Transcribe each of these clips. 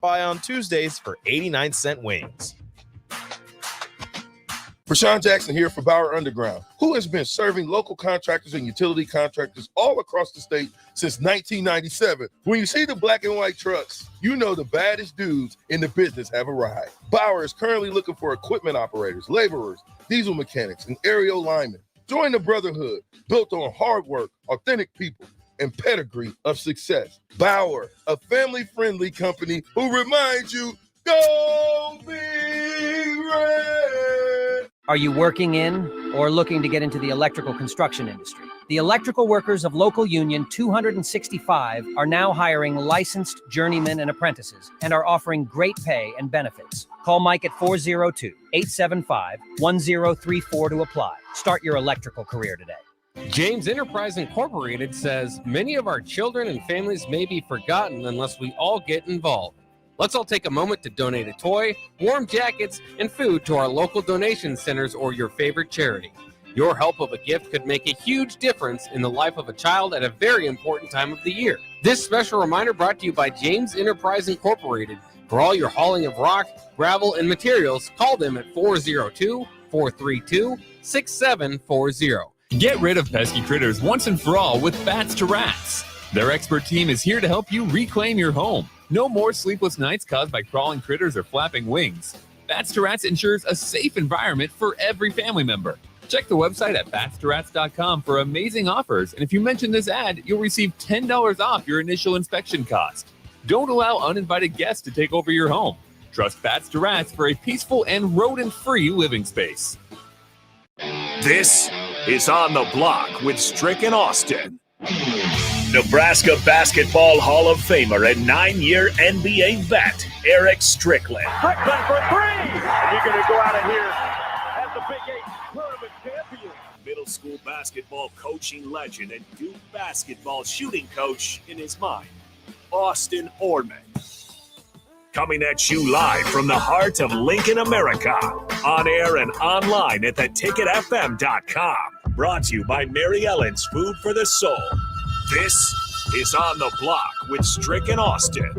Buy on Tuesdays for 89-cent wings. Rashawn Jackson here for Bauer Underground, who has been serving local contractors and utility contractors all across the state since 1997. When you see the black and white trucks, you know the baddest dudes in the business have arrived. Bauer is currently looking for equipment operators, laborers, diesel mechanics, and aerial linemen. Join the brotherhood built on hard work, authentic people, and pedigree of success. Bauer, a family-friendly company who reminds you, go Big Red! Are you working in or looking to get into the electrical construction industry? The electrical workers of Local Union 265 are now hiring licensed journeymen and apprentices and are offering great pay and benefits. Call Mike at 402-875-1034 to apply. Start your electrical career today. James Enterprise Incorporated says many of our children and families may be forgotten unless we all get involved. Let's all take a moment to donate a toy, warm jackets, and food to our local donation centers or your favorite charity. Your help of a gift could make a huge difference in the life of a child at a very important time of the year. This special reminder brought to you by James Enterprise Incorporated. For all your hauling of rock, gravel, and materials, call them at 402-432-6740. Get rid of pesky critters once and for all with Bats to Rats. Their expert team is here to help you reclaim your home. No more sleepless nights caused by crawling critters or flapping wings. Bats to Rats ensures a safe environment for every family member. Check the website at batstorats.com for amazing offers, and if you mention this ad, you'll receive $10 off your initial inspection cost. Don't allow uninvited guests to take over your home. Trust Bats to Rats for a peaceful and rodent-free living space. This is On the Block with Strick and Austin. Nebraska Basketball Hall of Famer and 9-year NBA vet, Erick Strickland. Strickland for three! You're going to go out of here as the Big 8 tournament champion. Middle school basketball coaching legend and Duke basketball shooting coach in his mind, Austin Orman. Coming at you live from the heart of Lincoln, America. On air and online at theticketfm.com. Brought to you by Mary Ellen's Food for the Soul. This is On the Block with Strick and Austin.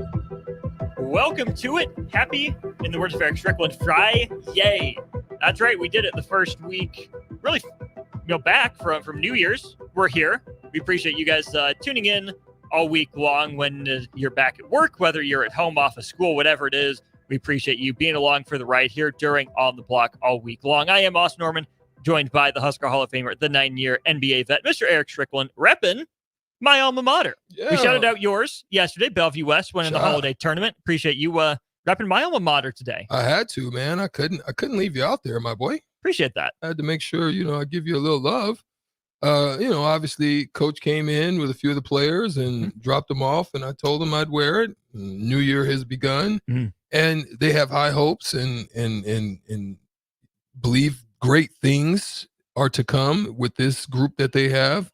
Welcome to it. Happy, in the words of Erick Strickland, Friday. That's right. We did it the first week, really, back from New Year's. We're here. We appreciate you guys tuning in all week long when you're back at work, whether you're at home, off of school, whatever it is. We appreciate you being along for the ride here during On the Block all week long. I am Austin Norman, joined by the Husker Hall of Famer, the 9-year NBA vet, Mr. Erick Strickland, repping my alma mater. Yeah. We shouted out yours yesterday. Bellevue West went in the holiday tournament. Appreciate you repping my alma mater today. I had to, man. I couldn't leave you out there, my boy. Appreciate that. I had to make sure, I give you a little love. Obviously, Coach came in with a few of the players and dropped them off, and I told them I'd wear it. New Year has begun, and they have high hopes and believe great things are to come with this group that they have.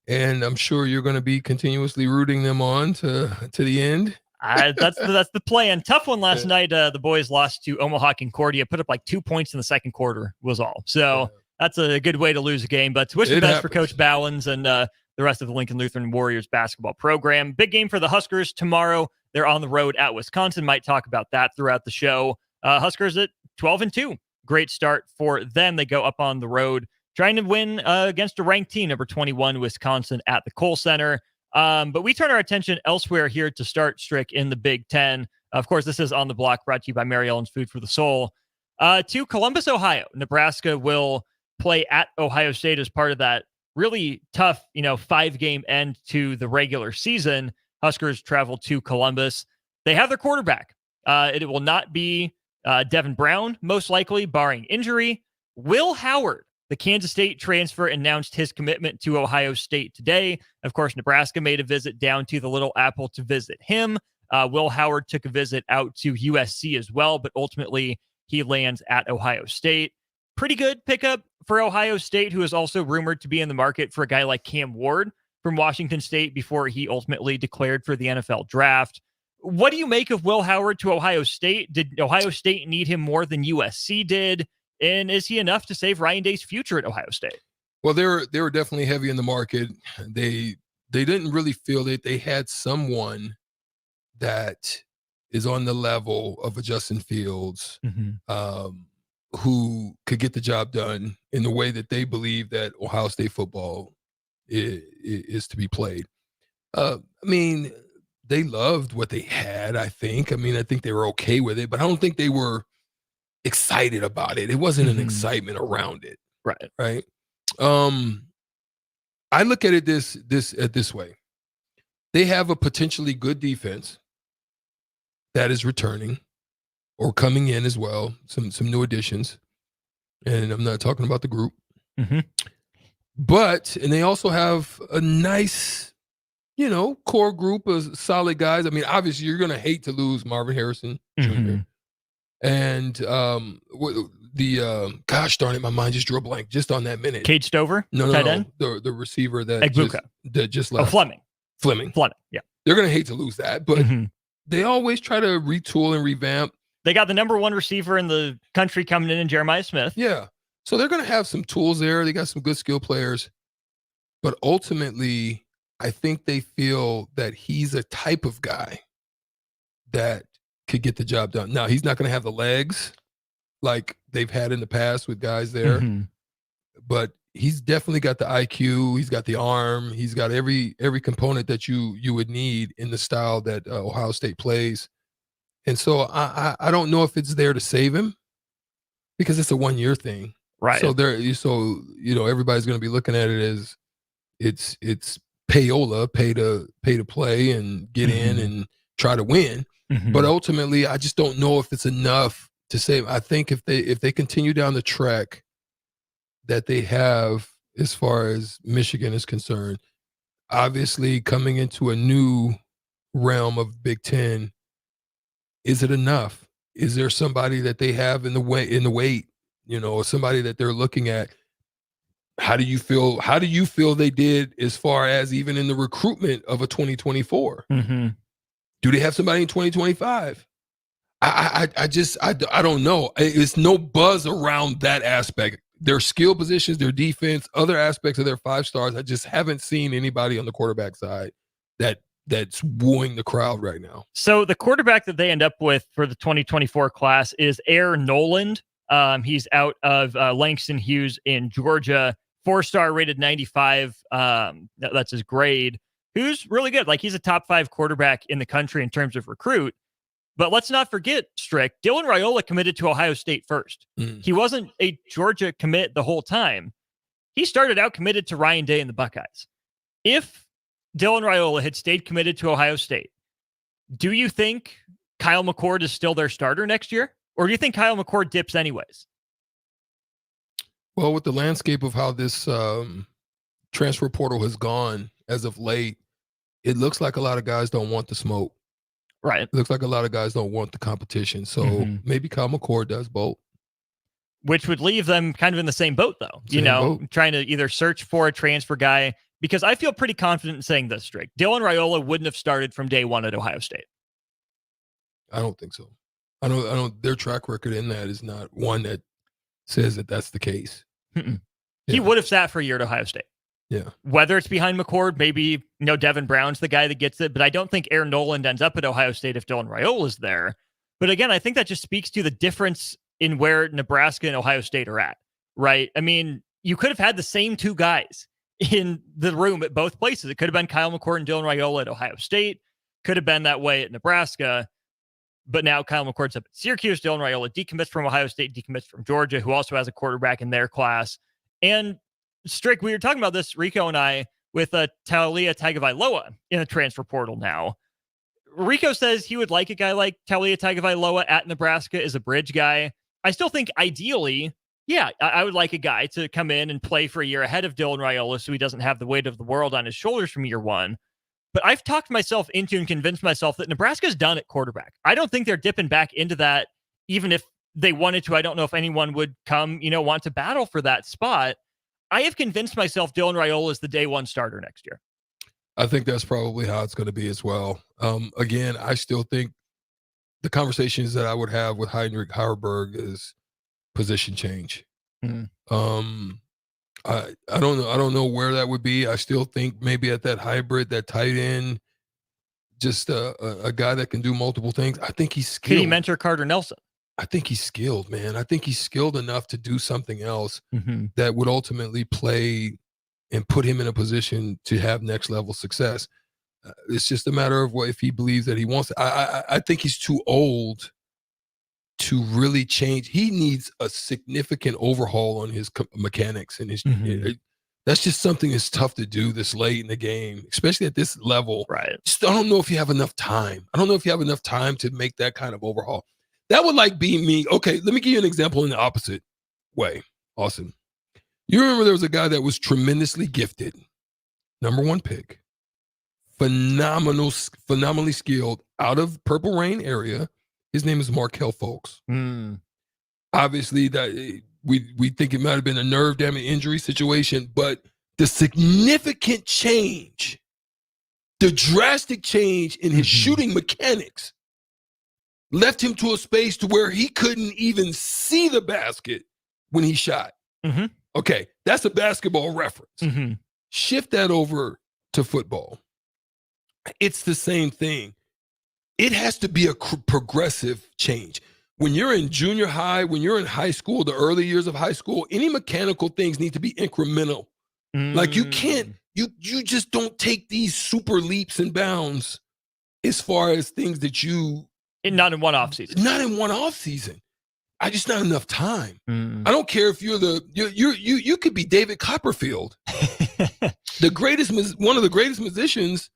And I'm sure you're going to be continuously rooting them on to the end. That's the plan. Tough one last night. The boys lost to Omaha Concordia, put up like 2 points in the second quarter was all. So that's a good way to lose a game. But wish the best for Coach Bowens and the rest of the Lincoln Lutheran Warriors basketball program. Big game for the Huskers tomorrow. They're on the road at Wisconsin. Might talk about that throughout the show. Huskers at 12-2. Great start for them. They go up on the road, trying to win against a ranked team, number 21, Wisconsin, at the Kohl Center. But we turn our attention elsewhere here to start, Strick, in the Big Ten. Of course, this is On the Block, brought to you by Mary Ellen's Food for the Soul. To Columbus, Ohio. Nebraska will play at Ohio State as part of that really tough, 5-game end to the regular season. Huskers travel to Columbus. They have their quarterback. It will not be Devin Brown, most likely, barring injury. Will Howard, the Kansas State transfer, announced his commitment to Ohio State today. Of course, Nebraska made a visit down to the Little Apple to visit him. Will Howard took a visit out to USC as well, but ultimately he lands at Ohio State. Pretty good pickup for Ohio State, who is also rumored to be in the market for a guy like Cam Ward from Washington State before he ultimately declared for the NFL draft. What do you make of Will Howard to Ohio State? Did Ohio State need him more than USC did? And is he enough to save Ryan Day's future at Ohio State? Well, they were definitely heavy in the market. They didn't really feel that they had someone that is on the level of a Justin Fields, Mm-hmm. who could get the job done in the way that they believe that Ohio State football is to be played. I mean, they loved what they had, I think. I mean, I think they were okay with it, but I don't think they were excited about it. It wasn't an excitement around it. Right. Right. I look at it this way. They have a potentially good defense that is returning or coming in as well. Some new additions. And I'm not talking about the group. Mm-hmm. And they also have a nice, core group of solid guys. I mean, obviously, you're going to hate to lose Marvin Harrison Jr. And gosh darn it, my mind just drew a blank just on that minute. Cade Stover? No, tight end? The receiver that just left. Oh, Fleming. Yeah. They're going to hate to lose that, but they always try to retool and revamp. They got the number one receiver in the country coming in Jeremiah Smith. Yeah. So they're going to have some tools there. They got some good skill players. But ultimately, I think they feel that he's a type of guy that could get the job done. Now, he's not going to have the legs like they've had in the past with guys there. But he's definitely got the IQ. He's got the arm. He's got every component that you would need in the style that Ohio State plays. And so I don't know if it's there to save him because it's a 1-year thing. Right. So everybody's going to be looking at it as it's payola, pay to play and get in and try to win. But ultimately, I just don't know if it's enough to save. I think if they continue down the track that they have as far as Michigan is concerned, obviously coming into a new realm of Big Ten, is it enough? Is there somebody that they have in the weight, or somebody that they're looking at? How do you feel they did as far as even in the recruitment of a 2024? Do they have somebody in 2025? I don't know. It's no buzz around that aspect. Their skill positions, their defense, other aspects of their 5 stars. I just haven't seen anybody on the quarterback side that's wooing the crowd right now. So the quarterback that they end up with for the 2024 class is Erick Noland. He's out of Langston Hughes in Georgia, 4-star rated 95. That's his grade. Who's really good. Like, he's a top 5 quarterback in the country in terms of recruit. But let's not forget, Strick, Dylan Raiola committed to Ohio State first. He wasn't a Georgia commit the whole time. He started out committed to Ryan Day and the Buckeyes. If Dylan Raiola had stayed committed to Ohio State, do you think Kyle McCord is still their starter next year? Or do you think Kyle McCord dips anyways? Well, with the landscape of how this transfer portal has gone as of late, it looks like a lot of guys don't want the smoke. Right. It looks like a lot of guys don't want the competition. So maybe Kyle McCord does both. Which would leave them kind of in the same boat, though. Trying to either search for a transfer guy. Because I feel pretty confident in saying this, Strick. Dylan Raiola wouldn't have started from day one at Ohio State. I don't think so. I don't. Their track record in that is not one that says that that's the case. He would have sat for a year at Ohio State. Yeah. Whether it's behind McCord, maybe Devin Brown's the guy that gets it, but I don't think Erick Noland ends up at Ohio State if Dylan Raiola's there. But again, I think that just speaks to the difference in where Nebraska and Ohio State are at, right? I mean, you could have had the same 2 guys in the room at both places. It could have been Kyle McCord and Dylan Raiola at Ohio State. Could have been that way at Nebraska. But now Kyle McCord's up at Syracuse. Dylan Raiola decommits from Ohio State, decommits from Georgia, who also has a quarterback in their class. And Strick, we were talking about this, Rico and I, with Taulia Tagovailoa in the transfer portal now. Rico says he would like a guy like Taulia Tagovailoa at Nebraska as a bridge guy. I still think ideally, yeah, I would like a guy to come in and play for a year ahead of Dylan Raiola so he doesn't have the weight of the world on his shoulders from year one. But I've talked myself into and convinced myself that Nebraska's done at quarterback. I don't think they're dipping back into that, even if they wanted to. I don't know if anyone would come, want to battle for that spot. I have convinced myself Dylan Raiola is the day 1 starter next year. I think that's probably how it's going to be as well. Again, I still think the conversations that I would have with Heinrich Haarberg is position change. I don't know where that would be. I still think maybe at that hybrid, that tight end, just a guy that can do multiple things. I think he's skilled. Can he mentor Carter Nelson? I think he's skilled, man. I think he's skilled enough to do something else that would ultimately play and put him in a position to have next level success. It's just a matter of what if he believes that he wants it. I think he's too old to really change. He needs a significant overhaul on his mechanics and his. That's just something that's tough to do this late in the game, especially at this level. Right. Just, I don't know if you have enough time. I don't know if you have enough time to make that kind of overhaul. That would like be me. Okay, let me give you an example in the opposite way. Austin, you remember there was a guy that was tremendously gifted, #1 pick, phenomenally skilled, out of Purple Rain area. His name is Markelle Fultz. Obviously, that we think it might have been a nerve damage injury situation, but the significant change, the drastic change in his shooting mechanics left him to a space to where he couldn't even see the basket when he shot. Okay, that's a basketball reference. Shift that over to football. It's the same thing. It has to be a progressive change. When you're in junior high, when you're in high school, the early years of high school, any mechanical things need to be incremental. Like you can't, you just don't take these super leaps and bounds as far as things that you. Not in one off season. Not in one off season. I just not enough time. I don't care if you could be David Copperfield, the greatest, one of the greatest musicians.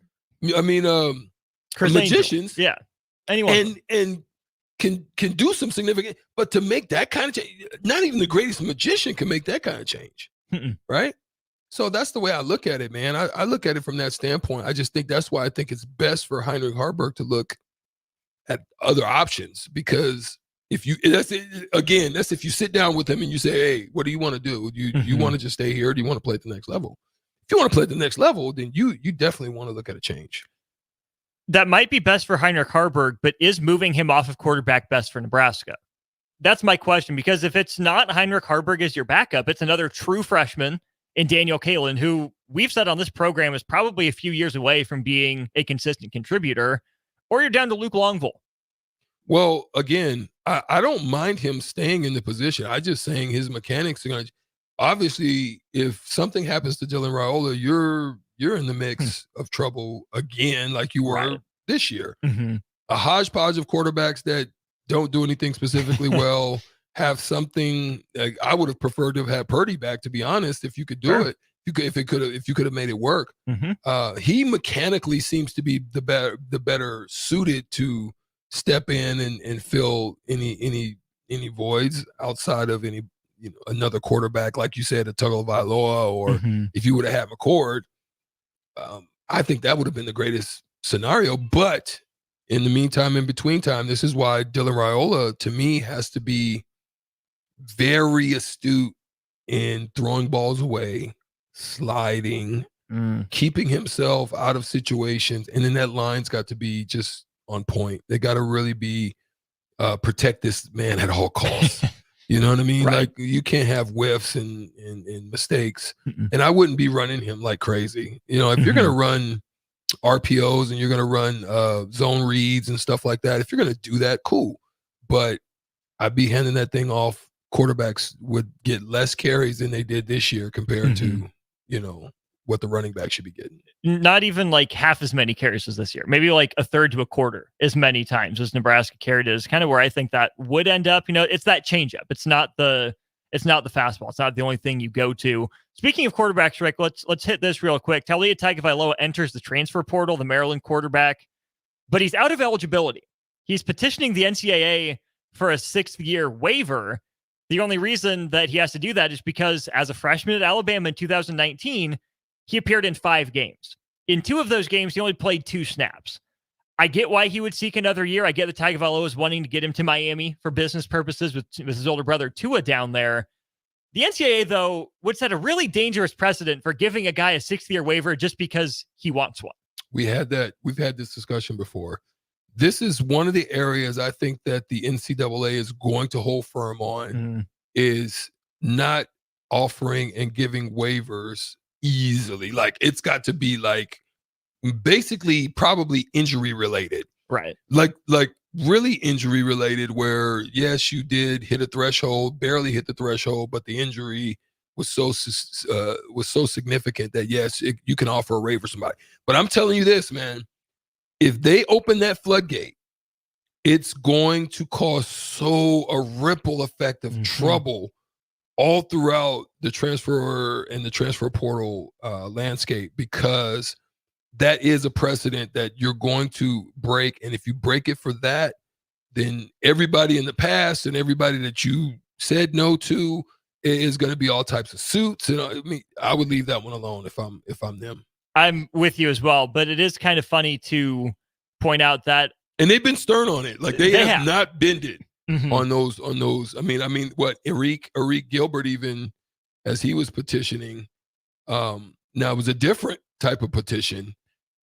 I mean, magicians. Yeah, anyone and can do some significant. But to make that kind of change, not even the greatest magician can make that kind of change, right? So that's the way I look at it, man. I look at it from that standpoint. I just think that's why I think it's best for Heinrich Haarberg to look at other options, because if you that's if you sit down with him and you say, hey, what do you want to do? You want to just stay here, or do you want to play at the next level? If you want to play at the next level, then you definitely want to look at a change. That might be best for Heinrich Haarberg, but is moving him off of quarterback best for Nebraska? That's my question, because if it's not Heinrich Haarberg as your backup, it's another true freshman in Daniel Kalen, who we've said on this program is probably a few years away from being a consistent contributor, or you're down to Luke Longville. Well, again, I don't mind him staying in the position. I just saying his mechanics are going to, obviously, if something happens to Dylan Raiola, you're in the mix of trouble again, like you were this year. A hodgepodge of quarterbacks that don't do anything specifically well, have something. Like, I would have preferred to have had Purdy back, to be honest. If you could do it, if you could have made it work. He mechanically seems to be the better suited to step in and fill any voids outside of any another quarterback, like you said, a Tagovailoa, or if you would have had McCord. I think that would have been the greatest scenario. But in the meantime, in between time, this is why Dylan Raiola, to me, has to be very astute in throwing balls away, sliding, keeping himself out of situations. And then that line's got to be just on point. They got to really be protect this man at all costs. You know what I mean? Right. Like, you can't have whiffs and mistakes. And I wouldn't be running him like crazy. If you're going to run RPOs and you're going to run zone reads and stuff like that, if you're going to do that, cool. But I'd be handing that thing off. Quarterbacks would get less carries than they did this year compared to, what the running back should be getting. Not even like half as many carries as this year. Maybe like a third to a quarter as many times as Nebraska carried, is kind of where I think that would end up. It's that changeup. It's not the fastball. It's not the only thing you go to. Speaking of quarterbacks, Rick, let's hit this real quick. Talia Tagovailoa enters the transfer portal, the Maryland quarterback, but he's out of eligibility. He's petitioning the NCAA for a 6th-year waiver. The only reason that he has to do that is because as a freshman at Alabama in 2019, he appeared in 5 games. In 2 of those games, he only played 2 snaps. I get why he would seek another year. I get that Tagovailoa is wanting to get him to Miami for business purposes with his older brother Tua down there. The NCAA, though, would set a really dangerous precedent for giving a guy a 6th-year waiver just because he wants one. We've had this discussion before. This is one of the areas I think that the NCAA is going to hold firm on, is not offering and giving waivers easily. Like, it's got to be like basically probably injury related. Right. Like really injury related, where yes, you did hit a threshold, barely hit the threshold, but the injury was so significant that yes, you can offer a waiver for somebody. But I'm telling you this, man, if they open that floodgate, it's going to cause a ripple effect of trouble all throughout the transfer and the transfer portal landscape, because that is a precedent that you're going to break. And if you break it for that, then everybody in the past and everybody that you said no to is going to be all types of suits. And I mean, I would leave that one alone if I'm them. I'm with you as well, but it is kind of funny to point out that, and they've been stern on it. Like they have not bended on those. I mean, what Erick Gilbert, even as he was petitioning, now it was a different type of petition.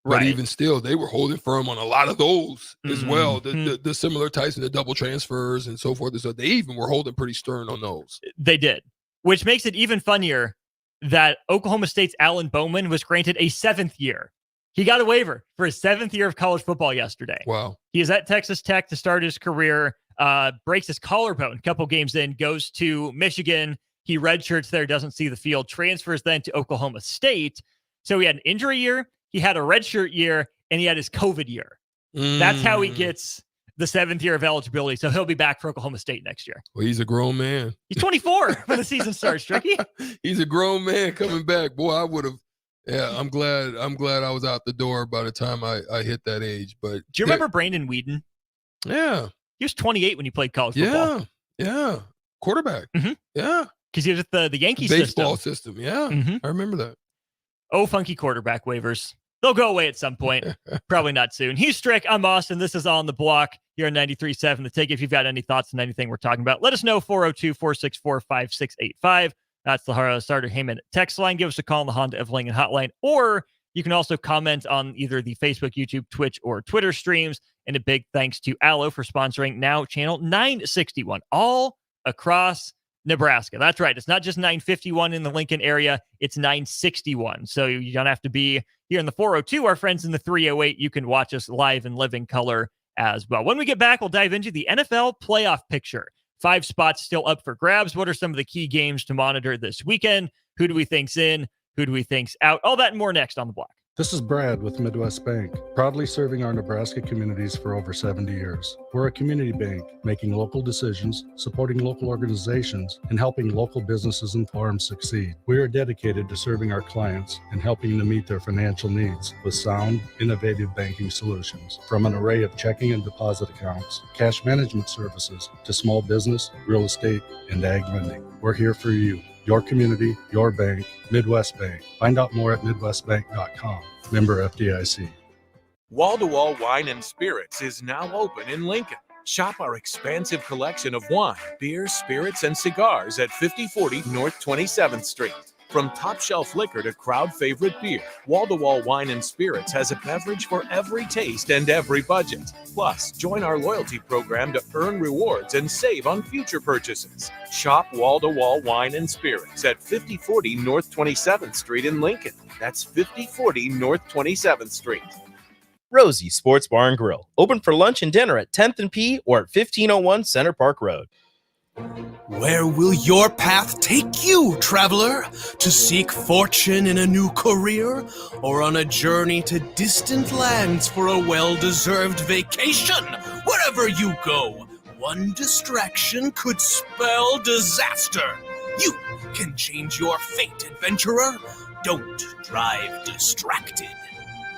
But even still, they were holding firm on a lot of those as well. The similar types and the double transfers and so forth. And so they even were holding pretty stern on those. They did, which makes it even funnier that Oklahoma State's Alan Bowman was granted a 7th year. He got a waiver for his 7th year of college football yesterday. Wow. He is at Texas Tech to start his career, breaks his collarbone a couple games in, goes to Michigan. He redshirts there, doesn't see the field, transfers then to Oklahoma State. So he had an injury year. He had a redshirt year, and he had his COVID year. That's how he gets the 7th year of eligibility. So he'll be back for Oklahoma State next year. Well, he's a grown man. He's 24 when the season starts, Tricky. He's a grown man coming back. Boy, I would have. Yeah, I'm glad I was out the door by the time I hit that age. But do you remember Brandon Whedon? Yeah. He was 28 when he played college football. Yeah. Quarterback. Yeah. Because he was at the Yankees baseball system. Yeah. I remember that. Oh, funky quarterback waivers. They'll go away at some point. Probably not soon. He's Strick. I'm Austin. This is On the Block here on 93.7 The Ticket. If you've got any thoughts on anything we're talking about, let us know. 402-464-5685. That's the Starter Heyman text line. Give us a call on the Honda of Lincoln hotline, or you can also comment on either the Facebook, YouTube, Twitch, or Twitter streams. And a big thanks to Allo for sponsoring Now Channel 961 all across Nebraska. That's right. It's not just 951 in the Lincoln area. It's 961. So you don't have to be here in the 402. Our friends in the 308, you can watch us live in living color as well. When we get back, we'll dive into the NFL playoff picture. 5 spots still up for grabs. What are some of the key games to monitor this weekend? Who do we think's in? Who do we think's out? All that and more next on The Block. This is Brad with Midwest Bank, proudly serving our Nebraska communities for over 70 years. We're a community bank, making local decisions, supporting local organizations, and helping local businesses and farms succeed. We are dedicated to serving our clients and helping them meet their financial needs with sound, innovative banking solutions. From an array of checking and deposit accounts, cash management services, to small business, real estate, and ag lending. We're here for you. Your community, your bank, Midwest Bank. Find out more at midwestbank.com. Member FDIC. Wall-to-Wall Wine and Spirits is now open in Lincoln. Shop our expansive collection of wine, beer, spirits, and cigars at 5040 North 27th Street. From top-shelf liquor to crowd-favorite beer, Wall-to-Wall Wine and Spirits has a beverage for every taste and every budget. Plus, join our loyalty program to earn rewards and save on future purchases. Shop Wall-to-Wall Wine and Spirits at 5040 North 27th Street in Lincoln. That's 5040 North 27th Street. Rosie Sports Bar and Grill. Open for lunch and dinner at 10th and P or at 1501 Center Park Road. Where will your path take you, traveler? To seek fortune in a new career? Or on a journey to distant lands for a well-deserved vacation? Wherever you go, one distraction could spell disaster. You can change your fate, adventurer. Don't drive distracted.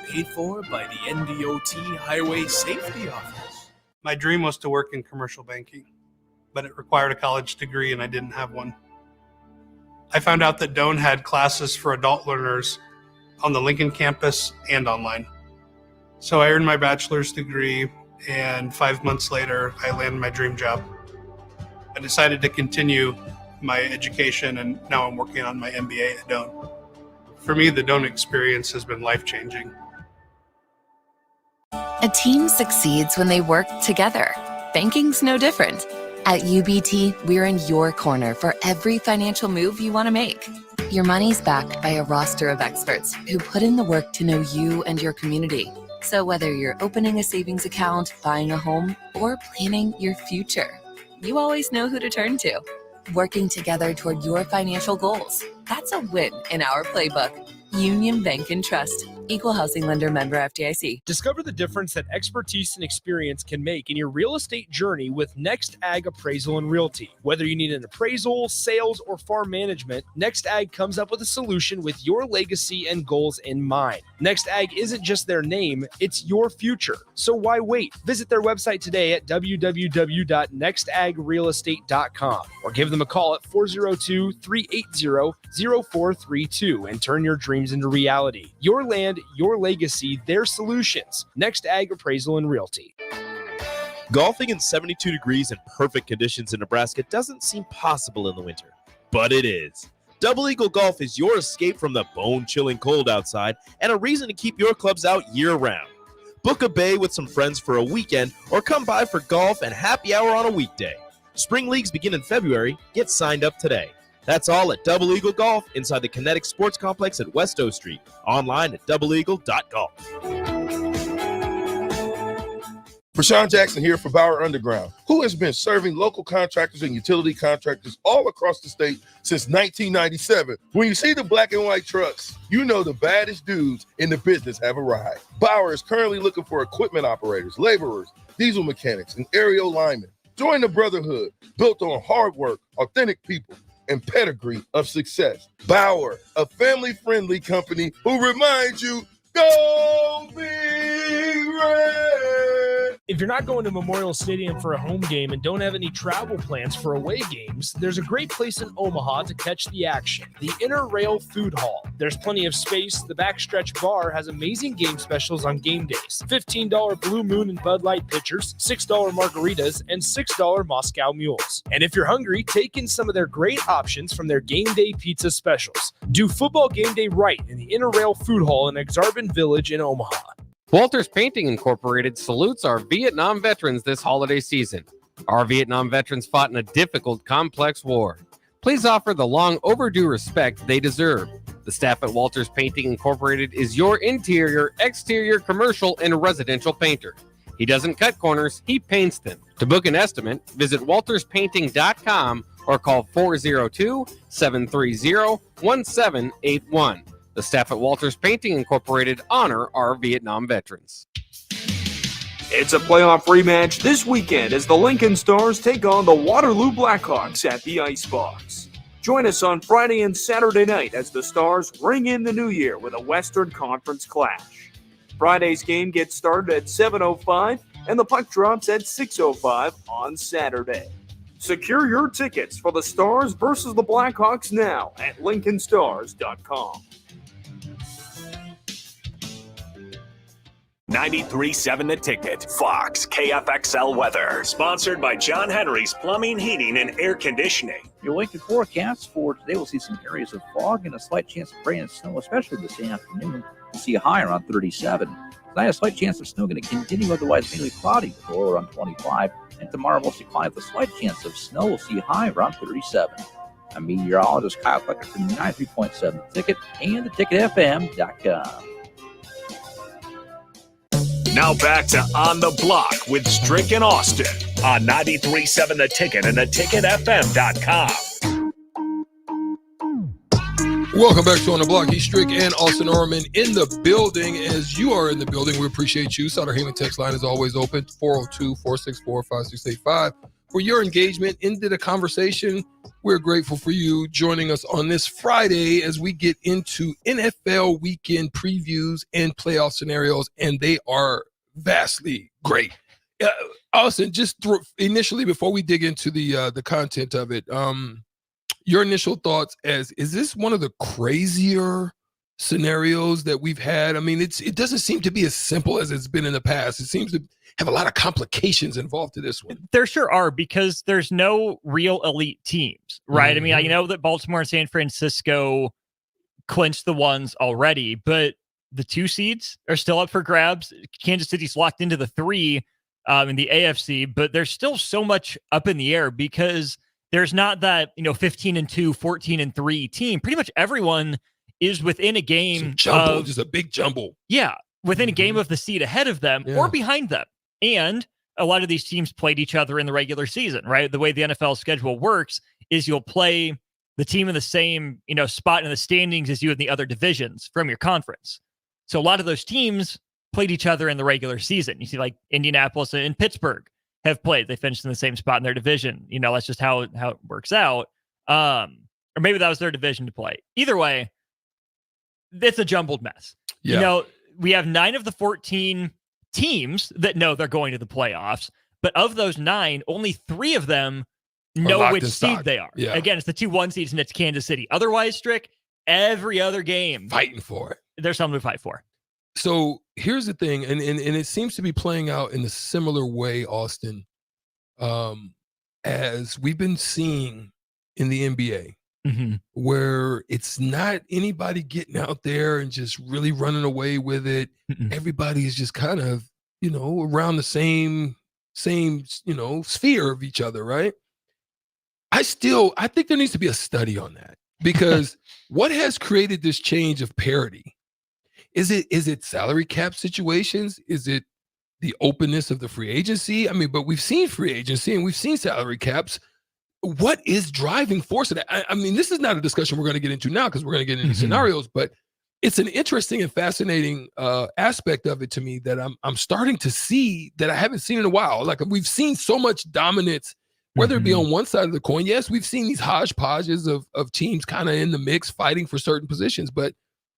Paid for by the NDOT Highway Safety Office. My dream was to work in commercial banking, but it required a college degree and I didn't have one. I found out that Doane had classes for adult learners on the Lincoln campus and online. So I earned my bachelor's degree, and 5 months later, I landed my dream job. I decided to continue my education, and now I'm working on my MBA at Doane. For me, the Doane experience has been life-changing. A team succeeds when they work together. Banking's no different. At UBT, we're in your corner for every financial move you want to make. Your money's backed by a roster of experts who put in the work to know you and your community. So whether you're opening a savings account, buying a home, or planning your future, you always know who to turn to. Working together toward your financial goals. That's a win in our playbook. Union Bank and Trust. Equal housing lender, member FDIC. Discover the difference that expertise and experience can make in your real estate journey with Next Ag Appraisal and Realty. Whether you need an appraisal, sales, or farm management, Next Ag comes up with a solution with your legacy and goals in mind. Next Ag isn't just their name, it's your future. So why wait? Visit their website today at www.nextagrealestate.com or give them a call at 402-380-0432 and turn your dreams into reality. Your land, your legacy, their solutions. Next Ag Appraisal and Realty. Golfing in 72 degrees and perfect conditions in Nebraska doesn't seem possible in the winter, but it is. Double Eagle Golf is your escape from the bone-chilling cold outside and a reason to keep your clubs out year-round. Book a bay with some friends for a weekend or come by for golf and happy hour on a weekday. Spring leagues begin in February. Get signed up today. That's all at Double Eagle Golf inside the Kinetic Sports Complex at West O Street. Online at doubleeagle.golf. Prashawn Jackson here for Bauer Underground, who has been serving local contractors and utility contractors all across the state since 1997. When you see the black and white trucks, you know the baddest dudes in the business have arrived. Bauer is currently looking for equipment operators, laborers, diesel mechanics, and aerial linemen. Join the brotherhood built on hard work, authentic people, and pedigree of success. Bauer, a family-friendly company who reminds you, go Big Red! If you're not going to Memorial Stadium for a home game and don't have any travel plans for away games, there's a great place in Omaha to catch the action, the Inner Rail Food Hall. There's plenty of space. The Backstretch Bar has amazing game specials on game days. $15 Blue Moon and Bud Light pitchers, $6 margaritas, and $6 Moscow Mules. And if you're hungry, take in some of their great options from their game day pizza specials. Do football game day right in the Inner Rail Food Hall in Exarban Village in Omaha. Walters Painting Incorporated salutes our Vietnam veterans this holiday season. Our Vietnam veterans fought in a difficult, complex war. Please offer the long overdue respect they deserve. The staff at Walters Painting Incorporated is your interior, exterior, commercial, and residential painter. He doesn't cut corners, he paints them. To book an estimate, visit walterspainting.com or call 402-730-1781. The staff at Walters Painting Incorporated honor our Vietnam veterans. It's a playoff rematch this weekend as the Lincoln Stars take on the Waterloo Blackhawks at the Icebox. Join us on Friday and Saturday night as the Stars ring in the new year with a Western Conference clash. Friday's game gets started at 7:05 and the puck drops at 6:05 on Saturday. Secure your tickets for the Stars versus the Blackhawks now at lincolnstars.com. 93.7 The Ticket, Fox, KFXL weather. Sponsored by John Henry's Plumbing, Heating, and Air Conditioning. Your Lincoln forecast for today, we'll see some areas of fog and a slight chance of rain and snow, especially this afternoon. We'll see a high around 37. Tonight, a slight chance of snow going to continue, otherwise mainly cloudy, with a low around 25. And tomorrow, mostly cloudy with a slight chance of snow. We'll see a high around 37. I'm meteorologist Kyle Klecker from 93.7 The Ticket and theticketfm.com. Now back to On the Block with Strick and Austin on 93.7 The Ticket and theticketfm.com. Welcome back to On the Block. He's Strick and Austin Orman in the building. As you are in the building, we appreciate you. Sutter Heyman text line is always open, 402-464-5685. For your engagement into the conversation, we're grateful for you joining us on this Friday as we get into NFL weekend previews and playoff scenarios, and they are vastly great. Austin, just initially, before we dig into the content of it, your initial thoughts is this one of the crazier scenarios that we've had? I mean, it doesn't seem to be as simple as it's been in the past. It seems to have a lot of complications involved to this one. There sure are, because there's no real elite teams, right? Mm-hmm. I mean, I know that Baltimore and San Francisco clinched the ones already, but the 2 seeds are still up for grabs. Kansas City's locked into the 3 in the AFC, but there's still so much up in the air because there's not that, 15-2, 14-3 team. Pretty much everyone is within a game. Just a big jumble. Yeah. Within a game of the seed ahead of them or behind them. And a lot of these teams played each other in the regular season, right? The way the NFL schedule works is you'll play the team in the same, spot in the standings as you in the other divisions from your conference. So a lot of those teams played each other in the regular season. You see like Indianapolis and Pittsburgh have played. They finished in the same spot in their division. That's just how it works out. Or maybe that was their division to play. Either way, it's a jumbled mess. Yeah. We have 9 of the 14 teams that know they're going to the playoffs, but of those 9, only 3 of them know which seed they are. Yeah. Again, it's the 2 1 seeds and it's Kansas City. Otherwise, Strick, every other game fighting for it. There's something to fight for. So here's the thing, and it seems to be playing out in a similar way, Austin, as we've been seeing in the NBA, where it's not anybody getting out there and just really running away with it. Everybody is just kind of, around the same, sphere of each other, right? I think there needs to be a study on that, because what has created this change of parity? Is it salary cap situations? Is it the openness of the free agency? I mean, but we've seen free agency and we've seen salary caps. What is driving force of that? I mean, this is not a discussion we're going to get into now because we're going to get into scenarios, but it's an interesting and fascinating aspect of it to me that I'm starting to see that I haven't seen in a while. Like, we've seen so much dominance, whether it be on one side of the coin. Yes, we've seen these hodgepodges of teams kind of in the mix fighting for certain positions, but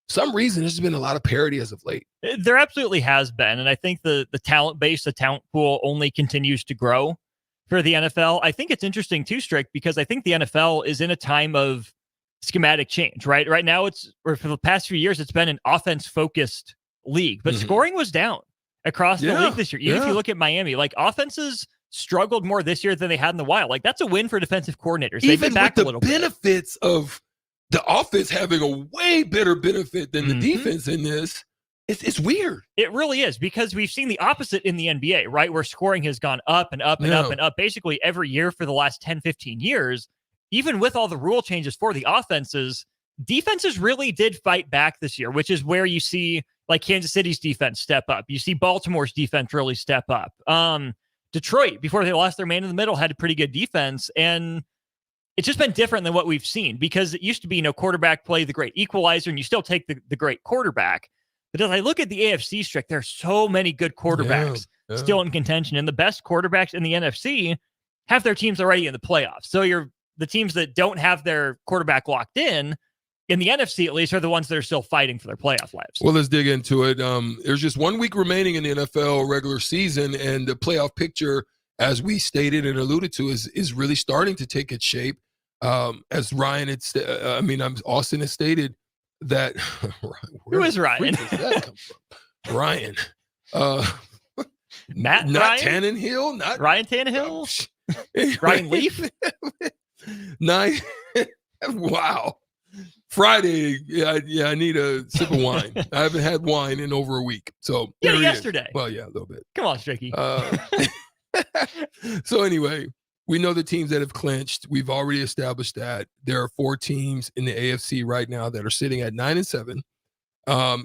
some reason there's been a lot of parity as of late. There absolutely has been. And I think the talent base, the talent pool only continues to grow for the NFL. I think it's interesting too, Strick, because I think the NFL is in a time of schematic change, right? Right now for the past few years, it's been an offense-focused league, but scoring was down across the league this year. Even if you look at Miami, like, offenses struggled more this year than they had in the while. Like, that's a win for defensive coordinators. They've been back a little bit. Benefits of the offense having a way better benefit than the defense in this. It's weird. It really is, because we've seen the opposite in the NBA, right? Where scoring has gone up and up and up and up basically every year for the last 10, 15 years. Even with all the rule changes for the offenses, defenses really did fight back this year, which is where you see like Kansas City's defense step up. You see Baltimore's defense really step up. Detroit, before they lost their man in the middle, had a pretty good defense. And it's just been different than what we've seen, because it used to be, quarterback play the great equalizer, and you still take the great quarterback. But as I look at the AFC, Strick, there are so many good quarterbacks still in contention, and the best quarterbacks in the NFC have their teams already in the playoffs. So the teams that don't have their quarterback locked in the NFC at least, are the ones that are still fighting for their playoff lives. Well, let's dig into it. There's just 1 week remaining in the NFL regular season, and the playoff picture, as we stated and alluded to, is really starting to take its shape. As Ryan Austin has stated that. Who is Ryan? Where does that come from? Ryan. Not Ryan? Tannehill? Not Ryan Tannehill? Ryan Leaf? 9. Wow. Friday. Yeah, I need a sip of wine. I haven't had wine in over a week. So yesterday. Well, yeah, a little bit. Come on, Stricky. So anyway, we know the teams that have clinched. We've already established that there are 4 teams in the AFC right now that are sitting at 9-7,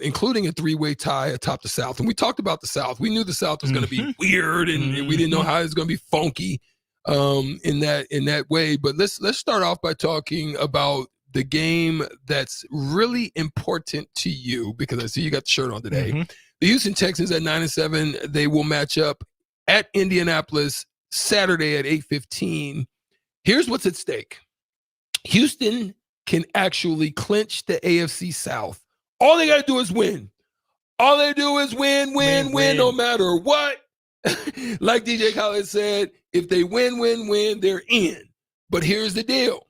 including a 3-way tie atop the South. And we talked about the South. We knew the South was going to be weird, and we didn't know how it was going to be funky in that way. But let's start off by talking about the game that's really important to you, because I see you got the shirt on today. The Houston Texans at 9-7. They will match up at Indianapolis Saturday at 8:15. Here's what's at stake. Houston can actually clinch the AFC South. All they got to do is win. All they do is win, no matter what. Like DJ Khaled said, if they win, they're in. But here's the deal.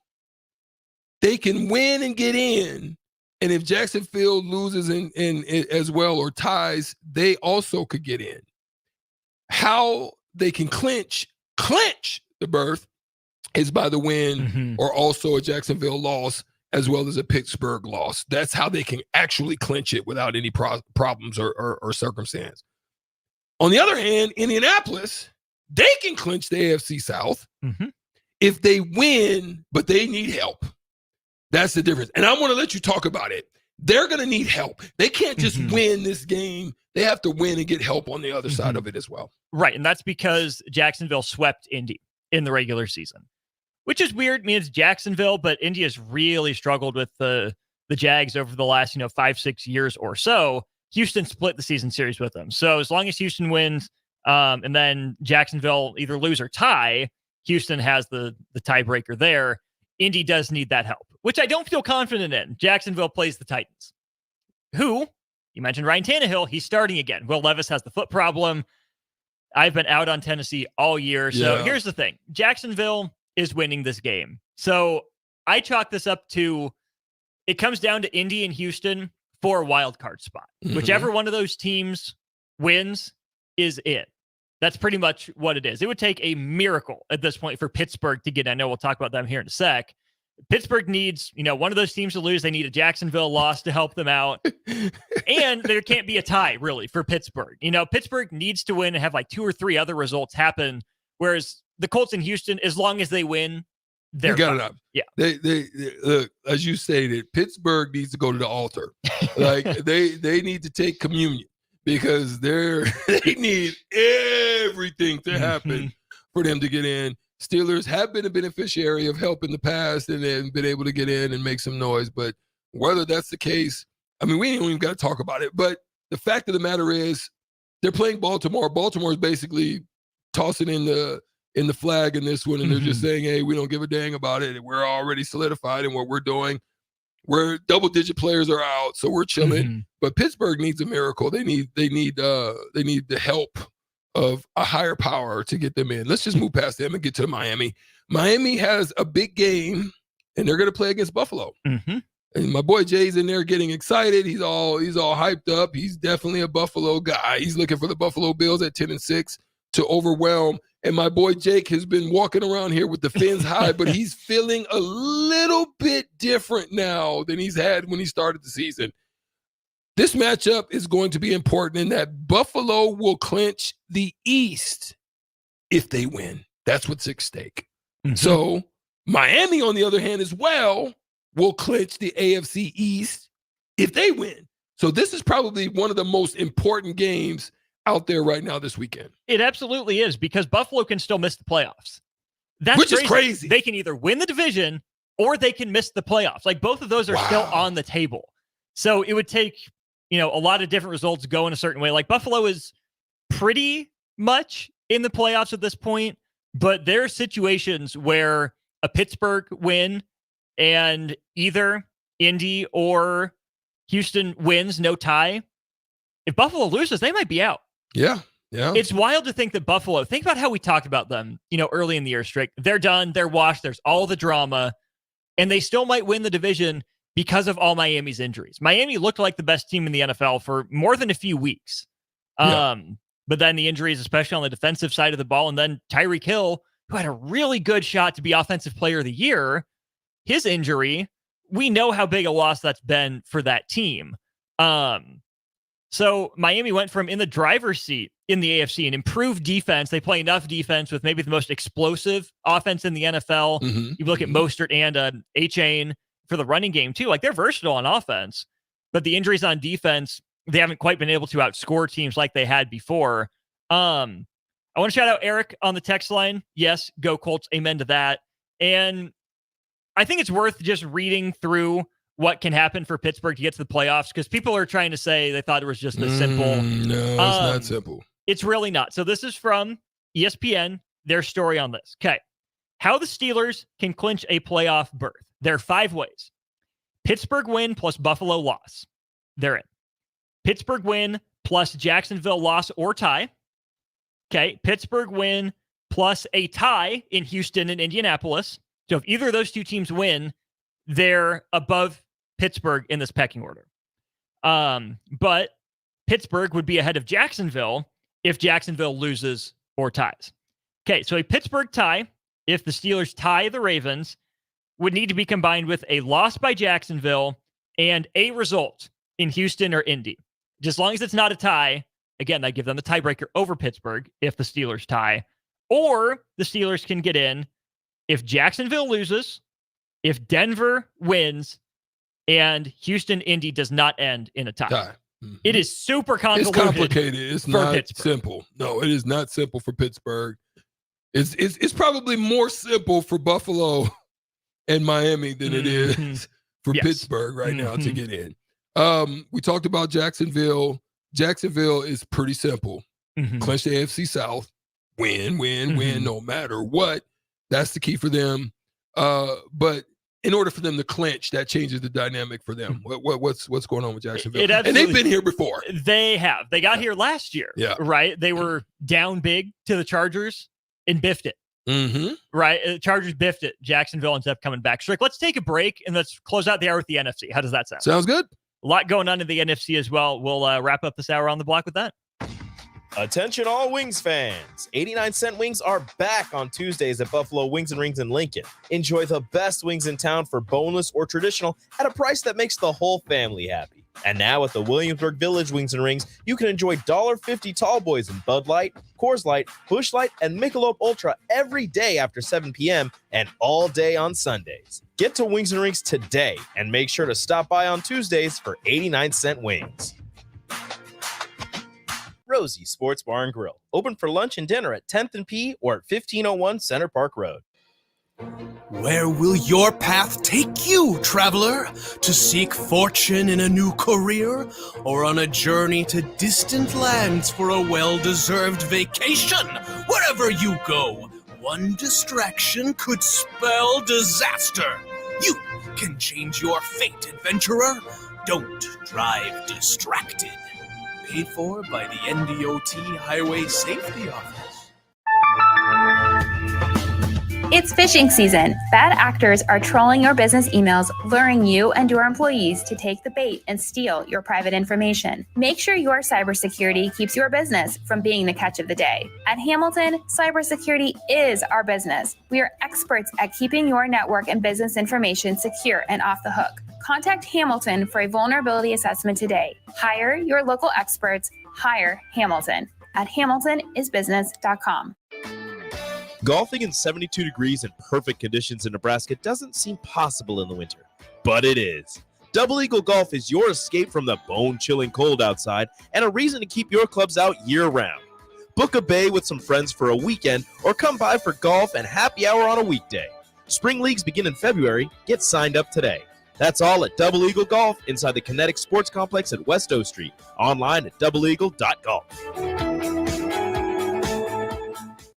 They can win and get in. And if Jacksonville loses in as well, or ties, they also could get in. How they can clinch the berth is by the win or also a Jacksonville loss as well as a Pittsburgh loss. That's how they can actually clinch it without any problems or circumstance. On the other hand, Indianapolis, they can clinch the AFC South if they win, but they need help. That's the difference. And I want to let you talk about it. They're going to need help. They can't just win this game. They have to win and get help on the other side of it as well. Right, and that's because Jacksonville swept Indy in the regular season, which is weird. I mean, it's Jacksonville, but Indy has really struggled with the Jags over the last 5-6 years or so. Houston split the season series with them. So as long as Houston wins and then Jacksonville either lose or tie, Houston has the tiebreaker there. Indy does need that help, which I don't feel confident in. Jacksonville plays the Titans, who, you mentioned Ryan Tannehill, he's starting again. Will Levis has the foot problem. I've been out on Tennessee all year. So here's the thing. Jacksonville is winning this game. So I chalk this up to, it comes down to Indy and Houston for a wild card spot. Whichever one of those teams wins is it. That's pretty much what it is. It would take a miracle at this point for Pittsburgh to get in. I know we'll talk about them here in a sec. Pittsburgh needs, one of those teams to lose. They need a Jacksonville loss to help them out. And there can't be a tie, really, for Pittsburgh. Pittsburgh needs to win and have like 2 or 3 other results happen. Whereas the Colts in Houston, as long as they win, they're got fine. it up. Yeah. They look, as you stated, Pittsburgh needs to go to the altar. Like they need to take communion because they need everything to happen for them to get in. Steelers have been a beneficiary of help in the past and then been able to get in and make some noise. But whether that's the case, I mean, we don't even got to talk about it. But the fact of the matter is they're playing Baltimore. Baltimore is basically tossing in the flag in this one, and they're just saying, hey, we don't give a dang about it. We're already solidified in what we're doing. We're double-digit players are out, so we're chilling. But Pittsburgh needs a miracle. They need the help of a higher power to get them in. Let's just move past them and get to Miami. Miami has a big game, and they're going to play against Buffalo. And my boy Jay's in there getting excited. He's all hyped up. He's definitely a Buffalo guy. He's looking for the Buffalo Bills at 10-6 to overwhelm. And my boy Jake has been walking around here with the fins high, but he's feeling a little bit different now than he's had when he started the season. This matchup is going to be important in that Buffalo will clinch the East if they win. That's what's at stake. So Miami, on the other hand, as well, will clinch the AFC East if they win. So this is probably one of the most important games out there right now this weekend. It absolutely is, because Buffalo can still miss the playoffs. Which is crazy. They can either win the division or they can miss the playoffs. Like, both of those are still on the table. So it would take, a lot of different results go in a certain way. Like, Buffalo is pretty much in the playoffs at this point, but there are situations where a Pittsburgh win and either Indy or Houston wins, no tie. If Buffalo loses, they might be out. Yeah. It's wild to think that Buffalo, think about how we talked about them, early in the year, Strick. They're done. They're washed. There's all the drama, and they still might win the division because of all Miami's injuries. Miami looked like the best team in the NFL for more than a few weeks. But then the injuries, especially on the defensive side of the ball, and then Tyreek Hill, who had a really good shot to be Offensive Player of the Year, his injury, we know how big a loss that's been for that team. So Miami went from in the driver's seat in the AFC, an improved defense. They play enough defense with maybe the most explosive offense in the NFL. You look at Mostert and A-Chain for the running game too. Like, they're versatile on offense, but the injuries on defense, they haven't quite been able to outscore teams like they had before. I want to shout out Eric on the text line. Yes, go Colts. Amen to that. And I think it's worth just reading through what can happen for Pittsburgh to get to the playoffs, because people are trying to say they thought it was just a simple. No, it's not simple. It's really not. So this is from ESPN, their story on this. Okay. How the Steelers can clinch a playoff berth. There are 5 ways. Pittsburgh win plus Buffalo loss. They're in. Pittsburgh win plus Jacksonville loss or tie. Okay. Pittsburgh win plus a tie in Houston and Indianapolis. So if either of those 2 teams win, they're above Pittsburgh in this pecking order. But Pittsburgh would be ahead of Jacksonville if Jacksonville loses or ties. Okay, so a Pittsburgh tie, if the Steelers tie the Ravens, would need to be combined with a loss by Jacksonville and a result in Houston or Indy. Just as long as it's not a tie, again, I give them the tiebreaker over Pittsburgh if the Steelers tie, or the Steelers can get in if Jacksonville loses, if Denver wins, and Houston-Indy does not end in a tie. Mm-hmm. It is super convoluted. It's complicated. It's not Pittsburgh. simple. No, it is not simple for Pittsburgh. It's probably more simple for Buffalo and Miami than it is for Pittsburgh right now to get in. We talked about Jacksonville. Jacksonville is pretty simple. Clinch the AFC South. Win, no matter what. That's the key for them. But in order for them to clinch, that changes the dynamic for them. What's going on with Jacksonville? And they've been here before. They have. They got here last year. Yeah. Right? They were down big to the Chargers and biffed it. Right? Chargers biffed it. Jacksonville ends up coming back. Strick, let's take a break and let's close out the hour with the NFC. How does that sound? Sounds good. A lot going on in the NFC as well. We'll wrap up this hour on the block with that. Attention all Wings fans. 89-cent wings are back on Tuesdays at Buffalo Wings and Rings in Lincoln. Enjoy the best wings in town for boneless or traditional at a price that makes the whole family happy. And now at the Williamsburg Village Wings and Rings, you can enjoy $1.50 tall boys in Bud Light, Coors Light, Busch Light, and Michelob Ultra every day after 7 p.m. and all day on Sundays. Get to Wings and Rings today and make sure to stop by on Tuesdays for 89-cent wings. Rosie's Sports Bar and Grill. Open for lunch and dinner at 10th and P or at 1501 Center Park Road. Where will your path take you, traveler? To seek fortune in a new career? Or on a journey to distant lands for a well-deserved vacation? Wherever you go, one distraction could spell disaster. You can change your fate, adventurer. Don't drive distracted. Paid for by the NDOT Highway Safety Office. It's phishing season. Bad actors are trolling your business emails, luring you and your employees to take the bait and steal your private information. Make sure your cybersecurity keeps your business from being the catch of the day. At Hamilton, cybersecurity is our business. We are experts at keeping your network and business information secure and off the hook. Contact Hamilton for a vulnerability assessment today. Hire your local experts. Hire Hamilton at hamiltonisbusiness.com. Golfing in 72 degrees and perfect conditions in Nebraska doesn't seem possible in the winter, but it is. Double Eagle Golf is your escape from the bone-chilling cold outside and a reason to keep your clubs out year-round. Book a bay with some friends for a weekend or come by for golf and happy hour on a weekday. Spring leagues begin in February. Get signed up today. That's all at Double Eagle Golf inside the Kinetic Sports Complex at West O Street. Online at doubleeagle.golf.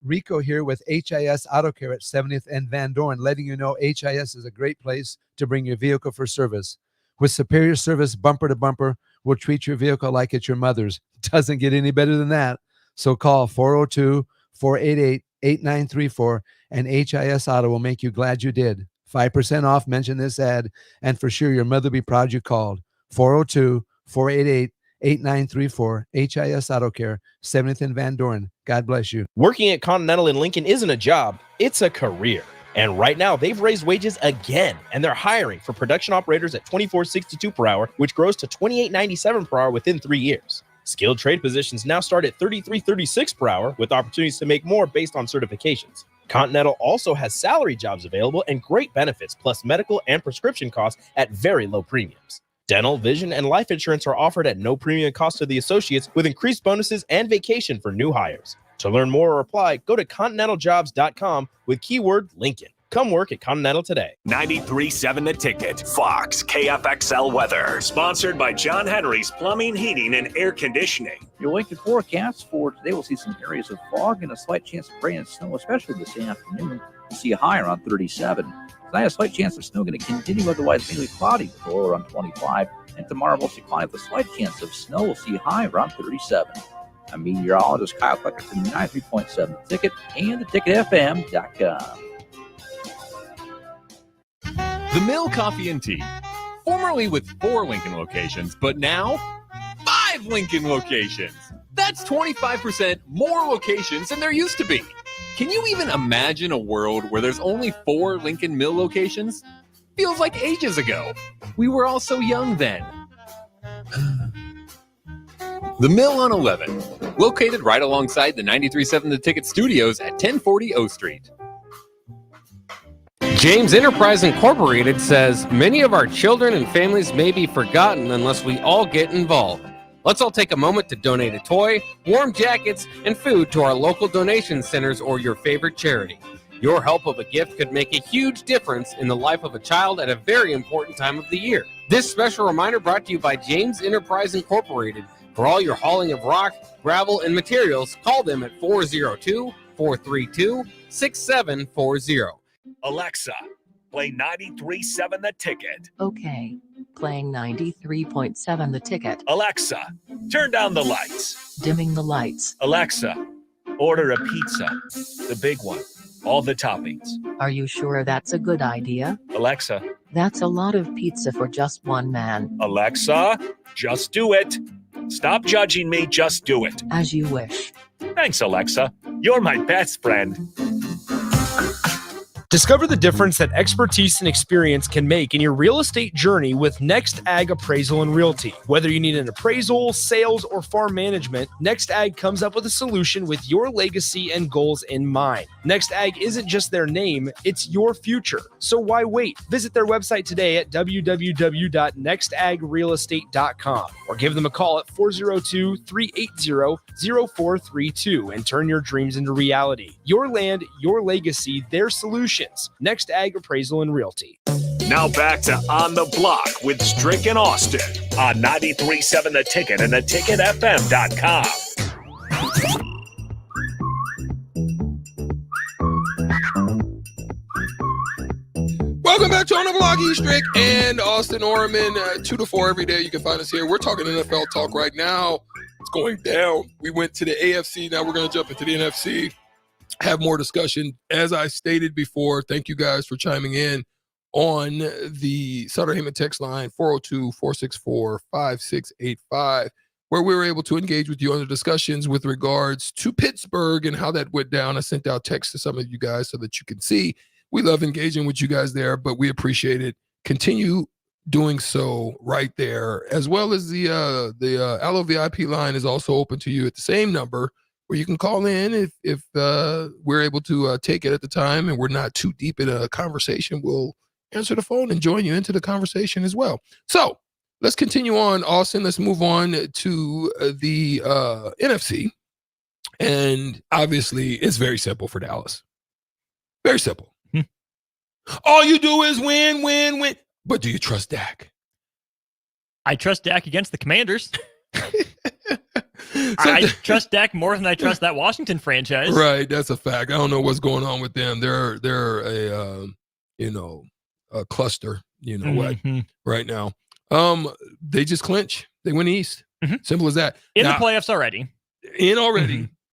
Rico here with HIS Auto Care at 70th and Van Dorn, letting you know HIS is a great place to bring your vehicle for service. With superior service bumper to bumper, we'll treat your vehicle like it's your mother's. Doesn't get any better than that. So call 402-488-8934 and HIS Auto will make you glad you did. 5% off, mention this ad, and for sure your mother will be proud you called. 402-488-8934, HIS Auto Care, 70th and Van Dorn. God bless you. Working at Continental in Lincoln isn't a job, it's a career. And right now, they've raised wages again, and they're hiring for production operators at $24.62 per hour, which grows to $28.97 per hour within 3 years. Skilled trade positions now start at $33.36 per hour, with opportunities to make more based on certifications. Continental also has salary jobs available and great benefits, plus medical and prescription costs at very low premiums. Dental, vision, and life insurance are offered at no premium cost to the associates with increased bonuses and vacation for new hires. To learn more or apply, go to continentaljobs.com with keyword Lincoln. Come work at Continental today. 93.7 The Ticket. Fox KFXL weather. Sponsored by John Henry's Plumbing, Heating, and Air Conditioning. Your Lincoln forecast for today will see some areas of fog and a slight chance of rain and snow, especially this afternoon. We'll see a high around 37. Tonight, a slight chance of snow going to continue, otherwise mainly cloudy with a low around 25. And tomorrow, mostly cloudy with a slight chance of snow. We'll see a high around 37. I'm meteorologist Kyle Klecker from 93.7 The Ticket and theticketfm.com. The Mill Coffee and Tea, formerly with 4 Lincoln locations, but now 5 Lincoln locations. That's 25% more locations than there used to be. Can you even imagine a world where there's only 4 Lincoln Mill locations? Feels like ages ago. We were all so young then. The Mill on 11, located right alongside the 93.7 The Ticket studios at 1040 O Street. James Enterprise Incorporated says many of our children and families may be forgotten unless we all get involved. Let's all take a moment to donate a toy, warm jackets, and food to our local donation centers or your favorite charity. Your help of a gift could make a huge difference in the life of a child at a very important time of the year. This special reminder brought to you by James Enterprise Incorporated. For all your hauling of rock, gravel, and materials, call them at 402-432-6740. Alexa, play 93.7 The Ticket. Okay, playing 93.7 The Ticket. Alexa, turn down the lights. Dimming the lights. Alexa, order a pizza, the big one, all the toppings. Are you sure that's a good idea? Alexa. That's a lot of pizza for just one man. Alexa, just do it. Stop judging me, just do it. As you wish. Thanks, Alexa. You're my best friend. Discover the difference that expertise and experience can make in your real estate journey with Next Ag Appraisal and Realty. Whether you need an appraisal, sales, or farm management, Next Ag comes up with a solution with your legacy and goals in mind. Next Ag isn't just their name, it's your future. So why wait? Visit their website today at www.nextagrealestate.com or give them a call at 402-380-0432 and turn your dreams into reality. Your land, your legacy, their solution. Next Ag Appraisal and Realty. Now back to On the Block with Strick and Austin on 93.7 The Ticket and theticketfm.com. Welcome back to On the Block, Strick and Austin Orman, 2 to 4 every day. You can find us here. We're talking NFL talk right now. It's going down. We went to the AFC. Now we're going to jump into the NFC. Have more discussion. As I stated before, thank you guys for chiming in on the Sutter Heyman text line, 402-464-5685, where we were able to engage with you on the discussions with regards to Pittsburgh and how that went down. I sent out texts to some of you guys so that you can see. We love engaging with you guys there, but we appreciate it. Continue doing so right there, as well as the Allo VIP line is also open to you at the same number, where you can call in if we're able to take it at the time and we're not too deep in a conversation. We'll answer the phone and join you into the conversation as well. So let's continue on, Austin. Let's move on to the NFC. And obviously, it's very simple for Dallas. Very simple. All you do is win, win, win. But do you trust Dak? I trust Dak against the Commanders. I trust Dak more than I trust that Washington franchise. Right, that's a fact. I don't know what's going on with them. They're a cluster, right now. They just clinch. They win the East. Mm-hmm. Simple as that. In the playoffs already.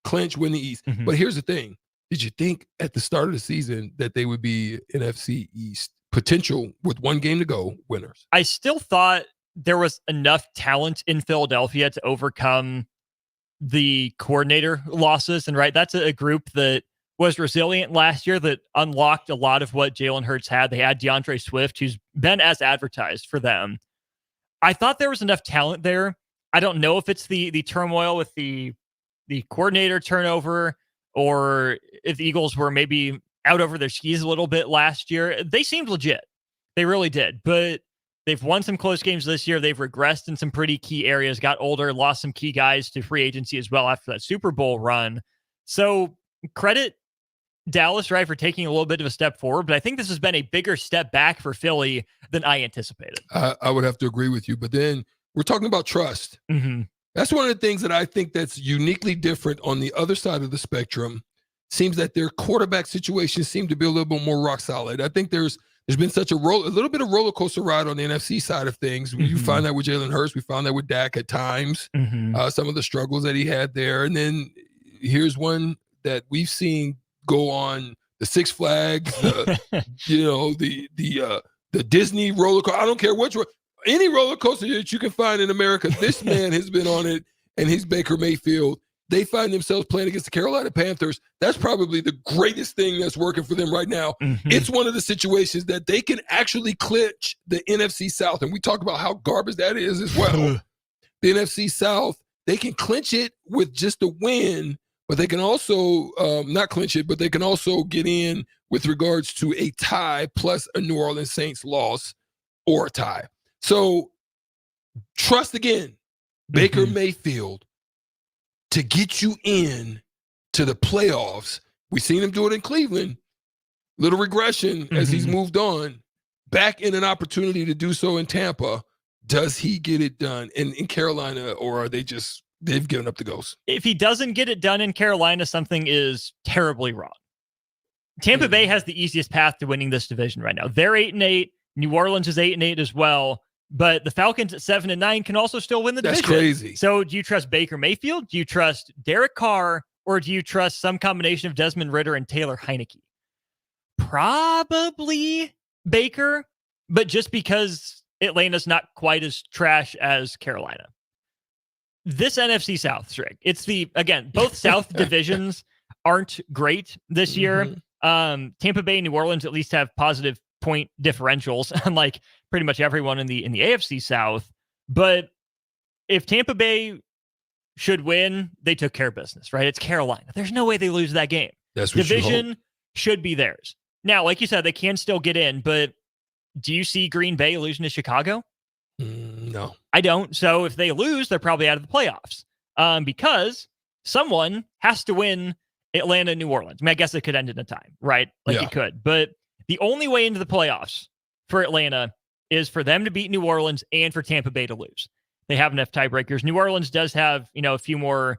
Clinch, win the East. But here's the thing. Did you think at the start of the season that they would be NFC East potential with one game to go winners? I still thought there was enough talent in Philadelphia to overcome the coordinator losses. And that's a group that was resilient last year, that unlocked a lot of what Jalen Hurts had. They had DeAndre Swift, who's been as advertised for them. I thought there was enough talent there. I don't know if it's the turmoil with the coordinator turnover, or if the Eagles were maybe out over their skis a little bit last year. They seemed legit. They really did. But they've won some close games this year. They've regressed in some pretty key areas, got older, lost some key guys to free agency as well after that Super Bowl run. So credit Dallas, for taking a little bit of a step forward. But I think this has been a bigger step back for Philly than I anticipated. I would have to agree with you. But then we're talking about trust. Mm-hmm. That's one of the things that I think that's uniquely different on the other side of the spectrum. Seems that their quarterback situations seem to be a little bit more rock solid. I think there's been such a little bit of roller coaster ride on the NFC side of things. You find that with Jalen Hurts. We found that with Dak at times, some of the struggles that he had there. And then here's one that we've seen go on the Six Flags, the Disney roller coaster. I don't care any roller coaster that you can find in America. This man has been on it, and he's Baker Mayfield. They find themselves playing against the Carolina Panthers. That's probably the greatest thing that's working for them right now. It's one of the situations that they can actually clinch the NFC South. And we talk about how garbage that is as well. The NFC South, they can clinch it with just a win, but they can also not clinch it, but they can also get in with regards to a tie plus a New Orleans Saints loss or a tie. So trust again, Baker Mayfield to get you in to the playoffs. We've seen him do it in Cleveland. Little regression as he's moved on. Back in an opportunity to do so in Tampa. Does he get it done in Carolina, or are they've given up the ghost? If he doesn't get it done in Carolina, something is terribly wrong. Tampa Bay has the easiest path to winning this division right now. They're 8-8. New Orleans is 8-8 as well. But the Falcons at 7-9 can also still win the division. That's crazy. So do you trust Baker Mayfield? Do you trust Derek Carr? Or do you trust some combination of Desmond Ridder and Taylor Heineke? Probably Baker, but just because Atlanta's not quite as trash as Carolina. This NFC South, Strick, it's both South divisions aren't great this year. Tampa Bay and New Orleans at least have positive point differentials, unlike pretty much everyone in the AFC South. But if Tampa Bay should win, they took care of business, right? It's Carolina. There's no way they lose that game. That's what division should be theirs. Now, like you said, they can still get in, but do you see Green Bay losing to Chicago? No. I don't. So if they lose, they're probably out of the playoffs because someone has to win Atlanta and New Orleans. I mean, I guess it could end in a time, right? It could. But the only way into the playoffs for Atlanta is for them to beat New Orleans and for Tampa Bay to lose. They have enough tiebreakers. New Orleans does have, a few more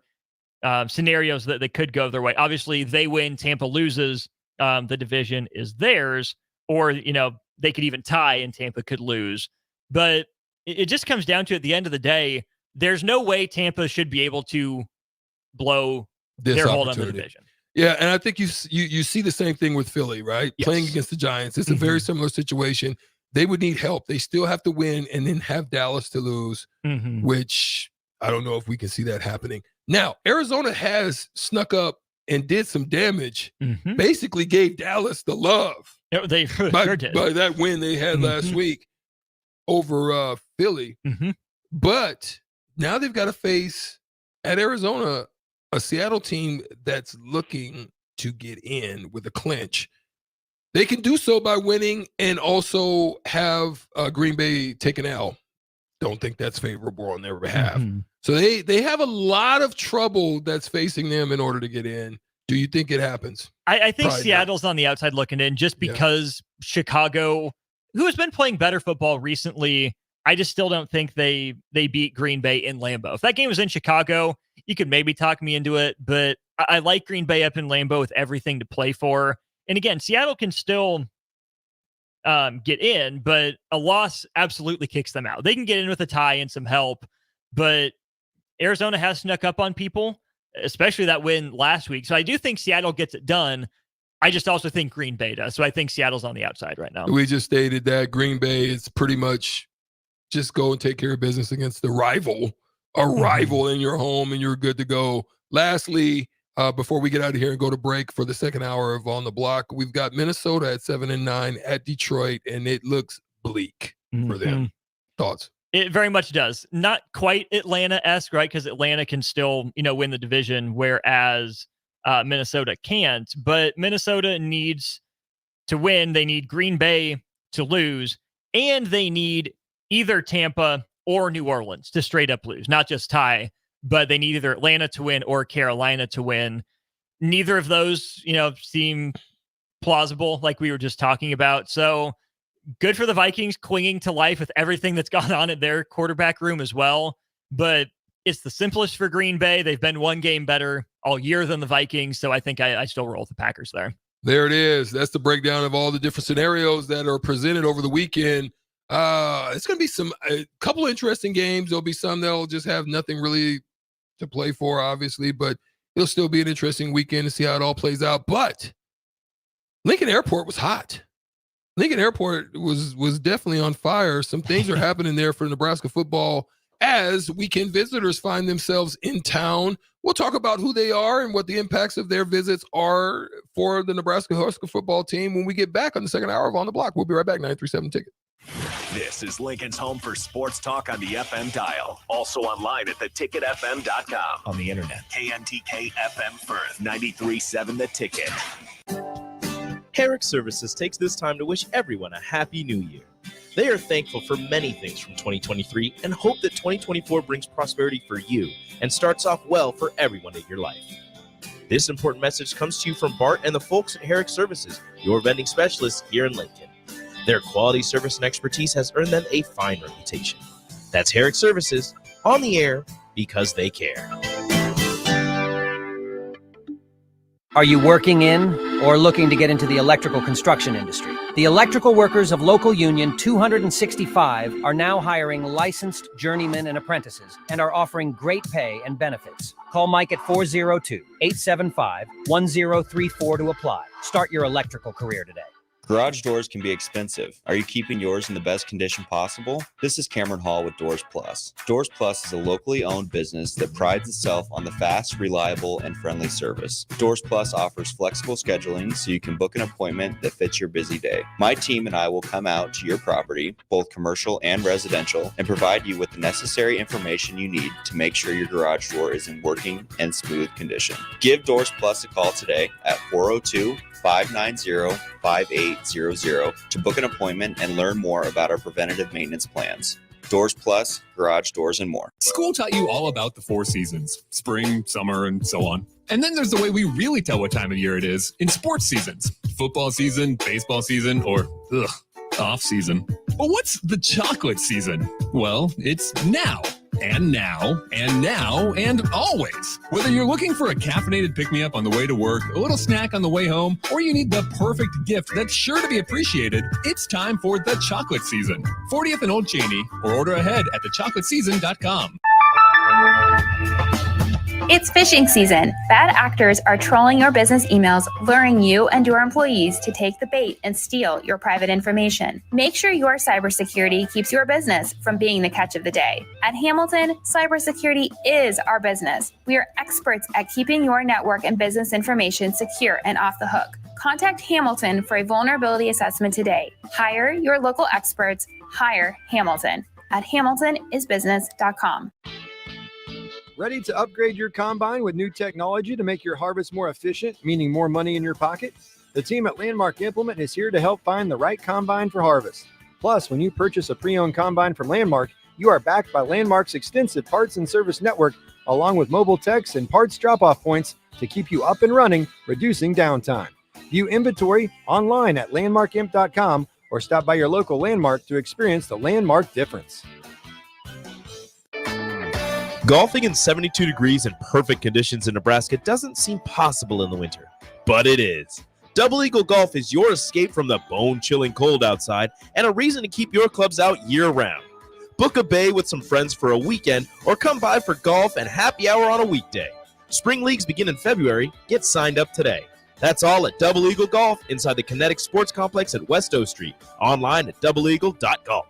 scenarios that they could go their way. Obviously, they win, Tampa loses, the division is theirs, or, they could even tie and Tampa could lose. But it just comes down to, at the end of the day, there's no way Tampa should be able to blow their hold on the division. Yeah, and I think you see the same thing with Philly, right? Yes. Playing against the Giants. It's a very similar situation. They would need help. They still have to win and then have Dallas to lose, which I don't know if we can see that happening. Now, Arizona has snuck up and did some damage, basically gave Dallas the love. They sure did. By that win they had last week over Philly. But now they've got to face, at Arizona, a Seattle team that's looking to get in with a clinch. They can do so by winning and also have Green Bay take an L. Don't think that's favorable on their behalf. So they have a lot of trouble that's facing them in order to get in. Do you think it happens? I think probably Seattle's not on the outside looking in just because Chicago, who has been playing better football recently, I just still don't think they beat Green Bay in Lambeau. If that game was in Chicago, you could maybe talk me into it, but I like Green Bay up in Lambeau with everything to play for. And again, Seattle can still get in, but a loss absolutely kicks them out. They can get in with a tie and some help, but Arizona has snuck up on people, especially that win last week. So I do think Seattle gets it done. I just also think Green Bay does. So I think Seattle's on the outside right now. We just stated that Green Bay is pretty much just go and take care of business against the rival, a rival in your home, and you're good to go. Lastly, before we get out of here and go to break for the second hour of On the Block, we've got Minnesota at 7-9 at Detroit, and it looks bleak for them. Thoughts? It very much does. Not quite Atlanta-esque, right? Because Atlanta can still, win the division, whereas Minnesota can't. But Minnesota needs to win. They need Green Bay to lose, and they need either Tampa or New Orleans to straight up lose, not just tie, but they need either Atlanta to win or Carolina to win. Neither of those, seem plausible, like we were just talking about. So good for the Vikings clinging to life with everything that's gone on in their quarterback room as well. But it's the simplest for Green Bay. They've been one game better all year than the Vikings. So I think I still roll with the Packers there. There it is. That's the breakdown of all the different scenarios that are presented over the weekend. It's going to be a couple of interesting games. There'll be some that'll just have nothing really to play for, obviously, but it'll still be an interesting weekend to see how it all plays out. But Lincoln Airport was hot. Lincoln Airport was definitely on fire. Some things are happening there for Nebraska football as weekend visitors find themselves in town. We'll talk about who they are and what the impacts of their visits are for the Nebraska Husker football team when we get back on the second hour of On the Block. We'll be right back. 937 Ticket. This is Lincoln's home for sports talk on the FM dial. Also online at theticketfm.com. On the internet. KNTK FM Firth, 93.7 The Ticket. Erick Services takes this time to wish everyone a happy new year. They are thankful for many things from 2023 and hope that 2024 brings prosperity for you and starts off well for everyone in your life. This important message comes to you from Bart and the folks at Erick Services, your vending specialists here in Lincoln. Their quality service and expertise has earned them a fine reputation. That's Erick Services, on the air because they care. Are you working in or looking to get into the electrical construction industry? The electrical workers of local union 265 are now hiring licensed journeymen and apprentices and are offering great pay and benefits. Call Mike at 402-875-1034 to apply. Start your electrical career today. Garage doors can be expensive. Are you keeping yours in the best condition possible? This is Cameron Hall with Doors Plus. Doors Plus is a locally owned business that prides itself on the fast, reliable, and friendly service. Doors Plus offers flexible scheduling so you can book an appointment that fits your busy day. My team and I will come out to your property, both commercial and residential, and provide you with the necessary information you need to make sure your garage door is in working and smooth condition. Give Doors Plus a call today at 402-590-5800 to book an appointment and learn more about our preventative maintenance plans. Doors Plus, garage doors, and more. School taught you all about the 4 seasons: spring, summer, and so on. And then there's the way we really tell what time of year it is in sports seasons: football season, baseball season, or off season. But what's the chocolate season? Well, it's now. And now, and now, and always. Whether you're looking for a caffeinated pick-me-up on the way to work, a little snack on the way home, or you need the perfect gift that's sure to be appreciated, it's time for the chocolate season. 40th and Old Cheney, or order ahead at thechocolateseason.com. It's phishing season. Bad actors are trolling your business emails, luring you and your employees to take the bait and steal your private information. Make sure your cybersecurity keeps your business from being the catch of the day. At Hamilton, cybersecurity is our business. We are experts at keeping your network and business information secure and off the hook. Contact Hamilton for a vulnerability assessment today. Hire your local experts. Hire Hamilton at hamiltonisbusiness.com. Ready to upgrade your combine with new technology to make your harvest more efficient, meaning more money in your pocket? The team at Landmark Implement is here to help find the right combine for harvest. Plus, when you purchase a pre-owned combine from Landmark, you are backed by Landmark's extensive parts and service network, along with mobile techs and parts drop-off points to keep you up and running, reducing downtime. View inventory online at landmarkimp.com or stop by your local Landmark to experience the Landmark difference. Golfing in 72 degrees and perfect conditions in Nebraska doesn't seem possible in the winter, but it is. Double Eagle Golf is your escape from the bone-chilling cold outside and a reason to keep your clubs out year-round. Book a bay with some friends for a weekend or come by for golf and happy hour on a weekday. Spring leagues begin in February. Get signed up today. That's all at Double Eagle Golf inside the Kinetic Sports Complex at West O Street. Online at doubleeagle.golf.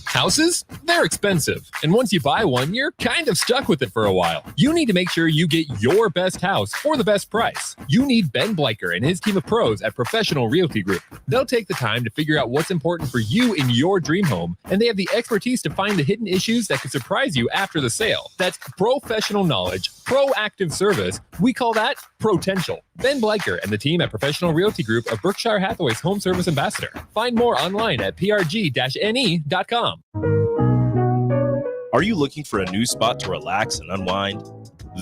Houses? They're expensive. And once you buy one, you're kind of stuck with it for a while. You need to make sure you get your best house for the best price. You need Ben Bleicher and his team of pros at Professional Realty Group. They'll take the time to figure out what's important for you in your dream home, and they have the expertise to find the hidden issues that could surprise you after the sale. That's professional knowledge, proactive service. We call that potential. Ben Bleicher and the team at Professional Realty Group of Berkshire Hathaway's Home Service Ambassador. Find more online at prg-ne.com. Are you looking for a new spot to relax and unwind?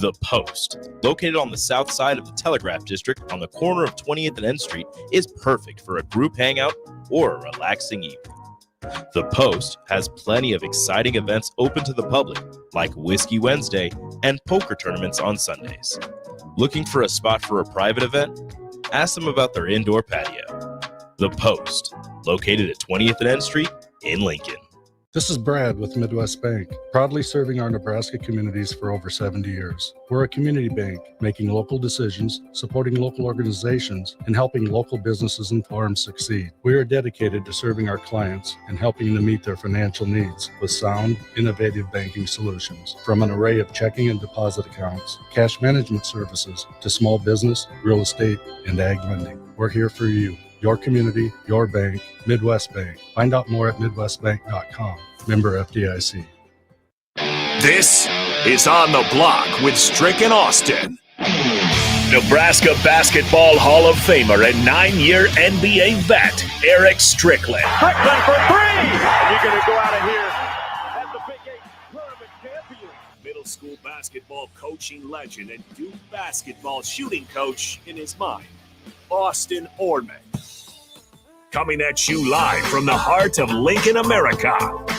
The Post, located on the south side of the Telegraph District on the corner of 20th and N Street, is perfect for a group hangout or a relaxing evening. The Post has plenty of exciting events open to the public, like Whiskey Wednesday and poker tournaments on Sundays. Looking for a spot for a private event? Ask them about their indoor patio. The Post, located at 20th and N Street in Lincoln. This is Brad with Midwest Bank, proudly serving our Nebraska communities for over 70 years. We're a community bank, making local decisions, supporting local organizations, and helping local businesses and farms succeed. We are dedicated to serving our clients and helping them meet their financial needs with sound, innovative banking solutions. From an array of checking and deposit accounts, cash management services, to small business, real estate, and ag lending. We're here for you. Your community, your bank, Midwest Bank. Find out more at midwestbank.com. Member FDIC. This is On the Block with Strick and Austin. Nebraska Basketball Hall of Famer and 9-year NBA vet, Erick Strickland. Strickland for three! And you're going to go out of here as the Big 8 tournament champion. Middle school basketball coaching legend and Duke basketball shooting coach in his mind, Austin Orman. Coming at you live from the heart of Lincoln, America.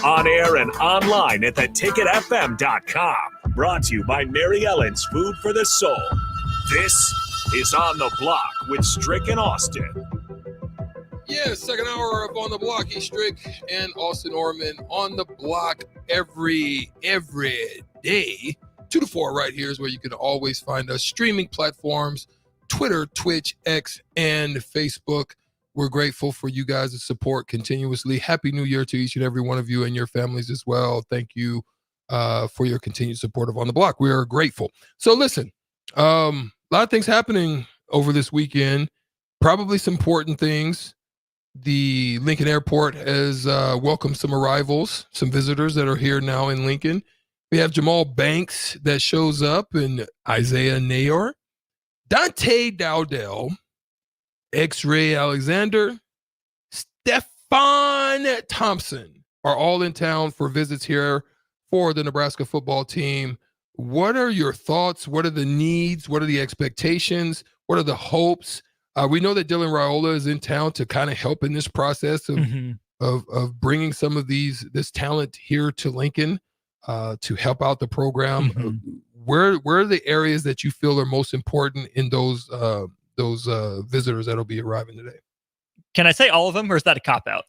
On air and online at theticketfm.com. Brought to you by Mary Ellen's Food for the Soul. This is On the Block with Strick and Austin. Yeah, second hour of On the Block. He's Strick and Austin Orman on the block every day. 2 to 4 right here is where you can always find us. Streaming platforms, Twitter, Twitch, X, and Facebook. We're grateful for you guys' support continuously. Happy New Year to each and every one of you and your families as well. Thank you for your continued support of On the Block. We are grateful. So listen, a lot of things happening over this weekend. Probably some important things. The Lincoln Airport has welcomed some arrivals, some visitors that are here now in Lincoln. We have Jamal Banks that shows up and Isaiah Nayor, Dante Dowdell, X-Ray Alexander, Stephon Thompson are all in town for visits here for the Nebraska football team. What are your thoughts? What are the needs? What are the expectations? What are the hopes? We know that Dylan Raiola is in town to kind of help in this process of bringing some of this talent here to Lincoln to help out the program. Where are the areas that you feel are most important in those visitors that'll be arriving today? Can I say all of them, or is that a cop-out?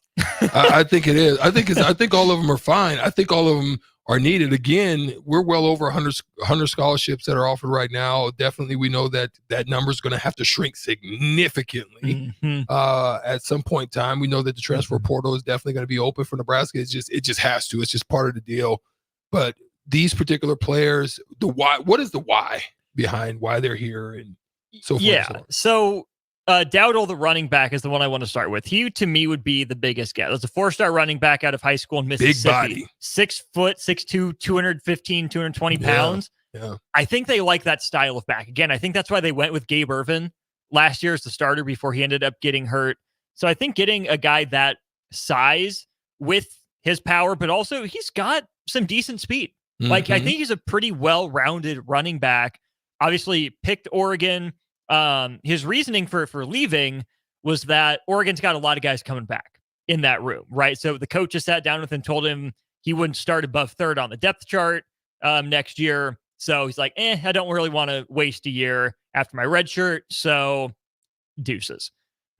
I think it is. I think all of them are fine. I think all of them are needed. Again, we're well over 100 scholarships that are offered right now. Definitely, we know that number is going to have to shrink significantly at some point in time. We know that the transfer portal is definitely going to be open for Nebraska. It just has to. It's just part of the deal. But these particular players, the why. What is the why behind why they're here and so forth? Yeah. And so on? So Dowdell, the running back, is the one I want to start with. He, to me, would be the biggest guy. There's a 4-star running back out of high school in Mississippi. Big body. 6 foot, 6'2", 215, 220 pounds. Yeah. I think they like that style of back. Again, I think that's why they went with Gabe Ervin last year as the starter before he ended up getting hurt. So I think getting a guy that size with his power, but also he's got some decent speed. Like, I think he's a pretty well-rounded running back. Obviously, picked Oregon. His reasoning for leaving was that Oregon's got a lot of guys coming back in that room, right? So the coach just sat down with him and told him he wouldn't start above 3rd on the depth chart next year. So he's like, I don't really want to waste a year after my red shirt. So deuces.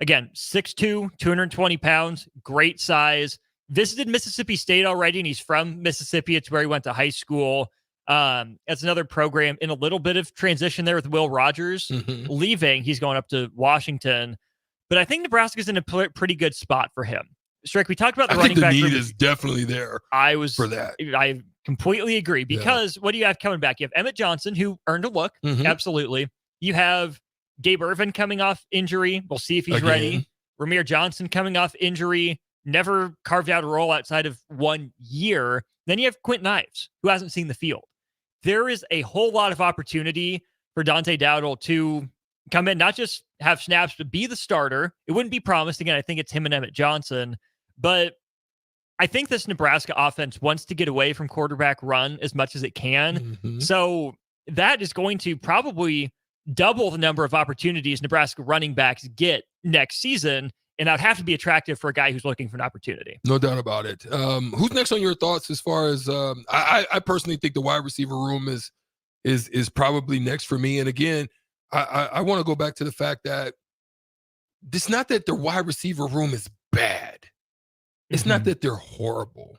Again, 6'2", 220 pounds, great size. Visited Mississippi State already, and he's from Mississippi. It's where he went to high school. That's another program in a little bit of transition there with Will Rogers leaving. He's going up to Washington. But I think Nebraska's in a pretty good spot for him. Strick, we talked about the running back. The need is definitely there. For that. I completely agree because what do you have coming back? You have Emmett Johnson, who earned a look. Absolutely. You have Gabe Ervin coming off injury. We'll see if he's ready. Ramir Johnson coming off injury. Never carved out a role outside of 1 year. Then you have Quentin Ives, who hasn't seen the field. There is a whole lot of opportunity for Dante Dowdell to come in, not just have snaps, but be the starter. It wouldn't be promised. Again, I think it's him and Emmett Johnson. But I think this Nebraska offense wants to get away from quarterback run as much as it can. So that is going to probably double the number of opportunities Nebraska running backs get next season. And that would have to be attractive for a guy who's looking for an opportunity. No doubt about it. Who's next on your thoughts as far as I personally think the wide receiver room is probably next for me. And again, I want to go back to the fact that it's not that their wide receiver room is bad. It's not that they're horrible.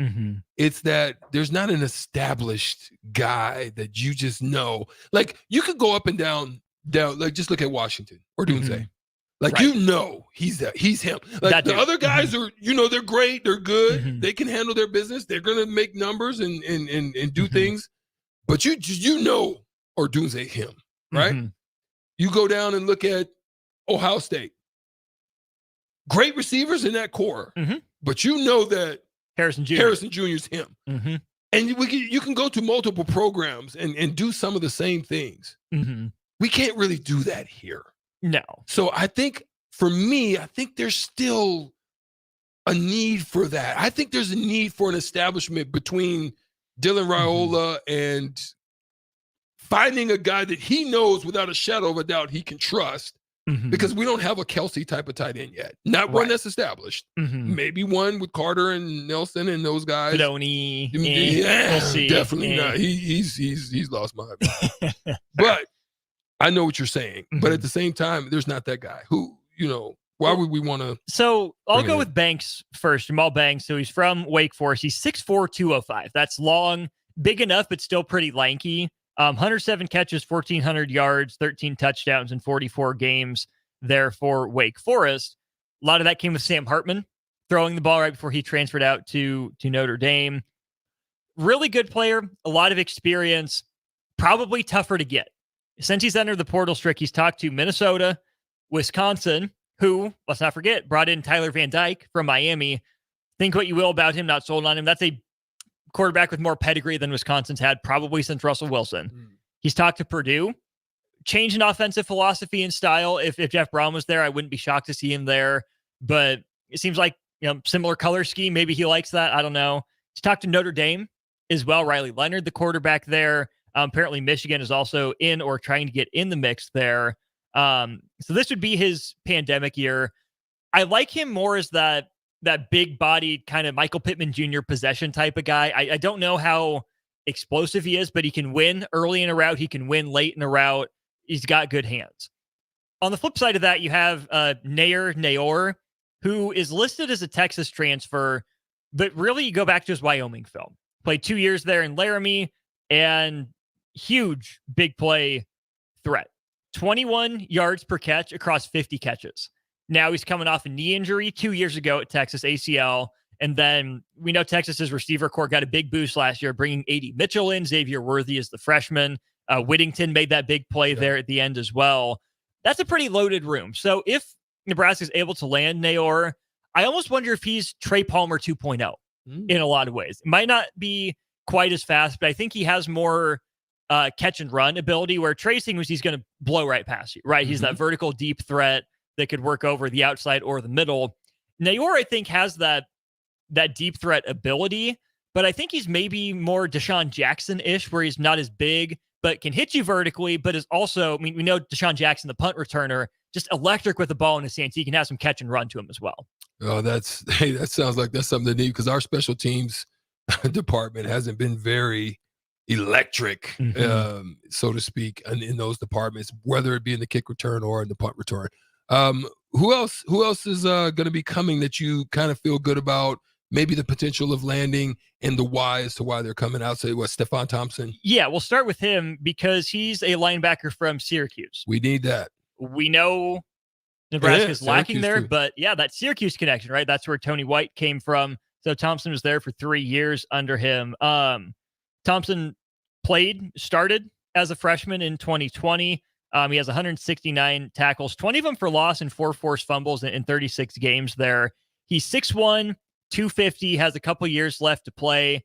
It's that there's not an established guy that you just know. Like, you could go up and down, like, just look at Washington or Dunze. Like, you know, he's him. Like, the other guys are, they're great. They're good. They can handle their business. They're going to make numbers and do things. But you know, or Dunze him, right? You go down and look at Ohio State. Great receivers in that core. But you know that Harrison Jr. is him. And you can go to multiple programs and do some of the same things. we can't really do that here. No. So I think for me, I think there's still a need for that. I think there's a need for an establishment between Dylan Raiola and finding a guy that he knows without a shadow of a doubt he can trust, because we don't have a Kelsey type of tight end yet. Not one that's established. Maybe one with Carter and Nelson and those guys. Filoni. Yeah, We'll see. definitely not. He's lost my mind. But I know what you're saying. But at the same time, there's not that guy who, why would we want to? So I'll go with Banks first. Jamal Banks. So he's from Wake Forest. He's 6'4", 205. That's long, big enough, but still pretty lanky. 107 catches, 1,400 yards, 13 touchdowns in 44 games there for Wake Forest. A lot of that came with Sam Hartman throwing the ball right before he transferred out to Notre Dame. Really good player, a lot of experience, probably tougher to get. Since he's entered the portal streak, he's talked to Minnesota, Wisconsin, who, let's not forget, brought in Tyler Van Dyke from Miami. Think what you will about him, not sold on him. That's a quarterback with more pedigree than Wisconsin's had probably since Russell Wilson. He's talked to Purdue, change in offensive philosophy and style. If Jeff Brown was there, I wouldn't be shocked to see him there, but it seems like, similar color scheme. Maybe he likes that. I don't know. He's talked to Notre Dame as well. Riley Leonard, the quarterback there. Apparently Michigan is also in or trying to get in the mix there. So this would be his pandemic year. I like him more as that big-bodied kind of Michael Pittman Jr. possession type of guy. I don't know how explosive he is, but he can win early in a route. He can win late in a route. He's got good hands. On the flip side of that, you have Nayor, who is listed as a Texas transfer, but really you go back to his Wyoming film. Played 2 years there in Laramie, and huge big play threat. 21 yards per catch across 50 catches. Now he's coming off a knee injury 2 years ago at Texas, ACL. And then we know Texas's receiver core got a big boost last year, bringing A.D. Mitchell in. Xavier Worthy is the freshman. Whittington made that big play there at the end as well. That's a pretty loaded room. So if Nebraska is able to land Nayor, I almost wonder if he's Trey Palmer 2.0 in a lot of ways. It might not be quite as fast, but I think he has more catch and run ability, where Tracing was he's going to blow right past you, right? He's that vertical deep threat that could work over the outside or the middle. Nayor, I think, has that deep threat ability, but I think he's maybe more Deshaun Jackson-ish, where he's not as big, but can hit you vertically, but is also, we know Deshaun Jackson, the punt returner, just electric with the ball in his hands. He can have some catch and run to him as well. Oh, that sounds like that's something to need, because our special teams department hasn't been very electric, so to speak, in those departments, whether it be in the kick return or in the punt return. Who else is going to be coming that you kind of feel good about? Maybe the potential of landing and the why as to why they're coming out. Say what, Stephon Thompson? Yeah, we'll start with him because he's a linebacker from Syracuse. We need that. We know Nebraska's lacking there, but yeah, that Syracuse connection, right? That's where Tony White came from. So Thompson was there for 3 years under him. Thompson started as a freshman in 2020. He has 169 tackles, 20 of them for loss and 4 forced fumbles in 36 games there. He's 6'1", 250, has a couple years left to play.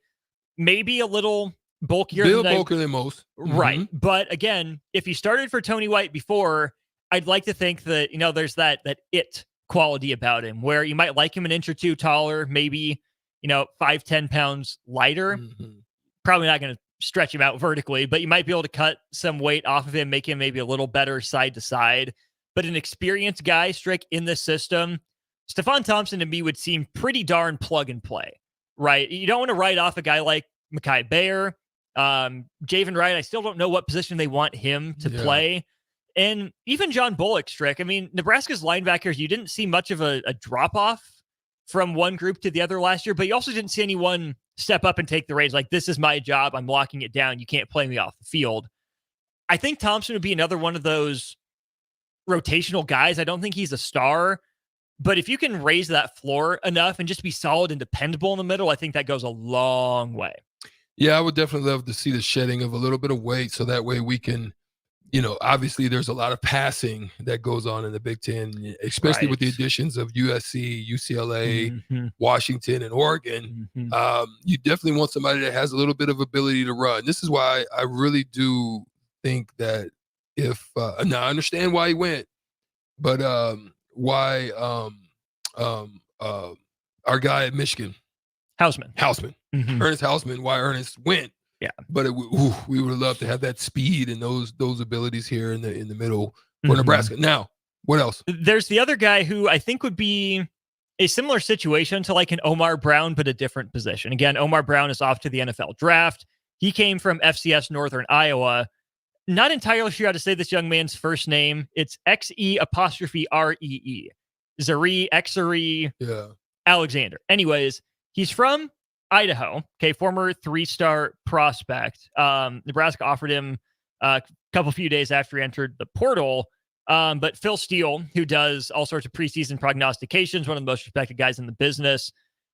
Maybe a little bulkier than most. Right. But again, if he started for Tony White before, I'd like to think that, there's that it quality about him where you might like him an inch or two taller, maybe, 5-10 pounds lighter. Probably not going to stretch him out vertically, but you might be able to cut some weight off of him, make him maybe a little better side to side. But an experienced guy, Strick, in this system, Stephon Thompson to me would seem pretty darn plug and play, right? You don't want to write off a guy like Mekhi Bayer. Javen Wright, I still don't know what position they want him to play. And even John Bullock, Strick. I mean, Nebraska's linebackers, you didn't see much of a drop-off from one group to the other last year, but you also didn't see anyone step up and take the reins. Like, this is my job. I'm locking it down. You can't play me off the field. I think Thompson would be another one of those rotational guys. I don't think he's a star, but if you can raise that floor enough and just be solid and dependable in the middle, I think that goes a long way. Yeah, I would definitely love to see the shedding of a little bit of weight so that way we can, obviously there's a lot of passing that goes on in the Big Ten, especially with the additions of USC, UCLA, Washington, and Oregon. You definitely want somebody that has a little bit of ability to run. This is why I really do think that if now I understand why he went, but why our guy at Michigan, Hausman, Ernest Hausman, why Ernest went. Yeah, but we would love to have that speed and those abilities here in the middle for Nebraska. Now, what else? There's the other guy who I think would be a similar situation to like an Omar Brown, but a different position. Again, Omar Brown is off to the NFL draft. He came from FCS Northern Iowa. Not entirely sure how to say this young man's first name. It's XE''REE. Xari Alexander. Anyways, he's from Idaho. Okay, former 3-star prospect. Nebraska offered him a few days after he entered the portal. But Phil Steele, who does all sorts of preseason prognostications, one of the most respected guys in the business,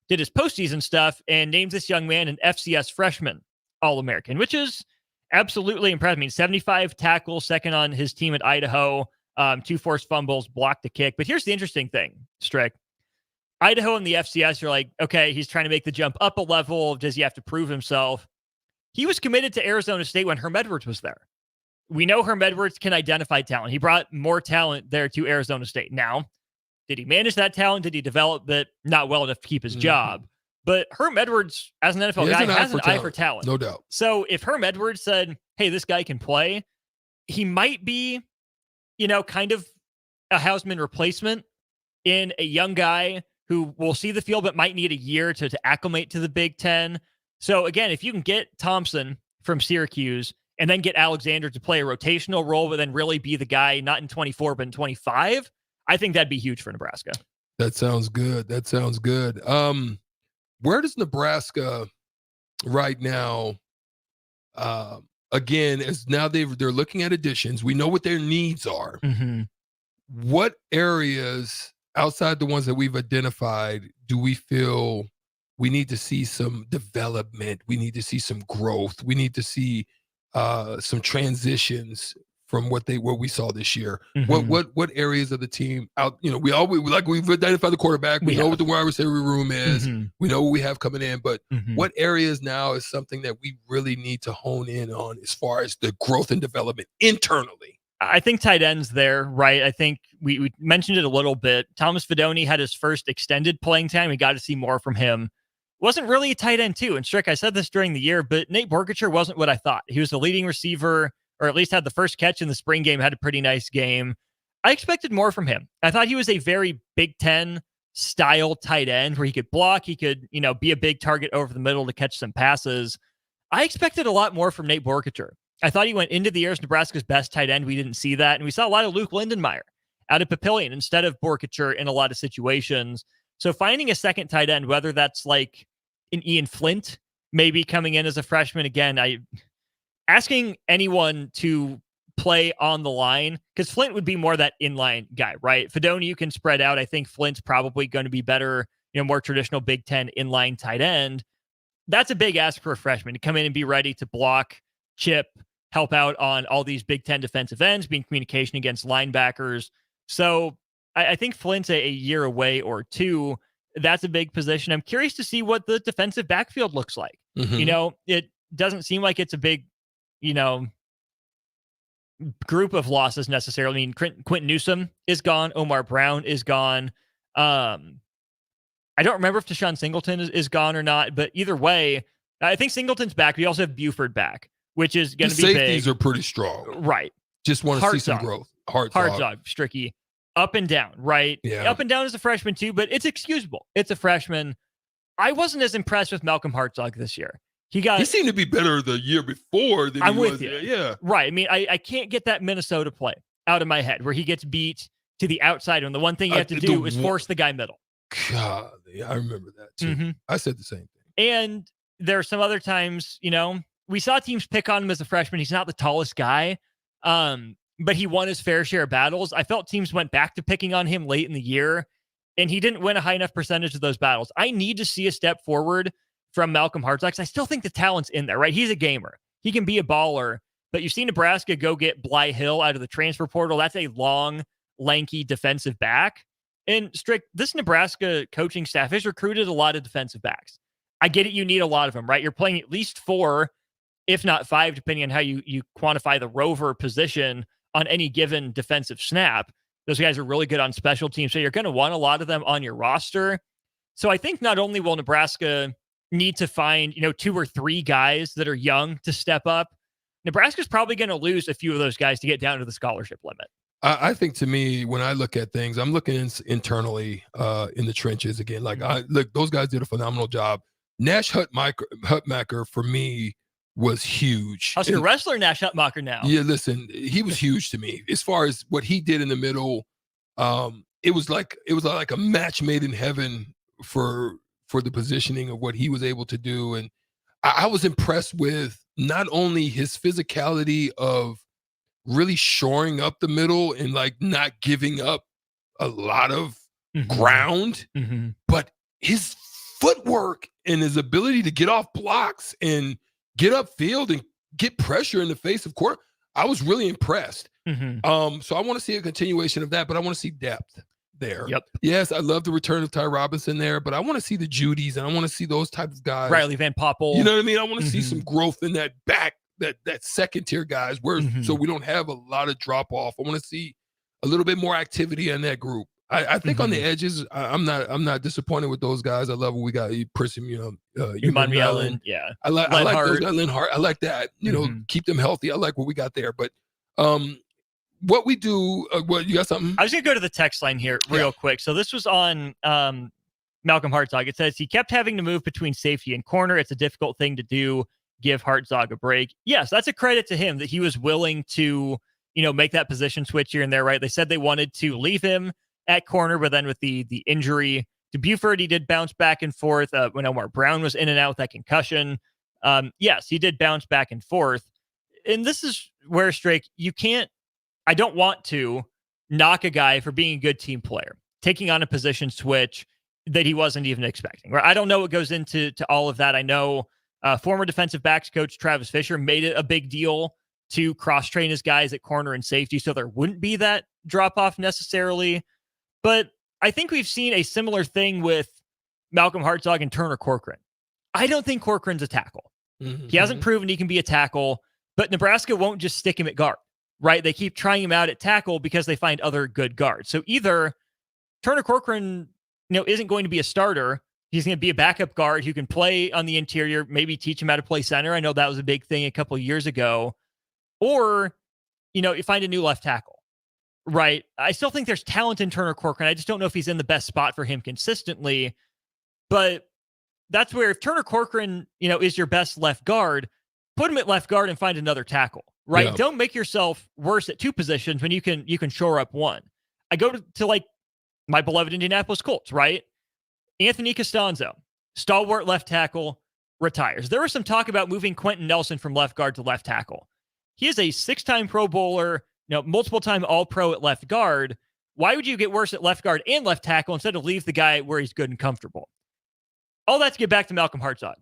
did his postseason stuff and named this young man an FCS freshman All-American, which is absolutely impressive. I mean, 75 tackles, second on his team at Idaho, 2 forced fumbles, blocked a kick. But here's the interesting thing, Strick. Idaho and the FCS, you're like, okay, he's trying to make the jump up a level. Does he have to prove himself? He was committed to Arizona State when Herm Edwards was there. We know Herm Edwards can identify talent. He brought more talent there to Arizona State. Now, did he manage that talent? Did he develop it? Not well enough to keep his job. But Herm Edwards, as an NFL guy, has an eye for talent. No doubt. So if Herm Edwards said, hey, this guy can play, he might be, kind of a Hausman replacement in a young guy who will see the field but might need a year to acclimate to the Big Ten. So again, if you can get Thompson from Syracuse and then get Alexander to play a rotational role, but then really be the guy, not in 24, but in 25, I think that'd be huge for Nebraska. That sounds good. Where does Nebraska right now, again, as now they're looking at additions, we know what their needs are. What areas outside the ones that we've identified do we feel we need to see some development? We need to see some growth. We need to see some transitions from what we saw this year. What areas of the team out? We've identified the quarterback. We know what the wide receiver room is. We know what we have coming in. But what areas now is something that we really need to hone in on as far as the growth and development internally? I think tight ends there, right? I think we mentioned it a little bit. Thomas Fidone had his first extended playing time. We got to see more from him. Wasn't really a tight end too. And Strick, I said this during the year, but Nate Borkacher wasn't what I thought. He was the leading receiver, or at least had the first catch in the spring game, had a pretty nice game. I expected more from him. I thought he was a very Big Ten style tight end where he could block, he could, be a big target over the middle to catch some passes. I expected a lot more from Nate Borkacher. I thought he went into the year as Nebraska's best tight end. We didn't see that. And we saw a lot of Luke Lindenmeyer out of Papillion instead of Borkacher in a lot of situations. So finding a second tight end, whether that's like an Ian Flint, maybe coming in as a freshman again, asking anyone to play on the line, because Flint would be more that inline guy, right? Fidone, you can spread out. I think Flint's probably going to be better, more traditional Big Ten inline tight end. That's a big ask for a freshman to come in and be ready to block, chip, help out on all these Big Ten defensive ends, be in communication against linebackers. So I think Flint's a year away or two. That's a big position. I'm curious to see what the defensive backfield looks like. It doesn't seem like it's a big, group of losses necessarily. I mean, Quentin Newsome is gone. Omar Brown is gone. I don't remember if Deshaun Singleton is gone or not, but either way, I think Singleton's back. We also have Buford back, which is going to be big. Safeties are pretty strong. Right. Just want to see some growth. Hartzog, Stricky. Up and down, right? Yeah. Up and down as a freshman too, but it's excusable. It's a freshman. I wasn't as impressed with Malcolm Hartzog this year. He seemed to be better the year before than I'm he with was. you. Yeah. Right. I mean, I can't get that Minnesota play out of my head where he gets beat to the outside, and the one thing you have to do is force the guy middle. God, I remember that too. I said the same thing. And there are some other times, we saw teams pick on him as a freshman. He's not the tallest guy. But he won his fair share of battles. I felt teams went back to picking on him late in the year, and he didn't win a high enough percentage of those battles. I need to see a step forward from Malcolm Hartzog. I still think the talent's in there, right? He's a gamer. He can be a baller, but you've seen Nebraska go get Bly Hill out of the transfer portal. That's a long, lanky defensive back. And Strick, this Nebraska coaching staff has recruited a lot of defensive backs. I get it. You need a lot of them, right? You're playing at least 4, if not 5, depending on how you quantify the rover position on any given defensive snap. Those guys are really good on special teams. So you're going to want a lot of them on your roster. So I think not only will Nebraska need to find, 2 or 3 guys that are young to step up, Nebraska's probably going to lose a few of those guys to get down to the scholarship limit. I think, to me, when I look at things, I'm looking internally in the trenches again. Like, look, those guys did a phenomenal job. Nash Hutmacher, for me, was huge. Husker wrestler Nash Hutmacher now. Yeah, listen, he was huge to me as far as what he did in the middle. It was like a match made in heaven for the positioning of what he was able to do. And I was impressed with not only his physicality of really shoring up the middle and like not giving up a lot of ground, but his footwork and his ability to get off blocks and get upfield and get pressure in the face of court. I was really impressed. So I want to see a continuation of that, but I want to see depth there. Yep. Yes, I love the return of Ty Robinson there, but I want to see the Judys and I want to see those types of guys. Riley Van Poppel. You know what I mean? I want to see some growth in that back, that second tier guys, so we don't have a lot of drop off. I want to see a little bit more activity in that group. I think on the edges, I'm not disappointed with those guys. I love what we got. Prism, Ellen. Yeah. I like those guys. Lynn Hart. I like that. Keep them healthy. I like what we got there. But what we do, what you got something? I was going to go to the text line here real quick. So this was on Malcolm Hartzog. It says he kept having to move between safety and corner. It's a difficult thing to do. Give Hartzog a break. Yes, that's a credit to him that he was willing to, make that position switch here and there, right? They said they wanted to leave him at corner, but then with the injury to Buford, he did bounce back and forth. When Omar Brown was in and out with that concussion, yes, he did bounce back and forth. And this is where, Strake, I don't want to knock a guy for being a good team player, taking on a position switch that he wasn't even expecting. Right? I don't know what goes into all of that. I know former defensive backs coach Travis Fisher made it a big deal to cross-train his guys at corner and safety so there wouldn't be that drop-off necessarily. But I think we've seen a similar thing with Malcolm Hartzog and Turner Corcoran. I don't think Corcoran's a tackle. He hasn't proven he can be a tackle, but Nebraska won't just stick him at guard, right? They keep trying him out at tackle because they find other good guards. So either Turner Corcoran, isn't going to be a starter. He's going to be a backup guard who can play on the interior, maybe teach him how to play center. I know that was a big thing a couple of years ago. Or, you find a new left tackle. Right. I still think there's talent in Turner Corcoran. I just don't know if he's in the best spot for him consistently. But that's where if Turner Corcoran, is your best left guard, put him at left guard and find another tackle. Right. Yeah. Don't make yourself worse at 2 positions when you can shore up one. I go to like my beloved Indianapolis Colts, right? Anthony Costanzo, stalwart left tackle, retires. There was some talk about moving Quentin Nelson from left guard to left tackle. He is a 6-time Pro Bowler, multiple-time All-Pro at left guard. Why would you get worse at left guard and left tackle instead of leave the guy where he's good and comfortable? All that to get back to Malcolm Hartzog.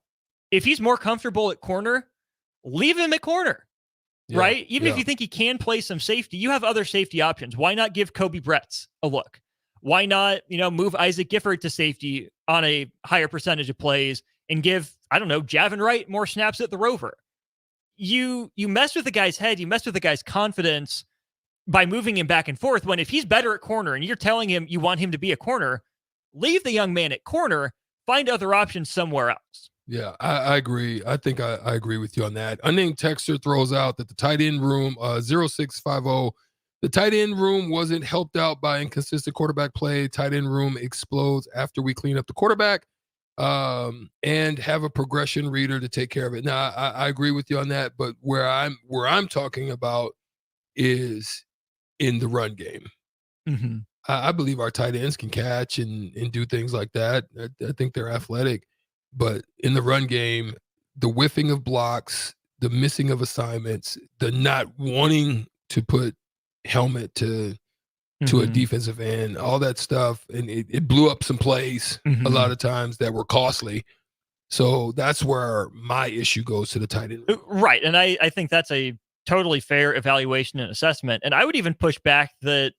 If he's more comfortable at corner, leave him at corner, right? Even if you think he can play some safety, you have other safety options. Why not give Kobe Bretz a look? Why not, move Isaac Gifford to safety on a higher percentage of plays and give, Javin Wright more snaps at the Rover? You mess with the guy's head, you mess with the guy's confidence by moving him back and forth, when if he's better at corner and you're telling him you want him to be a corner, leave the young man at corner, find other options somewhere else. Yeah, I agree. I think I agree with you on that. Unnamed texter throws out that the tight end room, 0650, the tight end room wasn't helped out by inconsistent quarterback play. Tight end room explodes after we clean up the quarterback. And have a progression reader to take care of it. Now, I agree with you on that, but where I'm talking about is in the run game. I believe our tight ends can catch and do things like that. I think they're athletic, but in the run game, the whiffing of blocks, the missing of assignments, the not wanting to put helmet to a defensive end, all that stuff. And it blew up some plays a lot of times that were costly. So that's where my issue goes to the tight end. Right. And I think that's a totally fair evaluation and assessment. And I would even push back that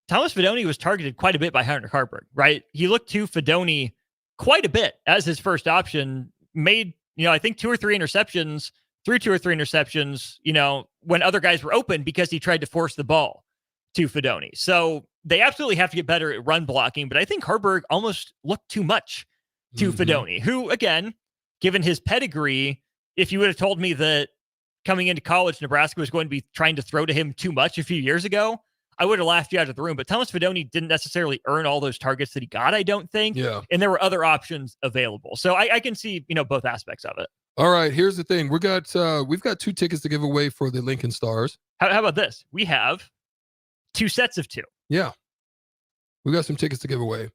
Thomas Fidone was targeted quite a bit by Heinrich Hartberg, right? He looked to Fidone quite a bit as his first option, made, I think 2 or 3 interceptions threw 2 or 3 interceptions, when other guys were open because he tried to force the ball to Fidone. So they absolutely have to get better at run blocking, but I think Harburg almost looked too much to Fidone, who, again, given his pedigree, if you would have told me that coming into college, Nebraska was going to be trying to throw to him too much a few years ago, I would have laughed you out of the room. But Thomas Fidone didn't necessarily earn all those targets that he got, I don't think. Yeah. And there were other options available. So I can see, both aspects of it. All right, here's the thing. We've got 2 tickets to give away for the Lincoln Stars. How about this? We have 2 sets of 2. Yeah. We got some tickets to give away.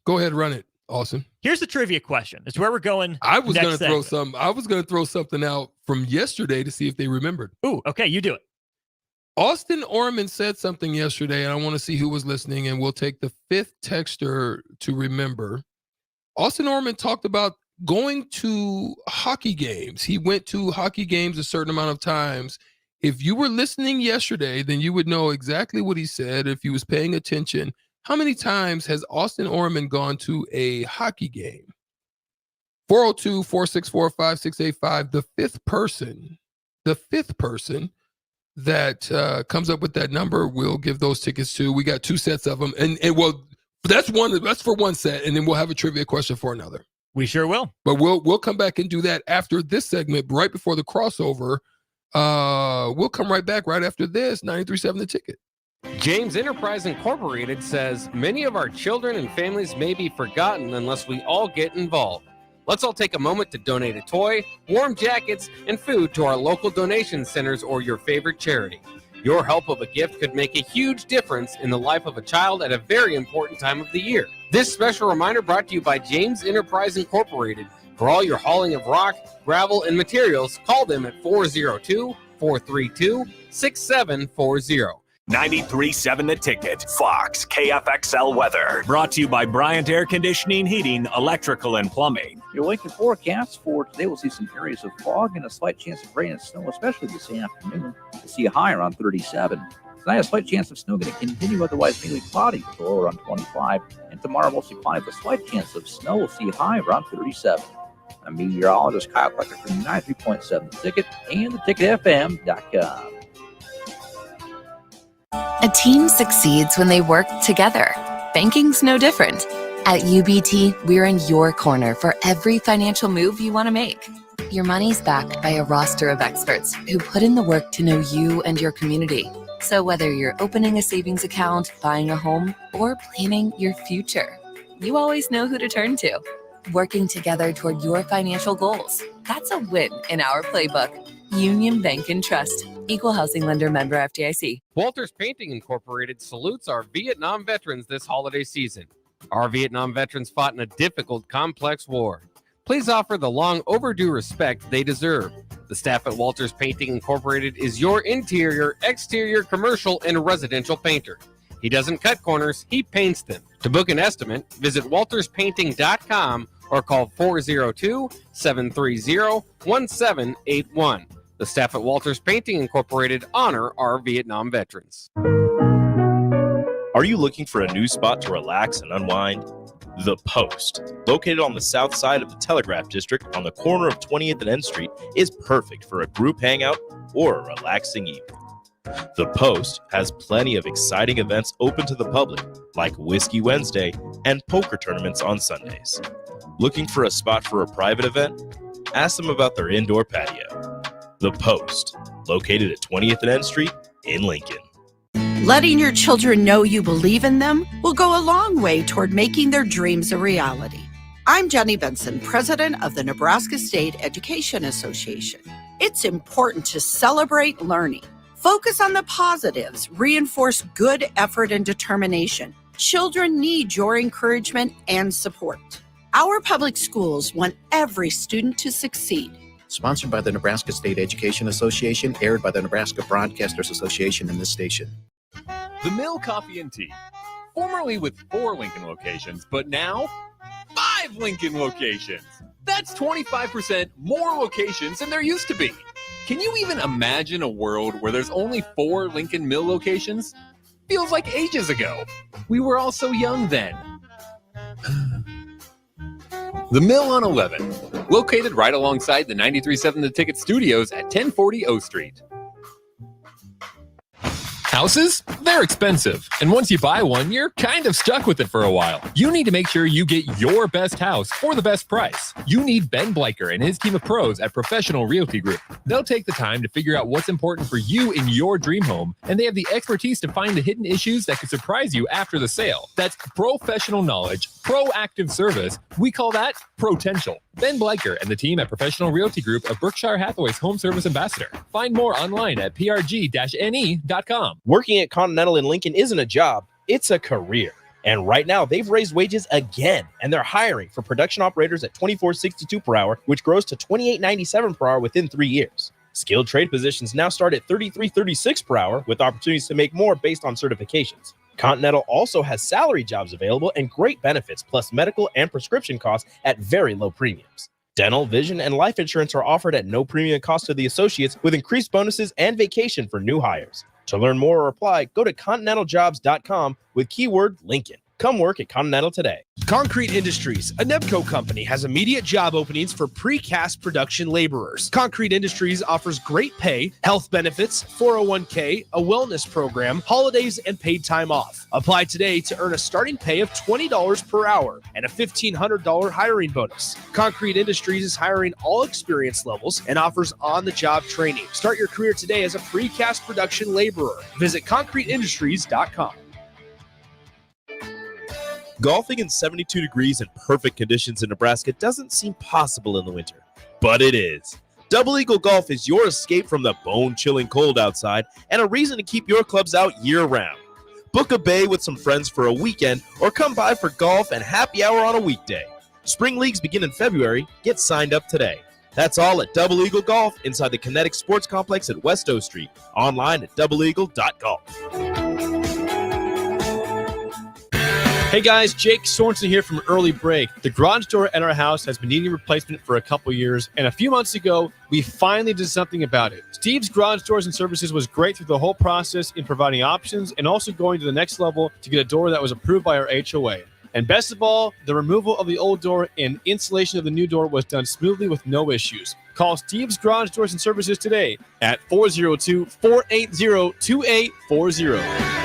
Go ahead, run it, Austin. Here's the trivia question. It's where we're going. I was going to throw something out from yesterday to see if they remembered. Ooh, okay, you do it. Austin Orman said something yesterday, and I want to see who was listening, and we'll take the 5th texter to remember. Austin Orman talked about going to hockey games. He went to hockey games a certain amount of times. If you were listening yesterday, then you would know exactly what he said if he was paying attention. How many times has Austin Orman gone to a hockey game? 402-464-5685. The fifth person that comes up with that number, we'll give those tickets to. We got 2 sets of them. And well, that's for one set, and then we'll have a trivia question for another. We sure will. But we'll come back and do that after this segment, right before the crossover. We'll come right back right after this. 93.7 The Ticket. James Enterprise Incorporated says many of our children and families may be forgotten unless we all get involved. Let's all take a moment to donate a toy, warm jackets, and food to our local donation centers or your favorite charity. Your help of a gift could make a huge difference in the life of a child at a very important time of the year. This special reminder brought to you by James Enterprise Incorporated. For all your hauling of rock, gravel, and materials, call them at 402-432-6740. 93.7 The Ticket, Fox, KFXL weather. Brought to you by Bryant Air Conditioning, Heating, Electrical, and Plumbing. Your Lincoln forecast for today will see some areas of fog and a slight chance of rain and snow, especially this afternoon. We'll see a high around 37. Tonight, a slight chance of snow going to continue, otherwise mainly cloudy with a low around 25. And tomorrow, mostly cloudy with a slight chance of snow. We'll see a high around 37. I'm meteorologist Kyle Klecker from 93.7 The Ticket and theticketfm.com. A team succeeds when they work together. Banking's no different. At UBT, we're in your corner for every financial move you want to make. Your money's backed by a roster of experts who put in the work to know you and your community. So whether you're opening a savings account, buying a home, or planning your future, you always know who to turn to. Working together toward your financial goals. That's a win in our playbook. Union Bank and Trust. Equal housing lender, member FDIC. Walters Painting Incorporated salutes our Vietnam veterans this holiday season. Our Vietnam veterans fought in a difficult, complex war. Please offer the long overdue respect they deserve. The staff at Walters Painting Incorporated is your interior, exterior, commercial, and residential painter. He doesn't cut corners, he paints them. To book an estimate, visit walterspainting.com or call 402-730-1781. The staff at Walters Painting Incorporated honor our Vietnam veterans. Are you looking for a new spot to relax and unwind? The Post, located on the south side of the Telegraph District on the corner of 20th and N Street, is perfect for a group hangout or a relaxing evening. The Post has plenty of exciting events open to the public, like Whiskey Wednesday and poker tournaments on Sundays. Looking for a spot for a private event? Ask them about their indoor patio. The Post, located at 20th and N Street in Lincoln. Letting your children know you believe in them will go a long way toward making their dreams a reality. I'm Jenny Benson, president of the Nebraska State Education Association. It's important to celebrate learning. Focus on the positives, reinforce good effort and determination. Children need your encouragement and support. Our public schools want every student to succeed. Sponsored by the Nebraska State Education Association, aired by the Nebraska Broadcasters Association in this station. The Mill Coffee and Tea, formerly with 4 Lincoln locations, but now 5 Lincoln locations. That's 25% more locations than there used to be. Can you even imagine a world where there's only 4 Lincoln Mill locations? Feels like ages ago. We were all so young then. The Mill on 11, located right alongside the 93.7 The Ticket studios at 1040 O Street. Houses? They're expensive. And once you buy one, you're kind of stuck with it for a while. You need to make sure you get your best house for the best price. You need Ben Bleicher and his team of pros at Professional Realty Group. They'll take the time to figure out what's important for you in your dream home, and they have the expertise to find the hidden issues that could surprise you after the sale. That's professional knowledge, proactive service. We call that potential. Ben Bleicher and the team at Professional Realty Group of Berkshire Hathaway's Home Service Ambassador. Find more online at prg-ne.com. Working at Continental in Lincoln isn't a job, it's a career. And right now, they've raised wages again, and they're hiring for production operators at $24.62 per hour, which grows to $28.97 per hour within 3 years. Skilled trade positions now start at $33.36 per hour, with opportunities to make more based on certifications. Continental also has salary jobs available and great benefits, plus medical and prescription costs at very low premiums. Dental, vision, and life insurance are offered at no premium cost to the associates, with increased bonuses and vacation for new hires. To learn more or apply, go to continentaljobs.com with keyword Lincoln. Come work at Continental today. Concrete Industries, a Nebco company, has immediate job openings for precast production laborers. Concrete Industries offers great pay, health benefits, 401k, a wellness program, holidays, and paid time off. Apply today to earn a starting pay of $20 per hour and a $1,500 hiring bonus. Concrete Industries is hiring all experience levels and offers on-the-job training. Start your career today as a precast production laborer. Visit concreteindustries.com. Golfing in 72 degrees and perfect conditions in Nebraska doesn't seem possible in the winter, but it is. Double Eagle Golf is your escape from the bone-chilling cold outside and a reason to keep your clubs out year-round. Book a bay with some friends for a weekend or come by for golf and happy hour on a weekday. Spring leagues begin in February. Get signed up today. That's all at Double Eagle Golf inside the Kinetic Sports Complex at West O Street. Online at doubleeagle.golf. Hey guys, Jake Sorensen here from Early Break. The garage door at our house has been needing replacement for a couple years, and a few months ago, we finally did something about it. Steve's Garage Doors and Services was great through the whole process in providing options and also going to the next level to get a door that was approved by our HOA. And best of all, the removal of the old door and installation of the new door was done smoothly with no issues. Call Steve's Garage Doors and Services today at 402-480-2840.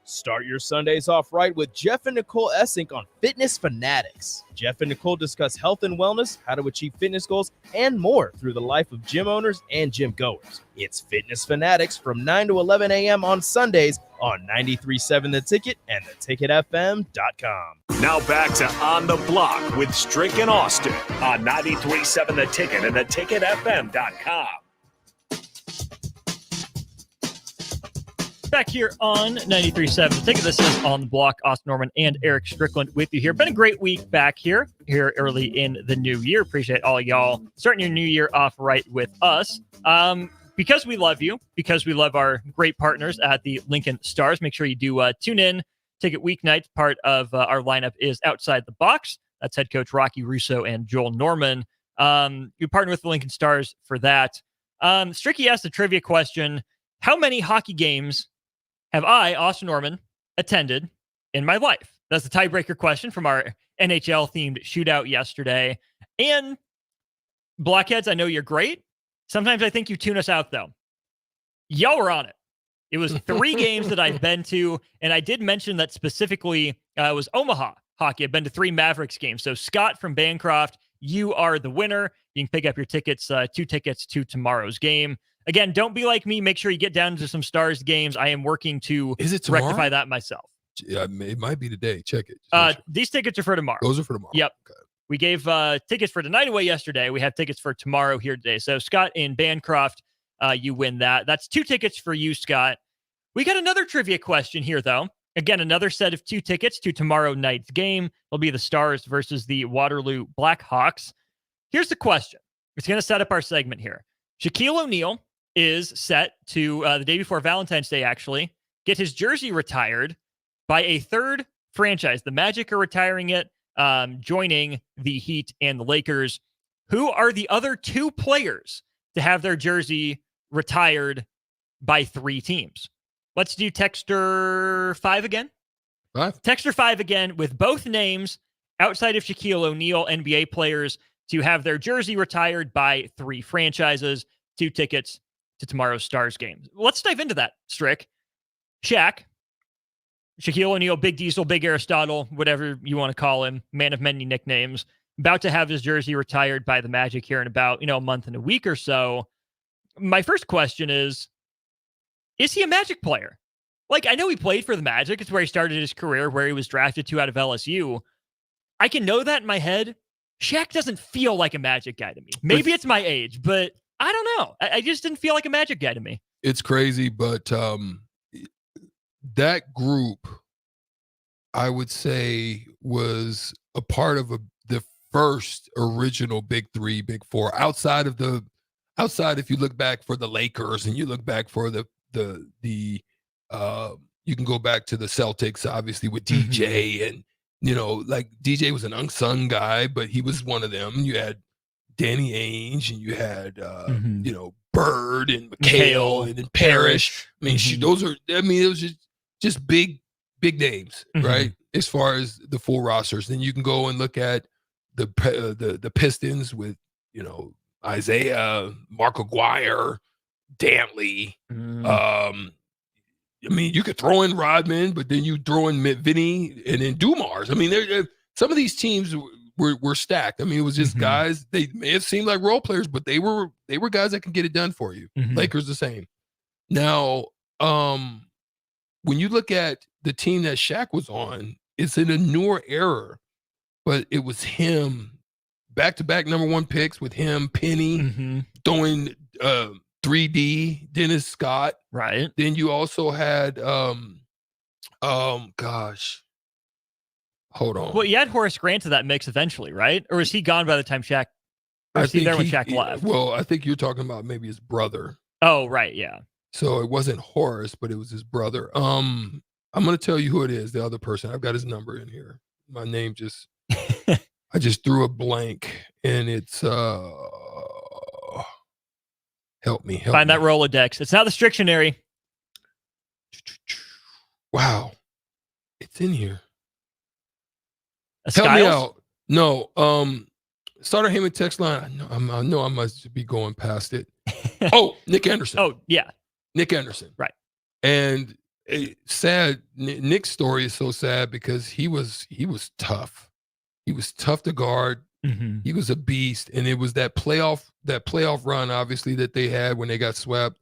Start your Sundays off right with Jeff and Nicole Essink on Fitness Fanatics. Jeff and Nicole discuss health and wellness, how to achieve fitness goals, and more through the life of gym owners and gym goers. It's Fitness Fanatics from 9 to 11 a.m. on Sundays on 93.7 The Ticket and theticketfm.com. Now back to On the Block with Strick and Austin on 93.7 The Ticket and theticketfm.com. Back here on 93.7 The Ticket. This is On the Block. Austin Norman and Erick Strickland with you here. Been a great week back here early in the new year. Appreciate all y'all starting your new year off right with us. Because we love you, because we love our great partners at the Lincoln Stars, make sure you do tune in. Ticket weeknight. Part of our lineup is Outside the Box. That's head coach Rocky Russo and Joel Norman. You partner with the Lincoln Stars for that. Stricky asked a trivia question. How many hockey games have I, Austin Norman, attended in my life? That's the tiebreaker question from our NHL-themed shootout yesterday. And Blockheads, I know you're great. Sometimes I think you tune us out, though. Y'all were on it. It was 3 games that I've been to, and I did mention that specifically it was Omaha hockey. I've been to 3 Mavericks games. So Scott from Bancroft, you are the winner. You can pick up your tickets, 2 tickets to tomorrow's game. Again, don't be like me. Make sure you get down to some Stars games. I am working to rectify that myself. Yeah, it might be today. Check it. These tickets are for tomorrow. Those are for tomorrow. Yep. Okay. We gave tickets for tonight away yesterday. We have tickets for tomorrow here today. So Scott in Bancroft, you win that. That's 2 tickets for you, Scott. We got another trivia question here, though. Again, another set of 2 tickets to tomorrow night's game. It'll be the Stars versus the Waterloo Blackhawks. Here's the question. It's going to set up our segment here. Shaquille O'Neal is set to, the day before Valentine's Day, actually, get his jersey retired by a third franchise. The Magic are retiring it, joining the Heat and the Lakers. Who are the other 2 players to have their jersey retired by 3 teams? Let's do Texter 5 again. 5? Texter 5 again with both names outside of Shaquille O'Neal, NBA players to have their jersey retired by 3 franchises, 2 tickets to tomorrow's Stars game. Let's dive into that, Strick. Shaq, Shaquille O'Neal, Big Diesel, Big Aristotle, whatever you want to call him, man of many nicknames, about to have his jersey retired by the Magic here in about, a month and a week or so. My first question is he a Magic player? Like, I know he played for the Magic. It's where he started his career, where he was drafted to out of LSU. I can know that in my head. Shaq doesn't feel like a Magic guy to me. Maybe it's my age, but I don't know. I just didn't feel like a Magic guy to me. It's crazy, but that group, I would say, was a part of the first original Big 3, Big 4. Outside, if you look back for the Lakers and you look back for the you can go back to the Celtics, obviously, with DJ and, like DJ was an unsung guy, but he was one of them. You had Danny Ainge and you had, Bird and McHale and then Parrish. I mean, it was just big names, right? As far as the full rosters. Then you can go and look at the Pistons with, Isaiah, Mark Aguirre, Dantley. I mean, you could throw in Rodman, but then you throw in Vinny and then Dumars. I mean, some of these teams were stacked. I mean, it was just guys. They may have seemed like role players, but they were guys that can get it done for you. Lakers the same. Now, when you look at the team that Shaq was on, it's in a newer era, but it was him, back-to-back number 1 picks with him, Penny, throwing 3D, Dennis Scott. Right. Then you also had, hold on. Well, you had Horace Grant to that mix eventually, right? Or was he gone by the time Shaq, or was he there when Shaq left? Well, I think you're talking about maybe his brother. Oh, right, yeah. So it wasn't Horace, but it was his brother. I'm going to tell you who it is, the other person. I've got his number in here. My name just, I just threw a blank, and it's, help me. Find that Rolodex. It's not the Strictionary. Wow. It's in here. Help me out. No. Starter Heyman text line. I know I must be going past it. Oh, Nick Anderson. Oh, yeah. Nick Anderson. Right. And sad. Nick's story is so sad because he was tough. He was tough to guard. He was a beast. And it was that playoff run, obviously, that they had when they got swept.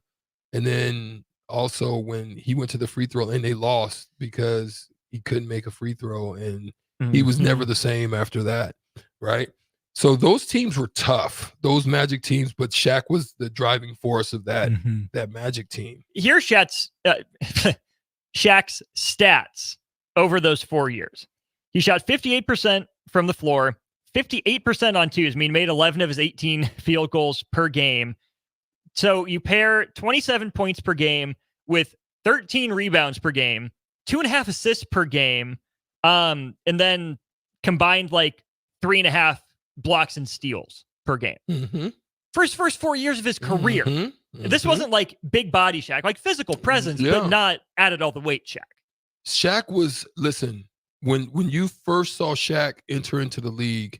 And then also when he went to the free throw and they lost because he couldn't make a free throw. And he was never the same after that. Right. So those teams were tough, those Magic teams, but Shaq was the driving force of that Magic team. Here's Shaq's stats over those 4 years. He shot 58% from the floor, 58% on twos. I mean, made 11 of his 18 field goals per game. So you pair 27 points per game with 13 rebounds per game, 2.5 assists per game, and then combined like 3.5 blocks and steals per game. First 4 years of his career. This wasn't like big body Shaq, like physical presence, but not added all the weight Shaq. Shaq was, listen, when you first saw Shaq enter into the league,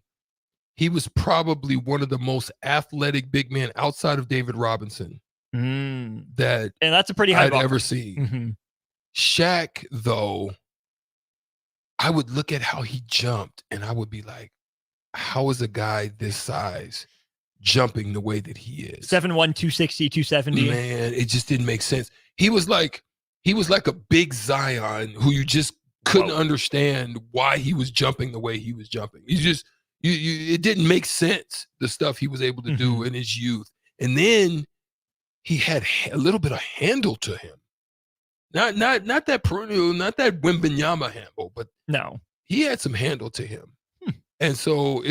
he was probably one of the most athletic big men outside of David Robinson and that's a pretty high I'd ever seen. Shaq, though, I would look at how he jumped and I would be like, how is a guy this size jumping the way that he is? 7'1", 260, 270. Man, it just didn't make sense. He was like a big Zion who you just couldn't understand why he was jumping the way he was jumping. He just, it didn't make sense, the stuff he was able to do in his youth. And then he had a little bit of handle to him. Not that perennial, not that Wembanyama handle, but no, he had some handle to him. And so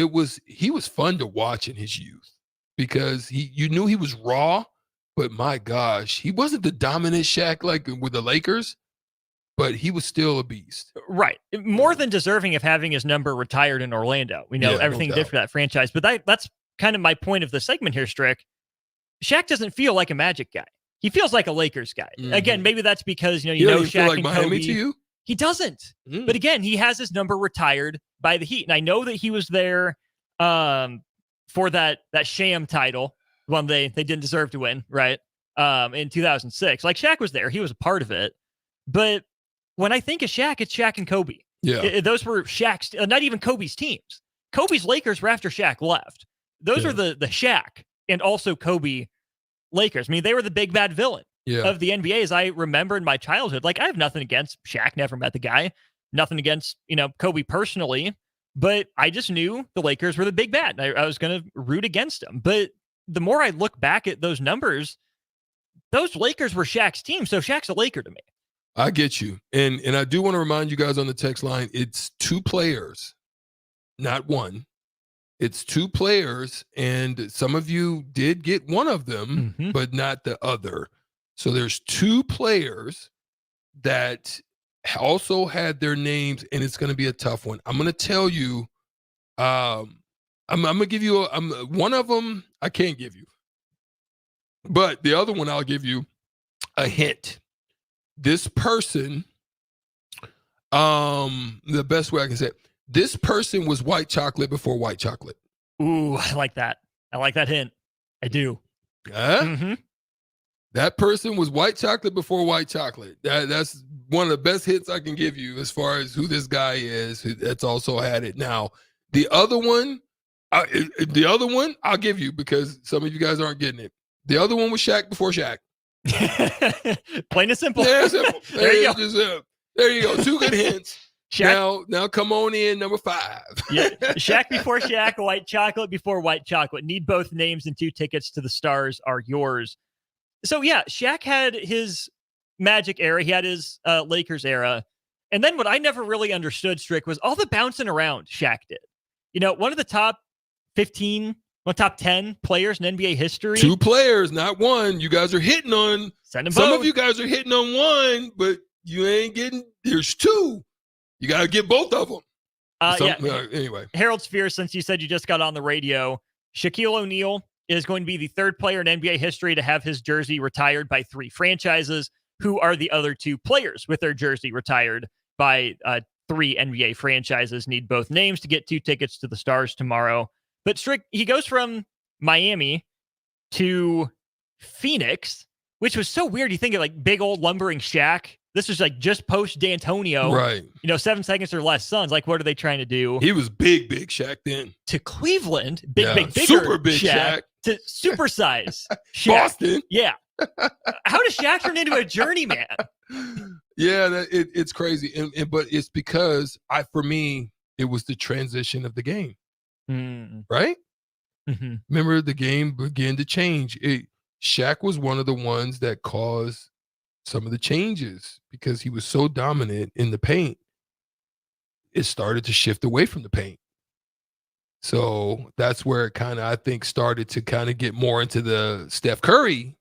he was fun to watch in his youth because you knew he was raw, but my gosh, he wasn't the dominant Shaq like with the Lakers, but he was still a beast. Right. More than deserving of having his number retired in Orlando. We know everything did for that franchise, but that's kind of my point of the segment here, Strick. Shaq doesn't feel like a Magic guy. He feels like a Lakers guy. Again, maybe that's because, you know Shaq like and Miami Kobe. to you? He doesn't. But again, he has his number retired by the Heat. And I know that he was there for that sham title when they didn't deserve to win, right? In 2006. Like, Shaq was there. He was a part of it. But when I think of Shaq, it's Shaq and Kobe. Yeah. Those were Shaq's, not even Kobe's teams. Kobe's Lakers were after Shaq left. Those are the Shaq and also Kobe Lakers. I mean, they were the big bad villain of the NBA, as I remember in my childhood. Like, I have nothing against Shaq, never met the guy, nothing against, Kobe personally, but I just knew the Lakers were the big bad. I was going to root against them. But the more I look back at those numbers, those Lakers were Shaq's team. So Shaq's a Laker to me. I get you. And I do want to remind you guys on the text line, it's 2 players, not one. It's 2 players, and some of you did get one of them, but not the other. So there's 2 players that also had their names, and it's going to be a tough one. I'm going to tell you, I'm going to give you one of them I can't give you. But the other one, I'll give you a hint. This person, the best way I can say it, this person was white chocolate before white chocolate. Ooh, I like that. I like that hint. I do. That person was white chocolate before white chocolate. That's one of the best hits I can give you as far as who this guy is that's also had it. Now, the other one, I'll give you because some of you guys aren't getting it. The other one was Shaq before Shaq. Plain and simple. Yeah, simple. There you go. There you go. 2 good hints. Now come on in, number 5. Yeah, Shaq before Shaq, white chocolate before white chocolate. Need both names, and 2 tickets to the Stars are yours. So yeah, Shaq had his Magic era. He had his Lakers era. And then what I never really understood, Strick, was all the bouncing around Shaq did. One of the top 15, top 10 players in NBA history. 2 players, not one. You guys are hitting on. Send them some both. of you guys are hitting on one, but you ain't getting. There's 2. You got to get both of them. Anyway. Harold Spears, since you said you just got on the radio, Shaquille O'Neal is going to be the 3rd player in NBA history to have his jersey retired by 3 franchises. Who are the other 2 players with their jersey retired by 3 NBA franchises? Need both names to get 2 tickets to the Stars tomorrow. But Strick, he goes from Miami to Phoenix, which was so weird. You think of like big old lumbering Shaq. This was like just post D'Antonio, right? 7 seconds or less Suns. Like, what are they trying to do? He was big Shaq then. To Cleveland, bigger super big Shaq. To supersize Shaq. Boston. Yeah. How does Shaq turn into a journeyman? Yeah, it's crazy. But it's because for me, it was the transition of the game. Right? Remember, the game began to change. Shaq was one of the ones that caused some of the changes because he was so dominant in the paint. It started to shift away from the paint. So that's where it kind of, I think, started to kind of get more into the Steph Curry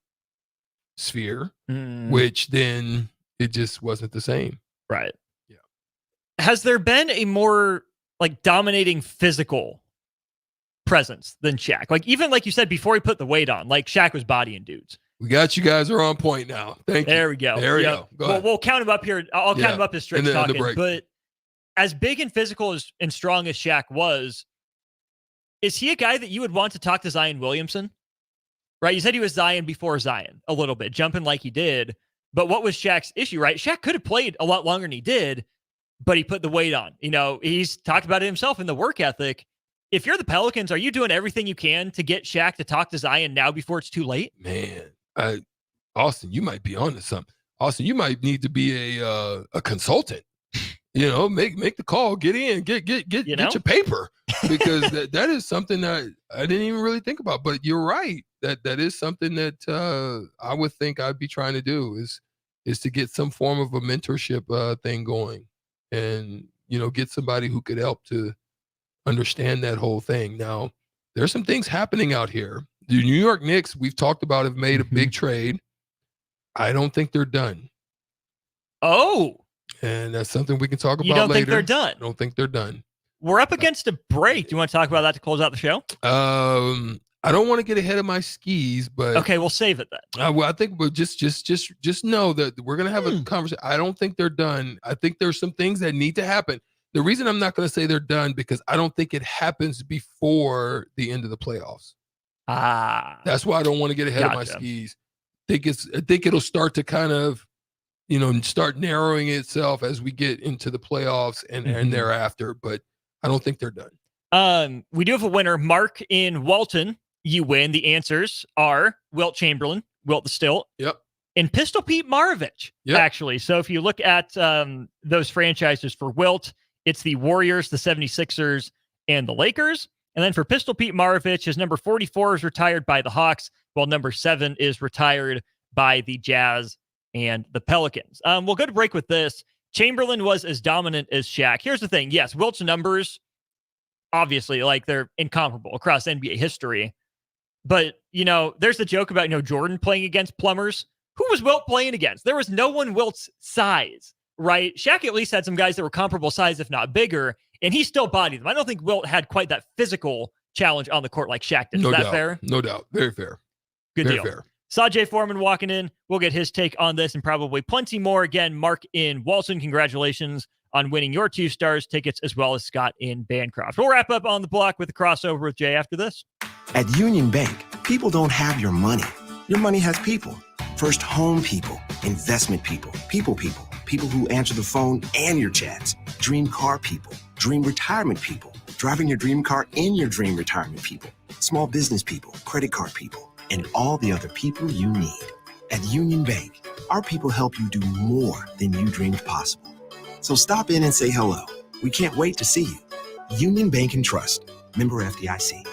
sphere, which then it just wasn't the same. Right. Yeah. Has there been a more like dominating physical presence than Shaq? Like, even like you said before he put the weight on, like Shaq was bodying dudes. We got you guys are on point now. Thank you. There we go. There we go. We'll count him up here. I'll count him up as Strick's talking. But as big and physical and strong as Shaq was, is he a guy that you would want to talk to Zion Williamson? Right? You said he was Zion before Zion a little bit, jumping like he did. But what was Shaq's issue, right? Shaq could have played a lot longer than he did, but he put the weight on. He's talked about it himself in the work ethic. If you're the Pelicans, are you doing everything you can to get Shaq to talk to Zion now before it's too late? Man, Austin, you might be onto something. Austin, you might need to be a consultant. Make the call, get in, get your paper, because that is something that I didn't even really think about. But you're right, that is something that I would think I'd be trying to do is to get some form of a mentorship thing going, and get somebody who could help to understand that whole thing. Now, there's some things happening out here. The New York Knicks, we've talked about, have made a big trade. I don't think they're done. Oh. And that's something we can talk about later. You don't think they're done? I don't think they're done. We're up against a break. Do you want to talk about that to close out the show? I don't want to get ahead of my skis, but okay, we'll save it then. Well, I think we'll just know that we're gonna have a conversation. I don't think they're done. I think there's some things that need to happen. The reason I'm not going to say they're done because I don't think it happens before the end of the playoffs. That's why I don't want to get ahead of my skis. I think it'll start to kind of, start narrowing itself as we get into the playoffs and thereafter. But I don't think they're done. We do have a winner, Mark in Walton. You win. The answers are Wilt Chamberlain, Wilt the Stilt. Yep. And Pistol Pete Maravich, actually. So if you look at those franchises for Wilt, it's the Warriors, the 76ers, and the Lakers. And then for Pistol Pete Maravich, his number 44 is retired by the Hawks, while number 7 is retired by the Jazz and the Pelicans. We'll go to break with this. Chamberlain was as dominant as Shaq. Here's the thing. Yes, Wilt's numbers, obviously, they're incomparable across NBA history. But, there's the joke about, Jordan playing against plumbers. Who was Wilt playing against? There was no one Wilt's size, right? Shaq at least had some guys that were comparable size, if not bigger, and he still bodied them. I don't think Wilt had quite that physical challenge on the court like Shaq did. Is that fair? No doubt. Very fair. Good Very deal. Fair. Sajay Foreman walking in. We'll get his take on this and probably plenty more. Again, Mark in Walton, congratulations on winning your 2 stars tickets, as well as Scott in Bancroft. We'll wrap up on the block with a crossover with Jay after this. At Union Bank, people don't have your money. Your money has people. First home people, investment people, people who answer the phone and your chats, dream car people, dream retirement people, driving your dream car in your dream retirement people, small business people, credit card people, and all the other people you need. At Union Bank, our people help you do more than you dreamed possible. So stop in and say hello. We can't wait to see you. Union Bank and Trust. Member FDIC.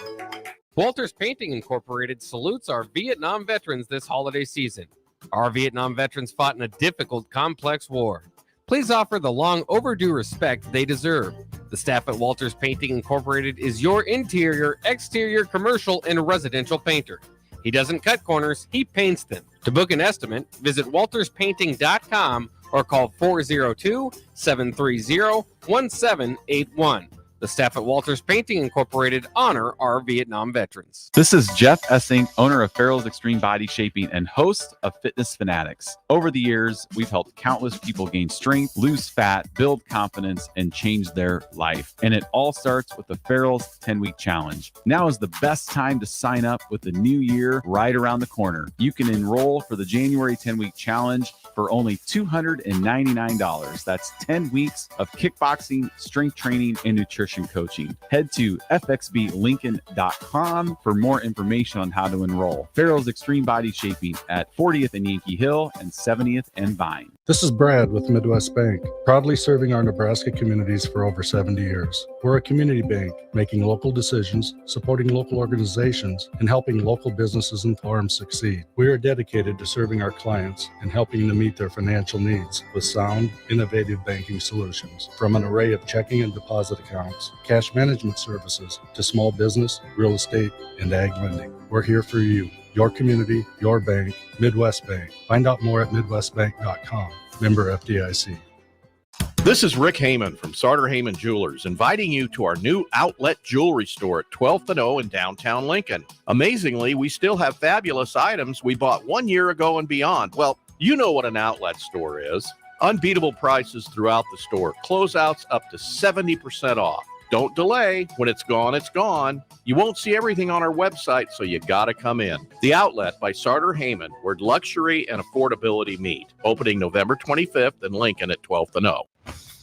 Walters Painting Incorporated salutes our Vietnam veterans this holiday season. Our Vietnam veterans fought in a difficult, complex war. Please offer the long overdue respect they deserve. The staff at Walters Painting Incorporated is your interior, exterior, commercial, and residential painter. He doesn't cut corners, he paints them. To book an estimate, visit walterspainting.com or call 402-730-1781. The staff at Walters Painting Incorporated honor our Vietnam veterans. This is Jeff Essing, owner of Farrell's Extreme Body Shaping and host of Fitness Fanatics. Over the years, we've helped countless people gain strength, lose fat, build confidence, and change their life. And it all starts with the Farrell's 10-Week Challenge. Now is the best time to sign up with the new year right around the corner. You can enroll for the January 10-Week Challenge for only $299. That's 10 weeks of kickboxing, strength training, and nutrition coaching. Head to fxblincoln.com for more information on how to enroll. Farrell's Extreme Body Shaping at 40th and Yankee Hill and 70th and Vine. This is Brad with Midwest Bank, proudly serving our Nebraska communities for over 70 years. We're a community bank, making local decisions, supporting local organizations, and helping local businesses and farms succeed. We are dedicated to serving our clients and helping them meet their financial needs with sound, innovative banking solutions. From an array of checking and deposit accounts, cash management services, to small business, real estate, and ag lending. We're here for you, your community, your bank, Midwest Bank. Find out more at midwestbank.com. Member FDIC. This is Rick Heyman from Sartor Heyman Jewelers, inviting you to our new outlet jewelry store at 12th and O in downtown Lincoln. Amazingly, we still have fabulous items we bought 1 year ago and beyond. Well, you know what an outlet store is. Unbeatable prices throughout the store. Closeouts up to 70% off. Don't delay. When it's gone, it's gone. You won't see everything on our website, so you gotta come in. The Outlet by Sartor Heyman, where luxury and affordability meet. Opening November 25th in Lincoln at 12th and O.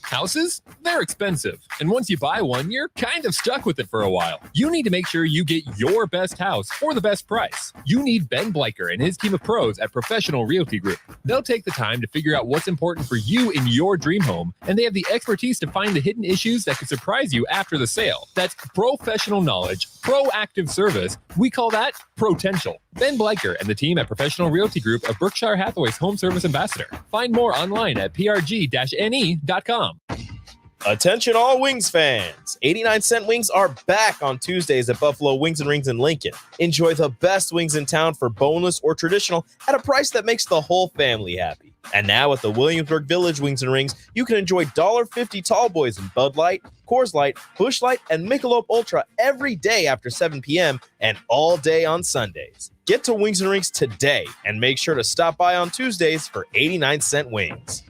Houses? They're expensive. And once you buy one, you're kind of stuck with it for a while. You need to make sure you get your best house for the best price. You need Ben Bleicher and his team of pros at Professional Realty Group. They'll take the time to figure out what's important for you in your dream home, and they have the expertise to find the hidden issues that could surprise you after the sale. That's professional knowledge, proactive service. We call that potential. Ben Bleicher and the team at Professional Realty Group of Berkshire Hathaway's home service ambassador. Find more online at prg-ne.com. Attention all Wings fans. 89-cent wings are back on Tuesdays at Buffalo Wings and Rings in Lincoln. Enjoy the best wings in town for boneless or traditional at a price that makes the whole family happy. And now at the Williamsburg Village Wings and Rings, you can enjoy $1.50 tall boys in Bud Light, Coors Light, Busch Light, and Michelob Ultra every day after 7 p.m. and all day on Sundays. Get to Wings and Rings today and make sure to stop by on Tuesdays for 89-cent wings.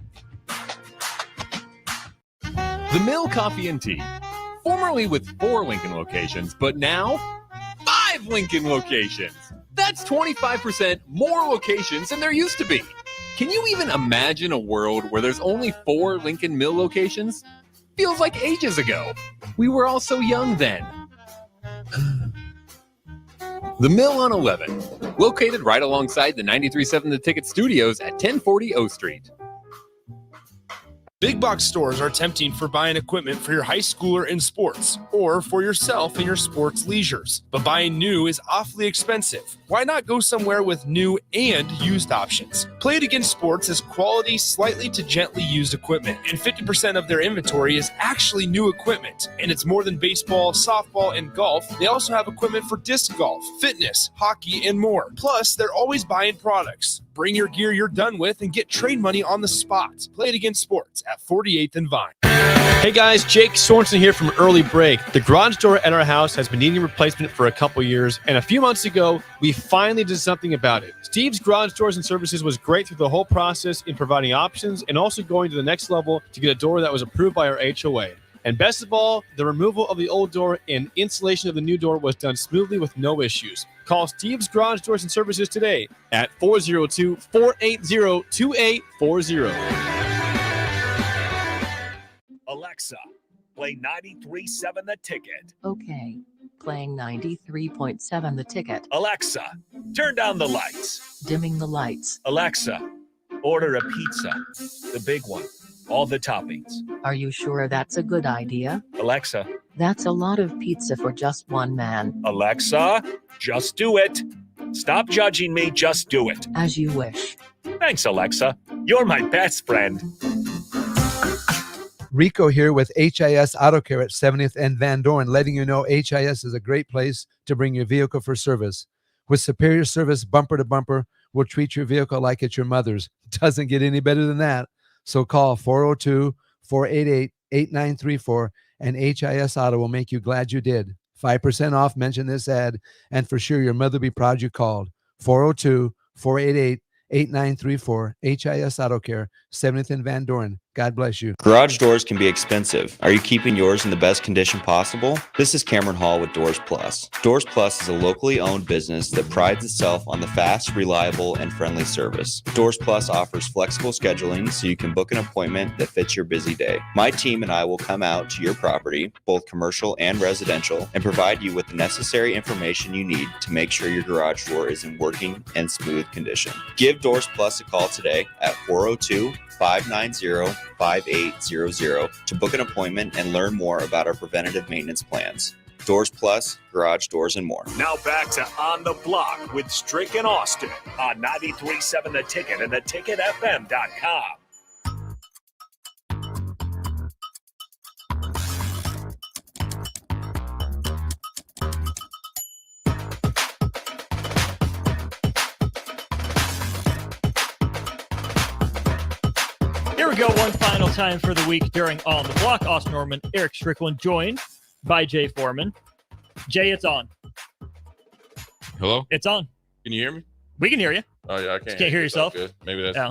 The Mill Coffee and Tea, formerly with 4 Lincoln locations, but now 5 Lincoln locations. That's 25% more locations than there used to be. Can you even imagine a world where there's only 4 Lincoln Mill locations? Feels like ages ago. We were all so young then. The Mill on 11, located right alongside the 93.7 The Ticket Studios at 1040 O Street. Big box stores are tempting for buying equipment for your high schooler in sports or for yourself in your sports leisures. But buying new is awfully expensive. Why not go somewhere with new and used options? Play It Again Sports has quality, slightly to gently used equipment, and 50% of their inventory is actually new equipment. And it's more than baseball, softball, and golf. They also have equipment for disc golf, fitness, hockey, and more. Plus, they're always buying products. Bring your gear you're done with and get trade money on the spot. Play It Again Sports at 48th and Vine. Hey guys, Jake Sorensen here from Early Break. The garage door at our house has been needing replacement for a couple years, and a few months ago, we finally did something about it. Steve's Garage Doors and Services was great through the whole process in providing options and also going to the next level to get a door that was approved by our HOA. And best of all, the removal of the old door and installation of the new door was done smoothly with no issues. Call Steve's Garage Doors and Services today at 402-480-2840. Alexa, play 93.7 The Ticket. Okay, playing 93.7 The Ticket. Alexa, turn down the lights. Dimming the lights. Alexa, order a pizza, the big one, all the toppings. Are you sure that's a good idea? Alexa. That's a lot of pizza for just one man. Alexa, just do it. Stop judging me, just do it. As you wish. Thanks, Alexa. You're my best friend. Rico here with HIS Auto Care at 70th and Van Dorn, letting you know HIS is a great place to bring your vehicle for service. With superior service bumper to bumper, we'll treat your vehicle like it's your mother's. Doesn't get any better than that. So call 402-488-8934 and HIS Auto will make you glad you did. 5% off, mention this ad, and for sure your mother will be proud you called. 402-488-8934, HIS Auto Care, 70th and Van Dorn. God bless you. Garage doors can be expensive. Are you keeping yours in the best condition possible? This is Cameron Hall with Doors Plus. Doors Plus is a locally owned business that prides itself on the fast, reliable, and friendly service. Doors Plus offers flexible scheduling so you can book an appointment that fits your busy day. My team and I will come out to your property, both commercial and residential, and provide you with the necessary information you need to make sure your garage door is in working and smooth condition. Give Doors Plus a call today at 402-590-5800 to book an appointment and learn more about our preventative maintenance plans. Doors Plus, garage doors, and more. Now back to On the Block with Strick and Austin on 93.7 The Ticket and theticketfm.com. Here we go, one final time for the week during On the Block. Austin Norman, Erick Strickland, joined by Jay Foreman. Jay, it's on. Hello? It's on. Can you hear me? We can hear you. Oh, yeah, I Just can't hear yourself. Good. Maybe that's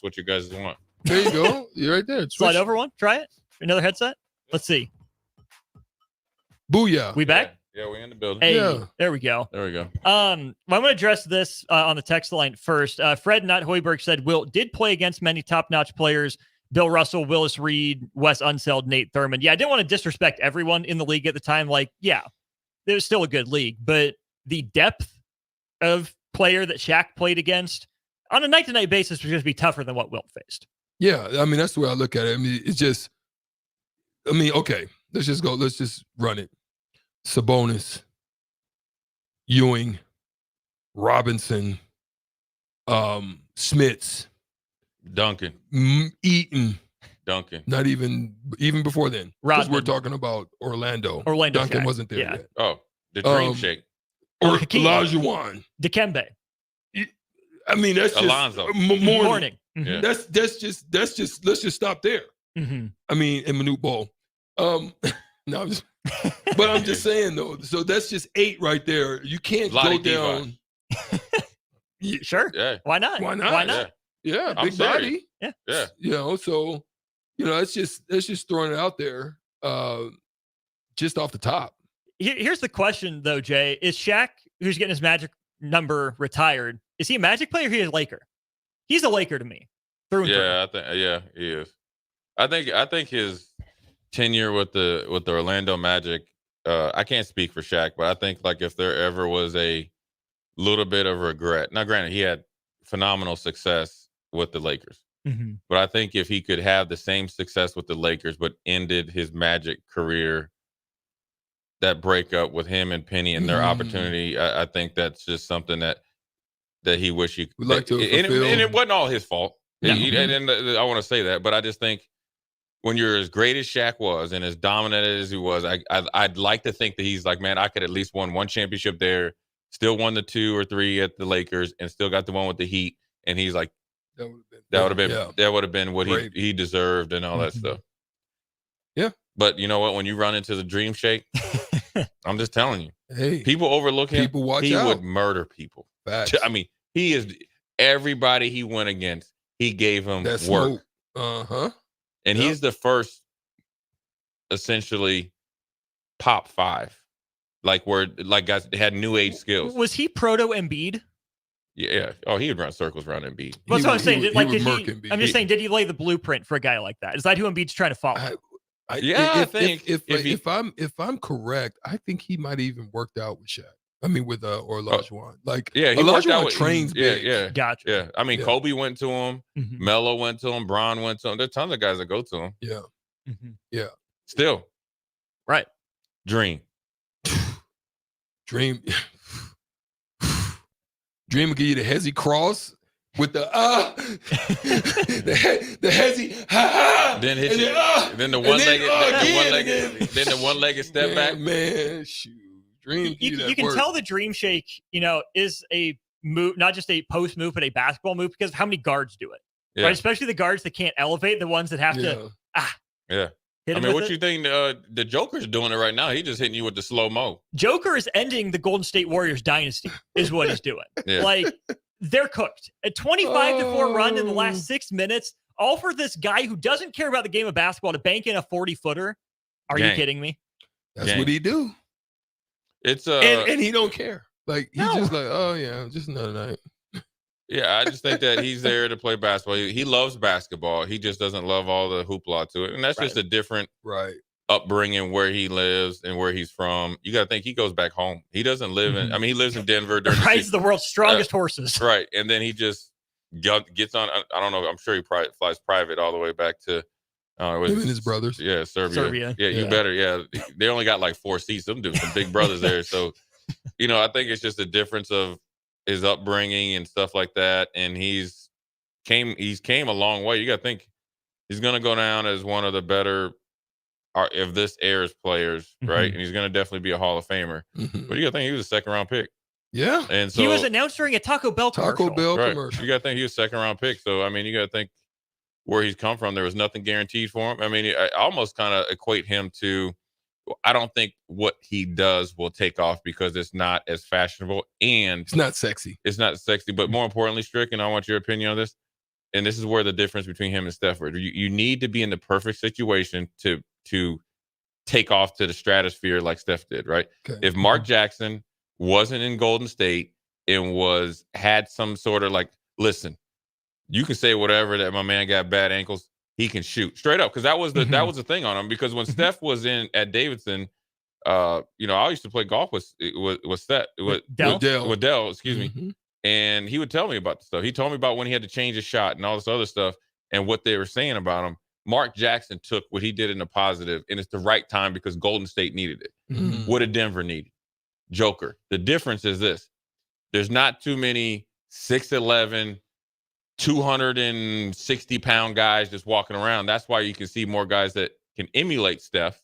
what you guys want. There you go. You're right there. Slide over one. Try it. Another headset. Let's see. Booyah. We back? Yeah, we're in the building. Hey, Yeah. there we go. There we go. I'm going to address this on the text line first. Fred Nott Hoiberg said Wilt did play against many top-notch players. Bill Russell, Willis Reed, Wes Unseld, Nate Thurman. Yeah, I didn't want to disrespect everyone in the league at the time. Like, yeah, it was still a good league. But the depth of player that Shaq played against on a night-to-night basis was going to be tougher than what Wilt faced. Yeah, I mean, that's the way I look at it. I mean, it's just, okay, let's just go. Let's just run it. Sabonis, Ewing, Robinson, Smits, Duncan, Eaton, Duncan. Not even before then. Because Rodman. we're talking about Orlando. Orlando Duncan Shaq. wasn't there Yeah. yet. Oh, the Dream Shake. Or Hakeem. Olajuwon. Dikembe. I mean, that's just Alonzo. Morning. Mhm. Yeah. That's just let's just stop there. Mhm. I mean, in Manute Bol. No, I'm just, but I'm just saying though. So that's just 8 right there. You can't Lottie go down. Sure. Yeah. Why not? Why not? Why not? Yeah, I'm big serious. body. Yeah. Yeah. You know, so that's just throwing it out there. Just off the top. Here's the question, though, Jay. Is Shaq, who's getting his Magic number retired, is he a Magic player or he a Laker? He's a Laker to me. Through and Yeah, he is. I think his tenure with the Orlando Magic, I can't speak for Shaq, but I think like if there ever was a little bit of regret. Now, granted, he had phenomenal success with the Lakers. Mm-hmm. But I think if he could have the same success with the Lakers, but ended his Magic career, that breakup with him and Penny and their opportunity, I think that's just something that he wish he would like to and fulfill. it wasn't all his fault. No. And I want to say that, but I just think when you're as great as Shaq was and as dominant as he was, I'd like to think that he's like, man, I could at least won one championship there, still won the 2 or 3 at the Lakers, and still got the one with the Heat. And he's like, that would have been what he deserved and all that stuff. Yeah. But you know what? When you run into the Dream Shake, I'm just telling you, hey, people overlook him. People watch he out. would murder people. Facts. I mean, he is everybody he went against. He gave him That's work. Uh-huh. And Yep. he's the first, essentially, pop 5, like where like guys had new age skills. Was he proto Embiid? Yeah. Oh, he would run circles around Embiid. That's what I'm saying. would Did murk he? Embiid. I'm just saying, did he lay the blueprint for a guy like that? Is that who Embiid's trying to follow? I think if I'm correct, I think he might have even worked out with Shaq. I mean, with Olajuwon. Like, yeah, he worked out Olajuwon with trains big. Yeah. Gotcha. Yeah. I mean, Yeah. Kobe went to him, Mhm. Melo went to him, Bron went to him. There's tons of guys that go to him. Yeah. Mhm. Yeah. Still. Right. Dream. Dream will give you the hezzy cross with the the hezzy Then hit and you. Then the one-legged step back. Man, shoot. Dream give You that can work. tell the Dream Shake, is a move, not just a post move, but a basketball move because of how many guards do it. Yeah. Right? Especially the guards that can't elevate, the ones that have to Yeah. hit I him mean, with what it. you think the Joker's doing it right now? He just hitting you with the slow-mo. Joker is ending the Golden State Warriors dynasty, is what he's doing. Yeah. Like, they're cooked. A 25-4 run in the last 6 minutes, all for this guy who doesn't care about the game of basketball to bank in a 40-footer. Are you Gang. kidding me? That's what he do. It's And he don't care. Like, he's No. just like, oh yeah, just another night. Yeah, I just think that he's there to play basketball. He loves basketball. He just doesn't love all the hoopla to it. And that's just a different upbringing where he lives and where he's from. You got to think he goes back home. He doesn't live in, I mean, he lives in Denver. During Rides the world's strongest horses. Right. And then he just gets on, I don't know, I'm sure he flies private all the way back to Him and his brothers. Yeah, Serbia. Serbia. Yeah, you Yeah. better. Yeah, they only got like 4 seats. Them dudes, some big brothers there. So, I think it's just a difference of his upbringing and stuff like that. And he's came a long way. You got to think he's going to go down as one of the better of this era's players, right? Mhm. And he's going to definitely be a Hall of Famer. Mhm. But you got to think he was a 2nd-round pick. Yeah. And so He was announced during a Taco Bell commercial. right. commercial. You got to think he was a 2nd-round pick. So I mean, you got to think where he's come from. There was nothing guaranteed for him. I mean, I almost kind of equate him to. I don't think what he does will take off because it's not as fashionable and It's not sexy. it's not sexy. But more importantly, Strick, and I want your opinion on this. And this is where the difference between him and Stefford. You need to be in the perfect situation to take off to the stratosphere like Steph did, right? Okay. If Mark Jackson wasn't in Golden State and had some sort of like, listen, you can say whatever that my man got bad ankles, he can shoot straight up because that was the thing on him. Because when Steph was at Davidson, I used to play golf with Steph with Dell, excuse me, Mhm. and he would tell me about the stuff. He told me about when he had to change his shot and all this other stuff and what they were saying about him. Mark Jackson took what he did in the positive, and it's the right time because Golden State needed it. Mhm. What did Denver need? Joker. The difference is this: there's not too many 6'11", 260-pound guys just walking around. That's why you can see more guys that can emulate Steph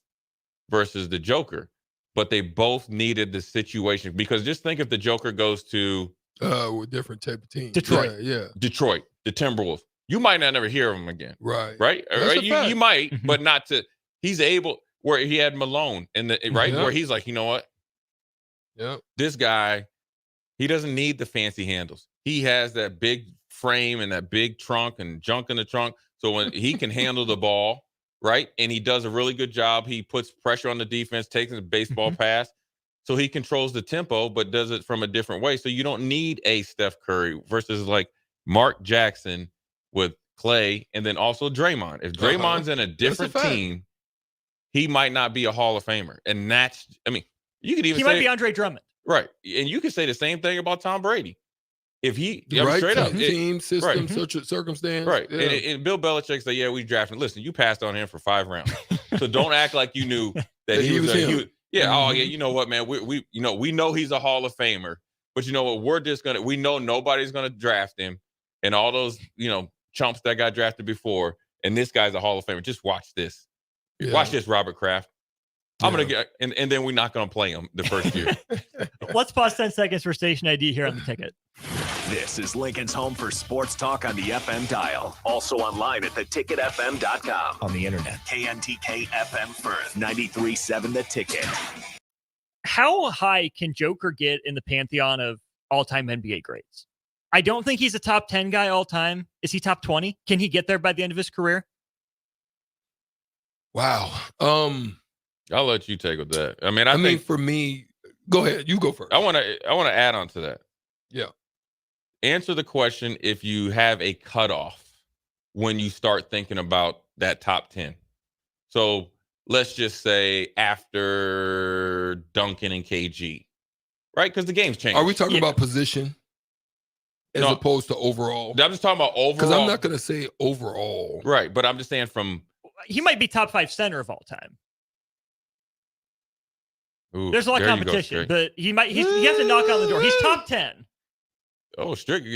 versus the Joker. But they both needed the situation, because just think if the Joker goes to with different type of team. Detroit. Yeah. Detroit, the Timberwolves, you might not ever hear of him again. Right. Right? You might, but not to. He's able, where he had Malone in the right, where he's like, you know what? Yeah. This guy, he doesn't need the fancy handles. He has that big frame and that big trunk and junk in the trunk. So when he can handle the ball, right? And he does a really good job. He puts pressure on the defense, takes a baseball pass. So he controls the tempo, but does it from a different way. So you don't need a Steph Curry versus like Mark Jackson with Clay, and then also Draymond. If Draymond's in a different team, he might not be a Hall of Famer. And that's, I mean, you could even say he might be Andre Drummond. Right. And you could say the same thing about Tom Brady. If he Right straight up team system, right. such a circumstance. Right. Yeah. And Bill Belichick said, yeah, we drafted. Listen, you passed on him for 5 rounds. So don't act like you knew that he was him. oh yeah, you know what, man? We know he's a Hall of Famer, but you know what? We know nobody's gonna draft him, and all those, chumps that got drafted before, and this guy's a Hall of Famer. Just watch this. Yeah. Watch this, Robert Kraft. I'm gonna get, and then we're not gonna play him the first year. Let's pause 10 seconds for station ID here on the ticket. This is Lincoln's home for sports talk on the FM dial. Also online at theticketfm.com. On the internet. KNTK FM Firth, 93.7 The Ticket. How high can Joker get in the pantheon of all-time NBA greats? I don't think he's a top 10 guy all time. Is he top 20? Can he get there by the end of his career? Wow. I'll let you take with that. I mean, I think for me, go ahead. You go first. I want to add on to that. Yeah. Answer the question if you have a cutoff when you start thinking about that top 10. So let's just say after Duncan and KG, right? Because the game's changed. Are we talking about position as opposed to overall? I'm just talking about overall. Because I'm not going to say overall. Right, but I'm just saying from... He might be top 5 center of all time. Ooh, there's a lot of competition, but he has to knock on the door. He's top 10. Oh, strict.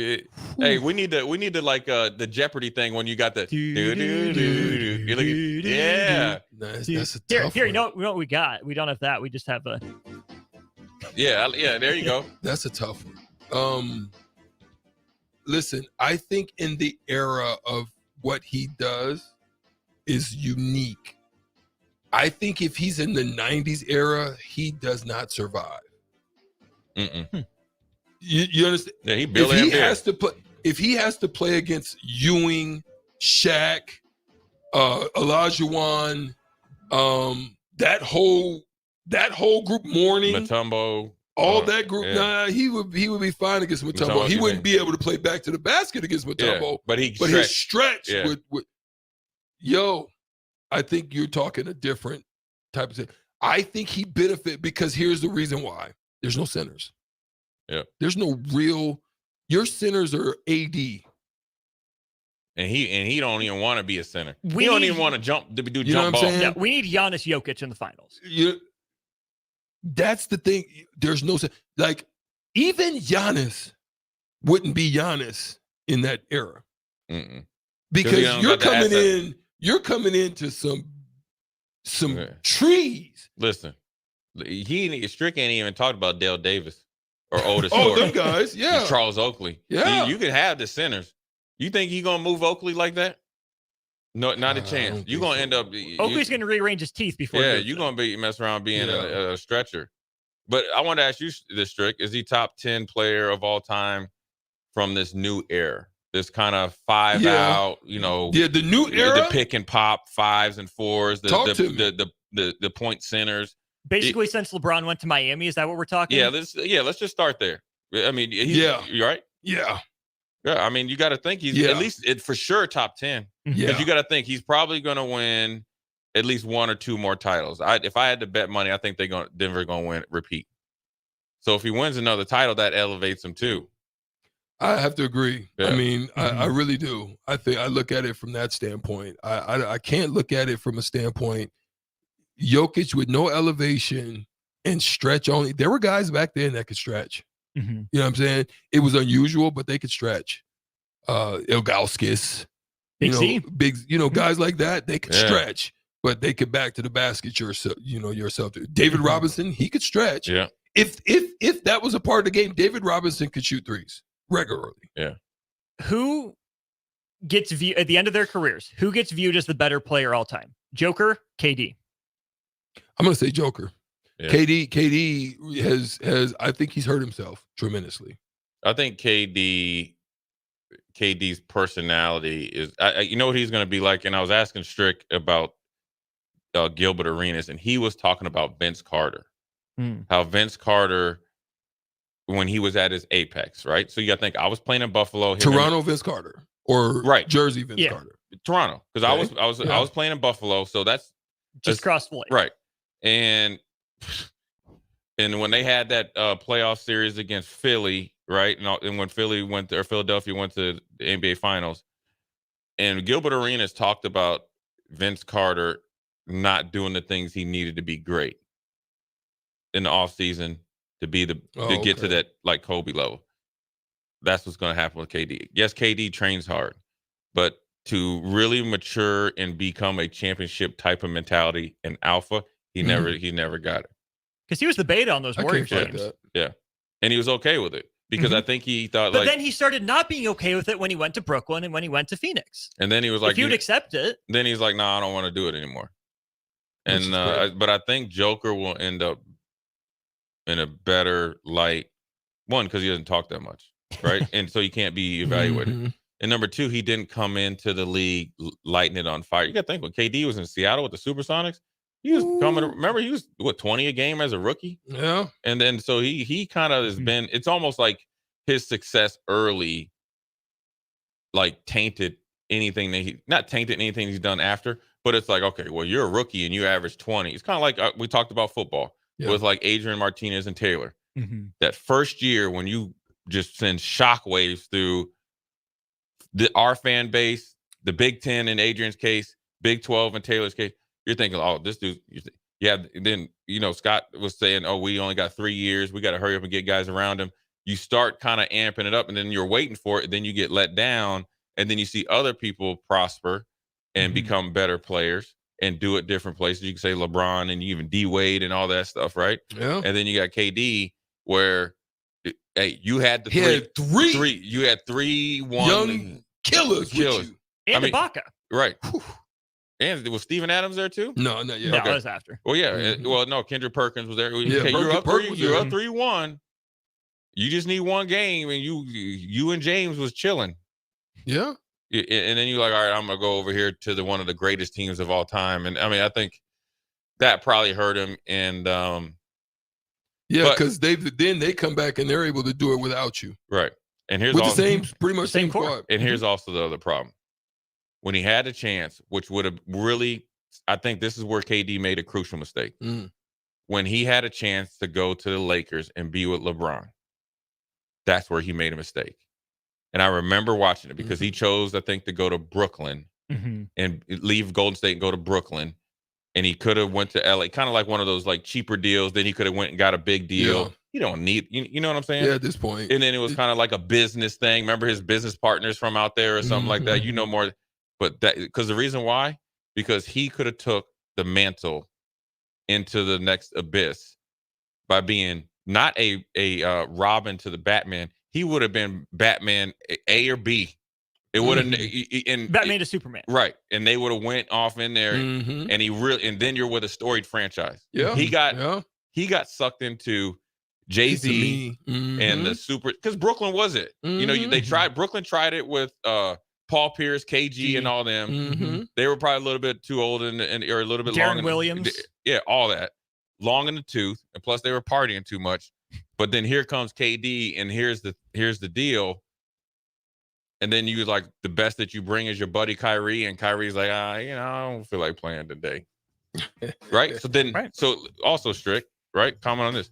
Hey, we need to like the Jeopardy thing when you got the yeah. That's a tough here, you know what we got? We don't have that. We just have a yeah. There you go. That's a tough one. Listen, I think in the era of what he does is unique. I think if he's in the 90s era, he does not survive. You understand? Yeah, if he has to play against Ewing, Shaq, Olajuwon, that whole group, Mourning, Mutombo, all that group, he would be fine against Mutombo. He wouldn't be able to play back to the basket against Mutombo. But his stretch would I think you're talking a different type of thing. I think he benefit because here's the reason why. There's no centers. Yeah. There's no real. Your centers are AD. And he don't even want to be a center. He don't even want to do jump balls. Yeah, we need Giannis Jokic in the finals. That's the thing. There's no, like, even Giannis wouldn't be Giannis in that era. Because you're coming into some trees. Listen, Strick ain't even talked about Dale Davis or Otis. Them guys, yeah. Charles Oakley. Yeah. You could have the centers. You think he gonna move Oakley like that? No, not a chance. You're gonna end up. Oakley's gonna rearrange his teeth before. Yeah, you're gonna be mess around being a stretcher. But I want to ask you this, Strick: is he top 10 player of all time from this new era? This kind of five out, the new era, the pick and pop 5s and 4s, the point centers. Basically, since LeBron went to Miami, is that what we're talking? Yeah, let's just start there. I mean, you're right. Yeah. I mean, you got to think he's at least for sure top 10. Because you got to think he's probably going to win at least 1 or 2 more titles. If I had to bet money, I think Denver going to repeat. So if he wins another title, that elevates him too. I have to agree. Yeah. I mean, I really do. I think I look at it from that standpoint. I can't look at it from a standpoint. Jokic with no elevation and stretch only. There were guys back then that could stretch. Mm-hmm. You know what I'm saying? It was unusual, but they could stretch. Ilgauskas, Big C. big, guys like that, they could stretch, but they could back to the basket yourself. David Robinson, he could stretch. Yeah. If that was a part of the game, David Robinson could shoot threes regularly. Yeah. Who gets viewed at the end of their careers? Who gets viewed as the better player all time? Joker, KD. I'm gonna say Joker. Yeah. KD has I think he's hurt himself tremendously. I think KD's personality is, you know what he's going to be like? And I was asking Strick about Gilbert Arenas, and he was talking about Vince Carter. How Vince Carter, when he was at his apex, right? So you got to think, I was playing in Buffalo. Toronto Vince Carter or Jersey Vince Carter? Toronto, because I was playing in Buffalo, so that's just cross the lake, right? And when they had that playoff series against Philly, right? And when Philadelphia went to the NBA Finals, and Gilbert Arenas talked about Vince Carter not doing the things he needed to be great in the offseason to get to that like Kobe level. That's what's going to happen with KD. Yes, KD trains hard, but to really mature and become a championship type of mentality and alpha, he never got it. Because he was the beta on those Warriors games. Yeah. And he was okay with it because I think he thought but then he started not being okay with it when he went to Brooklyn and when he went to Phoenix. And then he was like, if you'd accept it. Then he's like, I don't want to do it anymore. And but I think Joker will end up in a better light. One, because he doesn't talk that much, right? And so he can't be evaluated. And number two, he didn't come into the league lighting it on fire. You got to think when KD was in Seattle with the Supersonics, he was coming. Remember, he was 20 a game as a rookie. Yeah. And then so he kind of has been. It's almost like his success early, like tainted anything that not tainted anything he's done after. But it's like, okay, well, you're a rookie and you average 20. It's kind of like we talked about football with like Adrian Martinez and Taylor. That first year when you just send shockwaves through our fan base, the Big Ten in Adrian's case, Big 12 in Taylor's case, you're thinking, oh, this dude, then, Scott was saying, oh, we only got 3 years. We got to hurry up and get guys around him. You start kind of amping it up and then you're waiting for it. Then you get let down and then you see other people prosper and become better players and do it different places. You can say LeBron and even D Wade and all that stuff, right? Yeah. And then you got KD where, hey, you had the three. You had 3 young killers. And Ibaka. Right. And was Steven Adams there too? No, not yet. No, that was after. Well, yeah. Well, no, Kendrick Perkins was there. Yeah, okay, you're up 3-1. You just need one game, and you and James was chilling. Yeah. And then you're like, all right, I'm gonna go over here to one of the greatest teams of all time. And I mean, I think that probably hurt him. And because they come back and they're able to do it without you. Right. And here's with also, the pretty much same squad. And here's also the other problem. When he had a chance, which would have really, I think this is where KD made a crucial mistake. When he had a chance to go to the Lakers and be with LeBron, that's where he made a mistake. And I remember watching it because he chose, I think, to go to Brooklyn and leave Golden State and go to Brooklyn. And he could have went to LA, kind of like one of those like cheaper deals. Then he could have went and got a big deal. Yeah. You don't need, you know what I'm saying? Yeah, at this point. And then it was kind of like a business thing. Remember his business partners from out there or something like that? You know more. But that, because the reason why, because he could have took the mantle into the next abyss by being not a Robin to the Batman. He would have been Batman A or B. It would have Batman to Superman, right? And they would have went off in there, and then you're with a storied franchise. Yeah, he got sucked into Jay-Z and the super because Brooklyn was it. You know, Brooklyn tried it with Paul Pierce, KG, and all them. They were probably a little bit too old and or a little bit long. Darren Williams, all that long in the tooth, and plus they were partying too much. But then here comes KD, and here's the deal. And then you like the best that you bring is your buddy Kyrie, and Kyrie's like, I don't feel like playing today, right? So then, so also Strick, right? Comment on this: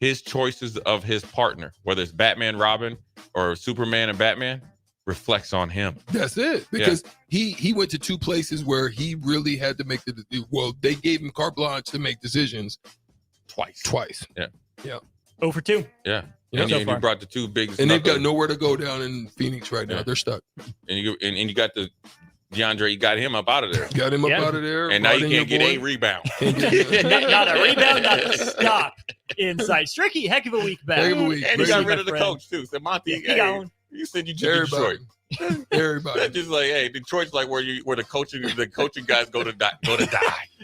his choices of his partner, whether it's Batman, Robin, or Superman and Batman, reflects on him. That's it, because he went to 2 places where he really had to make they gave him carte blanche to make decisions twice. Yeah. 0 for 2. Yeah. And, Yeah. you brought the two biggest. And they've got nowhere to go down in Phoenix right now. They're stuck. And you got the DeAndre. You got him up out of there. Got him up out of there. And now brought you in can't your get boy. a rebound. not a rebound, not a stop inside. Stricky, heck of a week back. Heck of a week. And he got rid of the coach too. Said Monty, He gone. you said you took Detroit. Everybody. That's just like, hey, Detroit's like where the coaching guys go to die.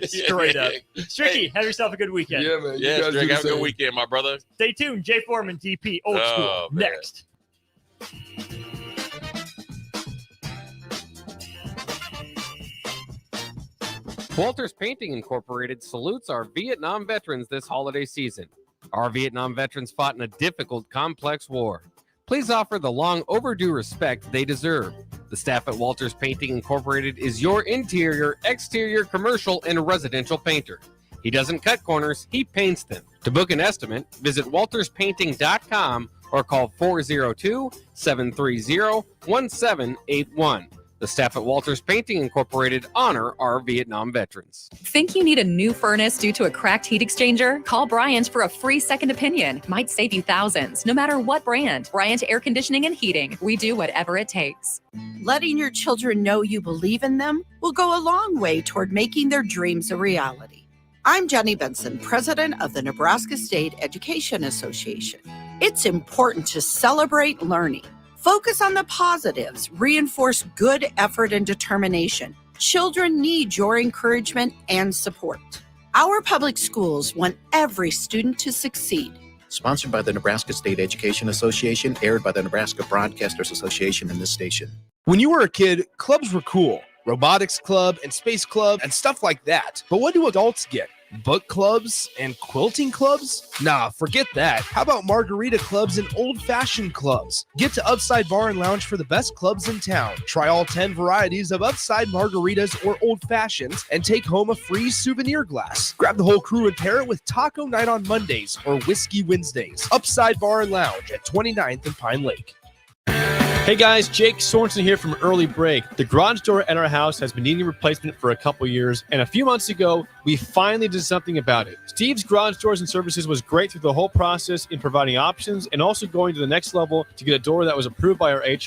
Straight up. Stricky, have yourself a good weekend. Yeah, man. Yeah, Strick, have a good weekend, my brother. Stay tuned. Jay Foreman, DP, old school. Oh, man. Next. Walters Painting Incorporated salutes our Vietnam veterans this holiday season. Our Vietnam veterans fought in a difficult, complex war. Please offer the long overdue respect they deserve. The staff at Walters Painting Incorporated is your interior, exterior, commercial, and residential painter. He doesn't cut corners, he paints them. To book an estimate, visit walterspainting.com or call 402-730-1781. The staff at Walters Painting Incorporated honor our Vietnam veterans. Think you need a new furnace due to a cracked heat exchanger? Call Bryant for a free second opinion. Might save you thousands, no matter what brand. Bryant Air Conditioning and Heating. We do whatever it takes. Letting your children know you believe in them will go a long way toward making their dreams a reality. I'm Jenny Benson, president of the Nebraska State Education Association. It's important to celebrate learning. Focus on the positives, reinforce good effort and determination. Children need your encouragement and support. Our public schools want every student to succeed. Sponsored by the Nebraska State Education Association, aired by the Nebraska Broadcasters Association and this station. When you were a kid, clubs were cool. Robotics club and space club and stuff like that. But what do adults get? Book clubs and quilting clubs? Nah, forget that. How about margarita clubs and old-fashioned clubs? Get to Upside Bar and Lounge for the best clubs in town. Try all 10 varieties of Upside margaritas or old fashions and take home a free souvenir glass. Grab the whole crew and pair it with taco night on Mondays or whiskey Wednesdays. Upside Bar and Lounge at 29th and Pine Lake. Hey guys, Jake Sorensen here from Early Break. The garage door at our house has been needing replacement for a couple years, and a few months ago, we finally did something about it. Steve's Garage Doors and Services was great through the whole process in providing options and also going to the next level to get a door that was approved by our HOA